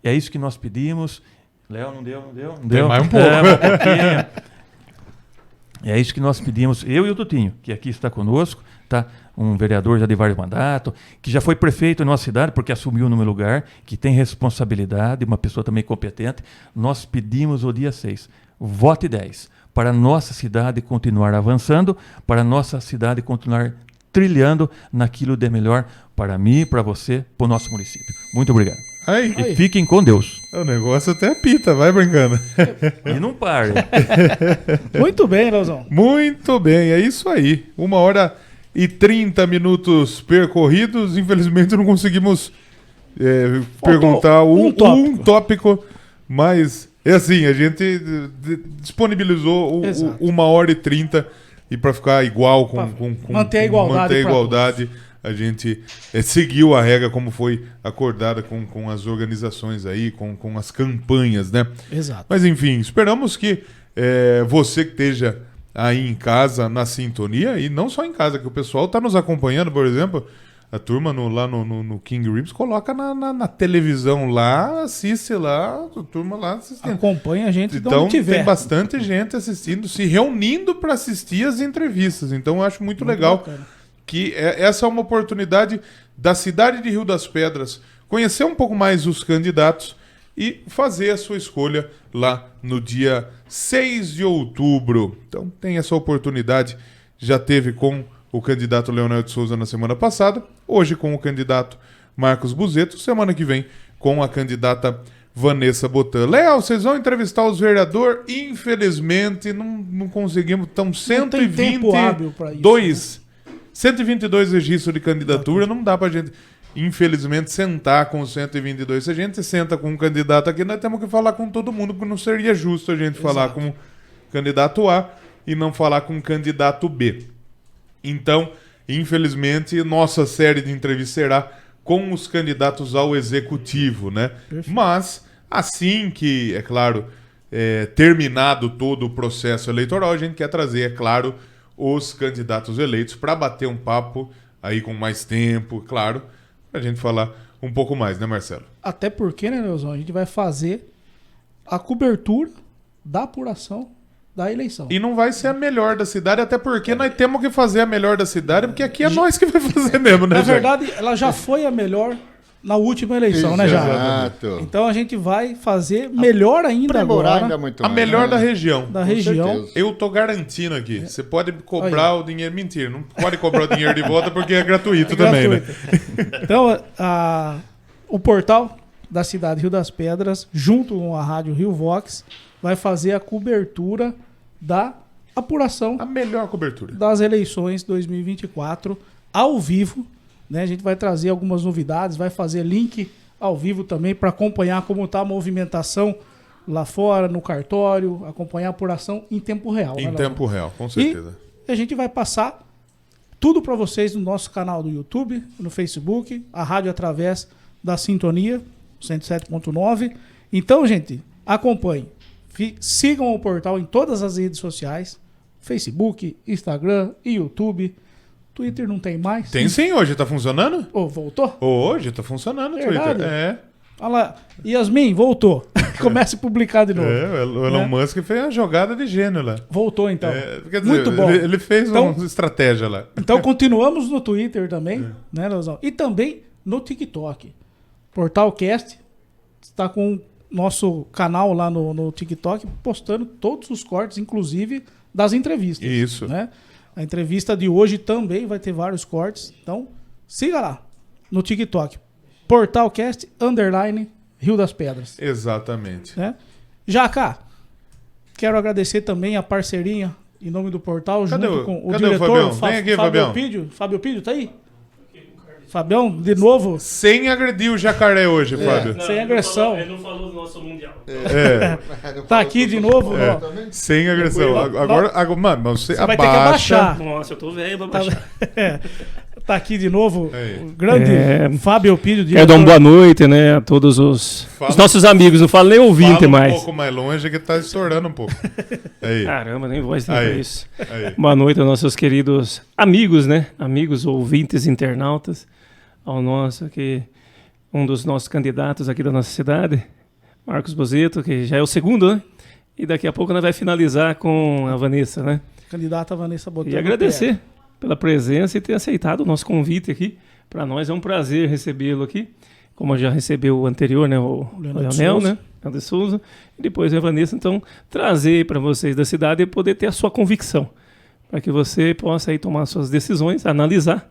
É isso que nós pedimos. Léo, não deu? Tem mais um pouco. Um pouquinho. É isso que nós pedimos, eu e o Tutinho, que aqui está conosco, tá? Um vereador já de vários mandatos, que já foi prefeito em nossa cidade, porque assumiu no meu lugar, que tem responsabilidade, uma pessoa também competente. Nós pedimos o dia 6, vote 10, para a nossa cidade continuar avançando, para a nossa cidade continuar trilhando naquilo de melhor para mim, para você, para o nosso município. Muito obrigado. Aí. E fiquem com Deus. O negócio até pita, vai brincando. E não pare. Muito bem, Leozão. Muito bem, é isso aí. 1h30 percorridos. Infelizmente não conseguimos perguntar um tópico, mas é assim, a gente disponibilizou 1h30 e para ficar igual com manter a igualdade, a gente seguiu a regra como foi acordada com as organizações aí, com as campanhas, né? Exato. Mas enfim, esperamos que você que esteja aí em casa, na sintonia, e não só em casa, que o pessoal está nos acompanhando, por exemplo, a turma lá no King Ribs coloca na televisão lá, assiste lá, a turma lá assistindo. Acompanha a gente de então, onde tiver. Tem bastante gente assistindo, se reunindo para assistir as entrevistas. Então, eu acho muito legal bacana. Que essa é uma oportunidade da cidade de Rio das Pedras conhecer um pouco mais os candidatos e fazer a sua escolha lá no dia 6 de outubro. Então, tem essa oportunidade. Já teve com o candidato Leonel de Souza na semana passada, hoje com o candidato Marcos Buzetto, semana que vem com a candidata Vanessa Botan. Léo, vocês vão entrevistar os vereadores? Infelizmente, não conseguimos. Estão 122 registros de candidatura, não dá pra gente, infelizmente, sentar com os 122. Se a gente senta com um candidato aqui, nós temos que falar com todo mundo, porque não seria justo a gente falar com o candidato A e não falar com o candidato B. Então, infelizmente, nossa série de entrevistas será com os candidatos ao executivo, né? Perfeito. Mas, assim que, é claro, terminado todo o processo eleitoral, a gente quer trazer, é claro, os candidatos eleitos para bater um papo aí com mais tempo, claro, para a gente falar um pouco mais, né, Marcelo? Até porque, né, Leozão, a gente vai fazer a cobertura da apuração da eleição. E não vai ser a melhor da cidade, até porque nós temos que fazer a melhor da cidade, porque aqui é nós que vai fazer mesmo, né, na verdade, ela já foi a melhor na última eleição, né, já? Exato. Então a gente vai fazer melhor ainda agora. Ainda muito a mais, melhor né? da região. Da região. Certeza. Eu tô garantindo aqui. Você pode cobrar o dinheiro. Mentira, não pode cobrar o dinheiro de volta porque é gratuito também, né? Então, o portal da cidade Rio das Pedras, junto com a rádio Rio Vox, vai fazer a cobertura da apuração. A melhor cobertura. Das eleições 2024 ao vivo. Né? A gente vai trazer algumas novidades, vai fazer link ao vivo também para acompanhar como está a movimentação lá fora, no cartório, acompanhar a apuração em tempo real. Em tempo real, com certeza. E a gente vai passar tudo para vocês no nosso canal do YouTube, no Facebook, a rádio através da Sintonia 107.9. Então, gente, acompanhem. Sigam o portal em todas as redes sociais, Facebook, Instagram e YouTube. Twitter não tem mais? Tem sim, hoje tá funcionando? Voltou? Hoje tá funcionando o Twitter. Olha lá, Yasmin, voltou. Começa a publicar de novo. O Elon Musk fez a jogada de gênio lá. Voltou então. Quer dizer, muito bom. Ele fez uma estratégia lá. Então continuamos no Twitter também, né, Leozão? E também no TikTok. Portal Cast está com nosso canal lá no TikTok, postando todos os cortes, inclusive das entrevistas. Isso. Né? A entrevista de hoje também vai ter vários cortes. Então, siga lá no TikTok. Portalcast, Rio das Pedras. Exatamente. Né? Jacá, quero agradecer também a parceria em nome do portal, Cadê junto com o cadê diretor, o Fabião? Vem aqui, Fabião. Pídio. Fábio Pídio, tá aí? Fabião, de novo. Sem agredir o jacaré hoje, Fábio. Sem agressão. Ele não falou do nosso Mundial. Tá aqui de novo, ó. Sem agressão. Agora, mano, você vai ter que abaixar. Nossa, eu tô velho pra baixar. Tá aqui de novo o grande Fábio Pídio. Quero dar uma boa noite, né, a todos os nossos amigos. Não falo nem ouvinte mais. Um pouco mais longe que tá estourando um pouco. Aí. Caramba, nem voz tem pra isso. Aí. Boa noite aos nossos queridos amigos, né? Amigos, ouvintes, internautas. Ao nosso, que um dos nossos candidatos aqui da nossa cidade, Marcos Bozeto, que já é o segundo, né? E daqui a pouco nós vai finalizar com a Vanessa, né? Candidata Vanessa Botão. E agradecer pela presença e ter aceitado o nosso convite aqui. Para nós é um prazer recebê-lo aqui, como já recebeu o anterior, né? O Leonel, né? Leonel de Souza. E depois a Vanessa, então, trazer para vocês da cidade e poder ter a sua convicção, para que você possa aí tomar suas decisões, analisar,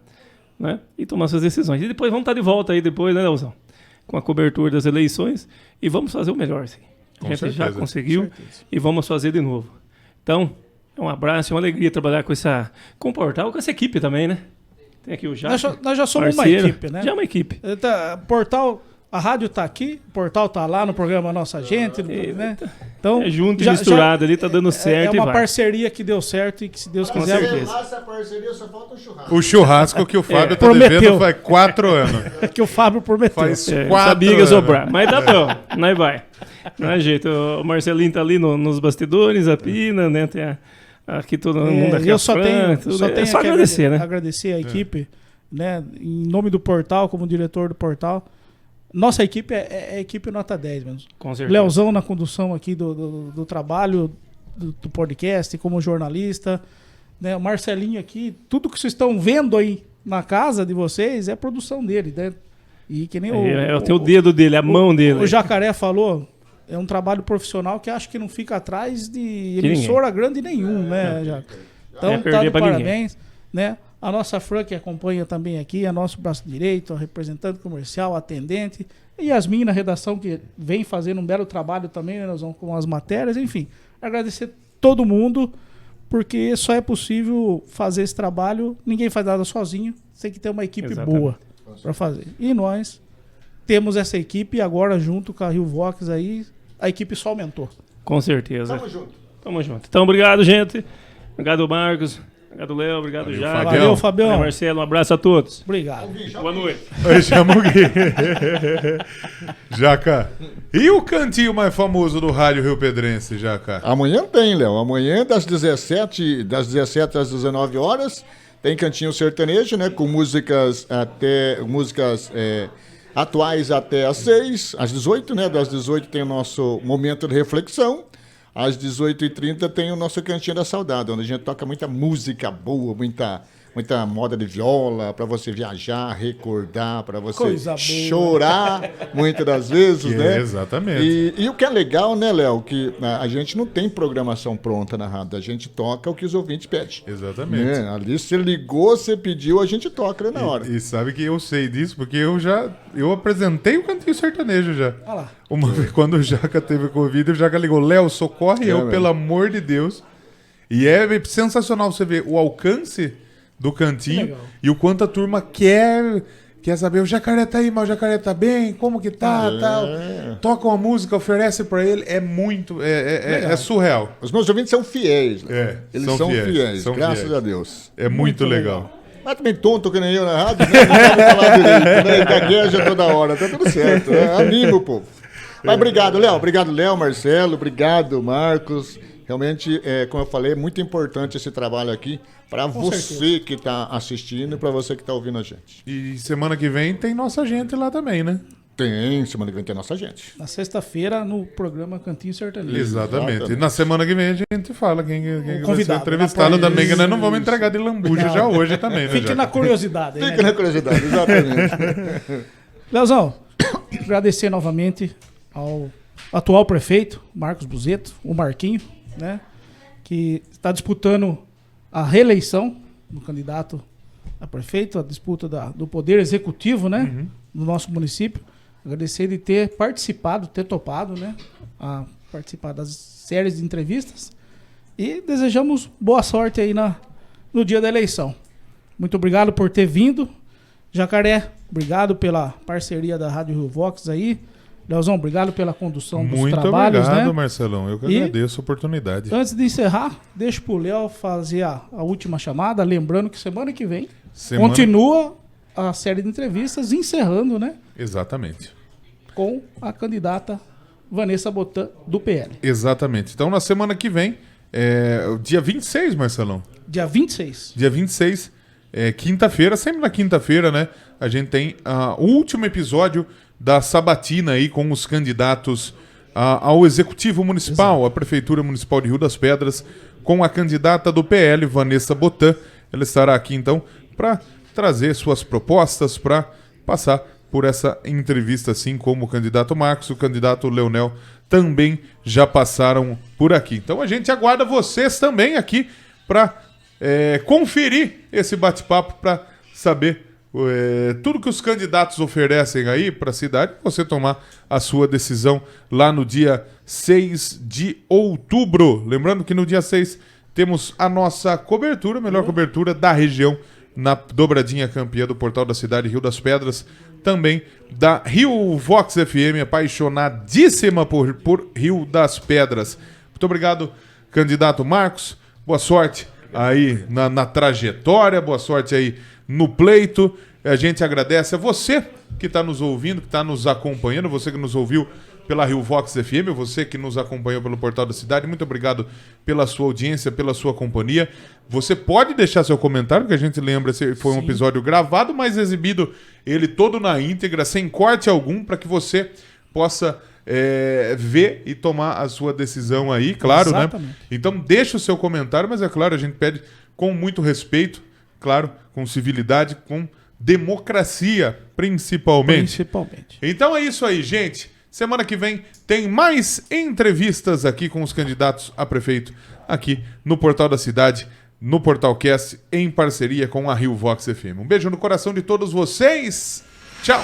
né? E tomar suas decisões. E depois vamos estar de volta aí depois, né, Leozão? Com a cobertura das eleições e vamos fazer o melhor, sim. A gente já conseguiu e vamos fazer de novo. Então, é um abraço, é uma alegria trabalhar com o portal, com essa equipe também, né? Tem aqui o Jaco. Nós já somos uma equipe, né? Já é uma equipe. Portal, a rádio tá aqui, o portal tá lá no programa Nossa Gente, né? Então, é junto e misturado ali, tá dando certo. É uma parceria que deu certo e que, se Deus quiser. Essa parceria só falta o churrasco. O churrasco que o Fábio tá devendo faz 4 anos. Que o Fábio prometeu. Faz 4 sabia que ia anos. sobrar, mas tá bom, nós vai. Não é jeito. O Marcelinho tá ali nos bastidores, a Pina, né? Tem aqui todo mundo aqui. Eu só tenho só agradecer, né? Agradecer a equipe, né? Em nome do portal, como diretor do portal. Nossa equipe é equipe nota 10 mesmo. Com certeza. Leozão na condução aqui do trabalho, do podcast, como jornalista. Né? O Marcelinho aqui, tudo que vocês estão vendo aí na casa de vocês é produção dele, né? E que nem o dedo dele, a mão dele. O Jacaré falou, é um trabalho profissional que acho que não fica atrás de emissora grande nenhum, né, Jacaré? Então, tá de parabéns, né? A nossa Fran, que acompanha também aqui, é nosso braço direito, representante comercial, atendente. E Yasmin na redação, que vem fazendo um belo trabalho também, né, nós vamos com as matérias, enfim. Agradecer todo mundo, porque só é possível fazer esse trabalho, ninguém faz nada sozinho, tem que ter uma equipe boa para fazer. E nós temos essa equipe, e agora junto com a Rio Vox aí, a equipe só aumentou. Com certeza. Tamo junto. Tamo junto. Então, obrigado, gente. Obrigado, Marcos. Obrigado, Léo. Obrigado, Jaco. Valeu, Fabião. Valeu, Marcelo. Um abraço a todos. Obrigado. Boa noite. Eu chamo o Gui. Jaca. E o cantinho mais famoso do rádio Rio Pedrense, Jaca? Amanhã tem, Léo. Amanhã, das 17 às 19 horas, tem Cantinho Sertanejo, né? Com músicas atuais até às 6, às 18, né? Das 18 tem o nosso momento de reflexão. Às 18h30 tem o nosso Cantinho da Saudade, onde a gente toca muita música boa, muita moda de viola, para você viajar, recordar, para você chorar, muitas das vezes, né? Exatamente. E o que é legal, né, Léo, que a gente não tem programação pronta na rádio, a gente toca o que os ouvintes pedem. Exatamente. Né? Ali você ligou, você pediu, a gente toca na hora. E sabe que eu sei disso, porque eu apresentei o Cantinho Sertanejo já. Olha lá. Uma vez, quando o Jaca teve Covid, o Jaca ligou, Léo, socorre eu, pelo amor de Deus. E é sensacional você ver o alcance do Cantinho e o quanto a turma quer saber, o Jacaré tá aí, mas o Jacaré tá bem, como que tá, tal. Toca uma música, oferece pra ele, é muito, é surreal. Os meus ouvintes são fiéis. Né? Eles são fiéis, graças fiéis. A Deus. É muito legal. Mas também tonto que nem eu na rádio, né? Não sabe falar direito, né? Gagueja toda hora, tá tudo certo, né? Anima o povo. Mas obrigado, Léo, Marcelo, obrigado, Marcos. Realmente, como eu falei, é muito importante esse trabalho aqui para você que está assistindo e para você que está ouvindo a gente. E semana que vem tem nossa gente lá também, né? Tem, semana que vem tem nossa gente. Na sexta-feira, no programa Cantinho Sertanejo. Exatamente. E na semana que vem a gente fala quem vai ser entrevistado também, que nós não vamos entregar de lambuja já hoje também, né? Fique na curiosidade. Fique na curiosidade, exatamente. Leozão, agradecer novamente ao atual prefeito, Marcos Bozeto, o Marquinho, né, que está disputando a reeleição do candidato a prefeito, a disputa do poder executivo, né, no nosso município. Agradecer de ter participado, ter topado, né, a participar das séries de entrevistas E desejamos boa sorte aí no dia da eleição. Muito obrigado por ter vindo. Jacaré, obrigado pela parceria da Rádio Rio Vox aí. Leozão, obrigado pela condução dos trabalhos. Muito obrigado, Marcelão. Eu que agradeço a oportunidade. Antes de encerrar, deixo pro Léo fazer a última chamada, lembrando que semana que vem continua a série de entrevistas, encerrando, né? Exatamente. Com a candidata Vanessa Botan, do PL. Exatamente. Então, na semana que vem, dia 26, Marcelão. Dia 26. Dia 26, quinta-feira, sempre na quinta-feira, né? A gente tem o último episódio da sabatina aí com os candidatos ao Executivo Municipal, Exato. À Prefeitura Municipal de Rio das Pedras, com a candidata do PL, Vanessa Botan. Ela estará aqui, então, para trazer suas propostas, para passar por essa entrevista, assim como o candidato Marcos, o candidato Leonel também já passaram por aqui. Então a gente aguarda vocês também aqui para conferir esse bate-papo, para saber tudo que os candidatos oferecem aí para a cidade, você tomar a sua decisão lá no dia 6 de outubro. Lembrando que no dia 6 temos a nossa cobertura, a melhor cobertura da região, na dobradinha campeã do Portal da Cidade, Rio das Pedras, também da Rio Vox FM, apaixonadíssima por Rio das Pedras. Muito obrigado, candidato Marcos. Boa sorte aí na trajetória, boa sorte aí no pleito. A gente agradece a você que está nos ouvindo, que está nos acompanhando, você que nos ouviu pela Rio Vox FM, você que nos acompanhou pelo Portal da Cidade, muito obrigado pela sua audiência, pela sua companhia. Você pode deixar seu comentário, que a gente lembra, foi um episódio gravado, mas exibido ele todo na íntegra, sem corte algum, para que você possa ver e tomar a sua decisão aí, claro, Exatamente. Né? Então deixa o seu comentário, mas é claro, a gente pede com muito respeito, claro, com civilidade, com democracia, principalmente. Então é isso aí, gente. Semana que vem tem mais entrevistas aqui com os candidatos a prefeito aqui no Portal da Cidade, no Portalcast, em parceria com a Rio Vox FM. Um beijo no coração de todos vocês. Tchau!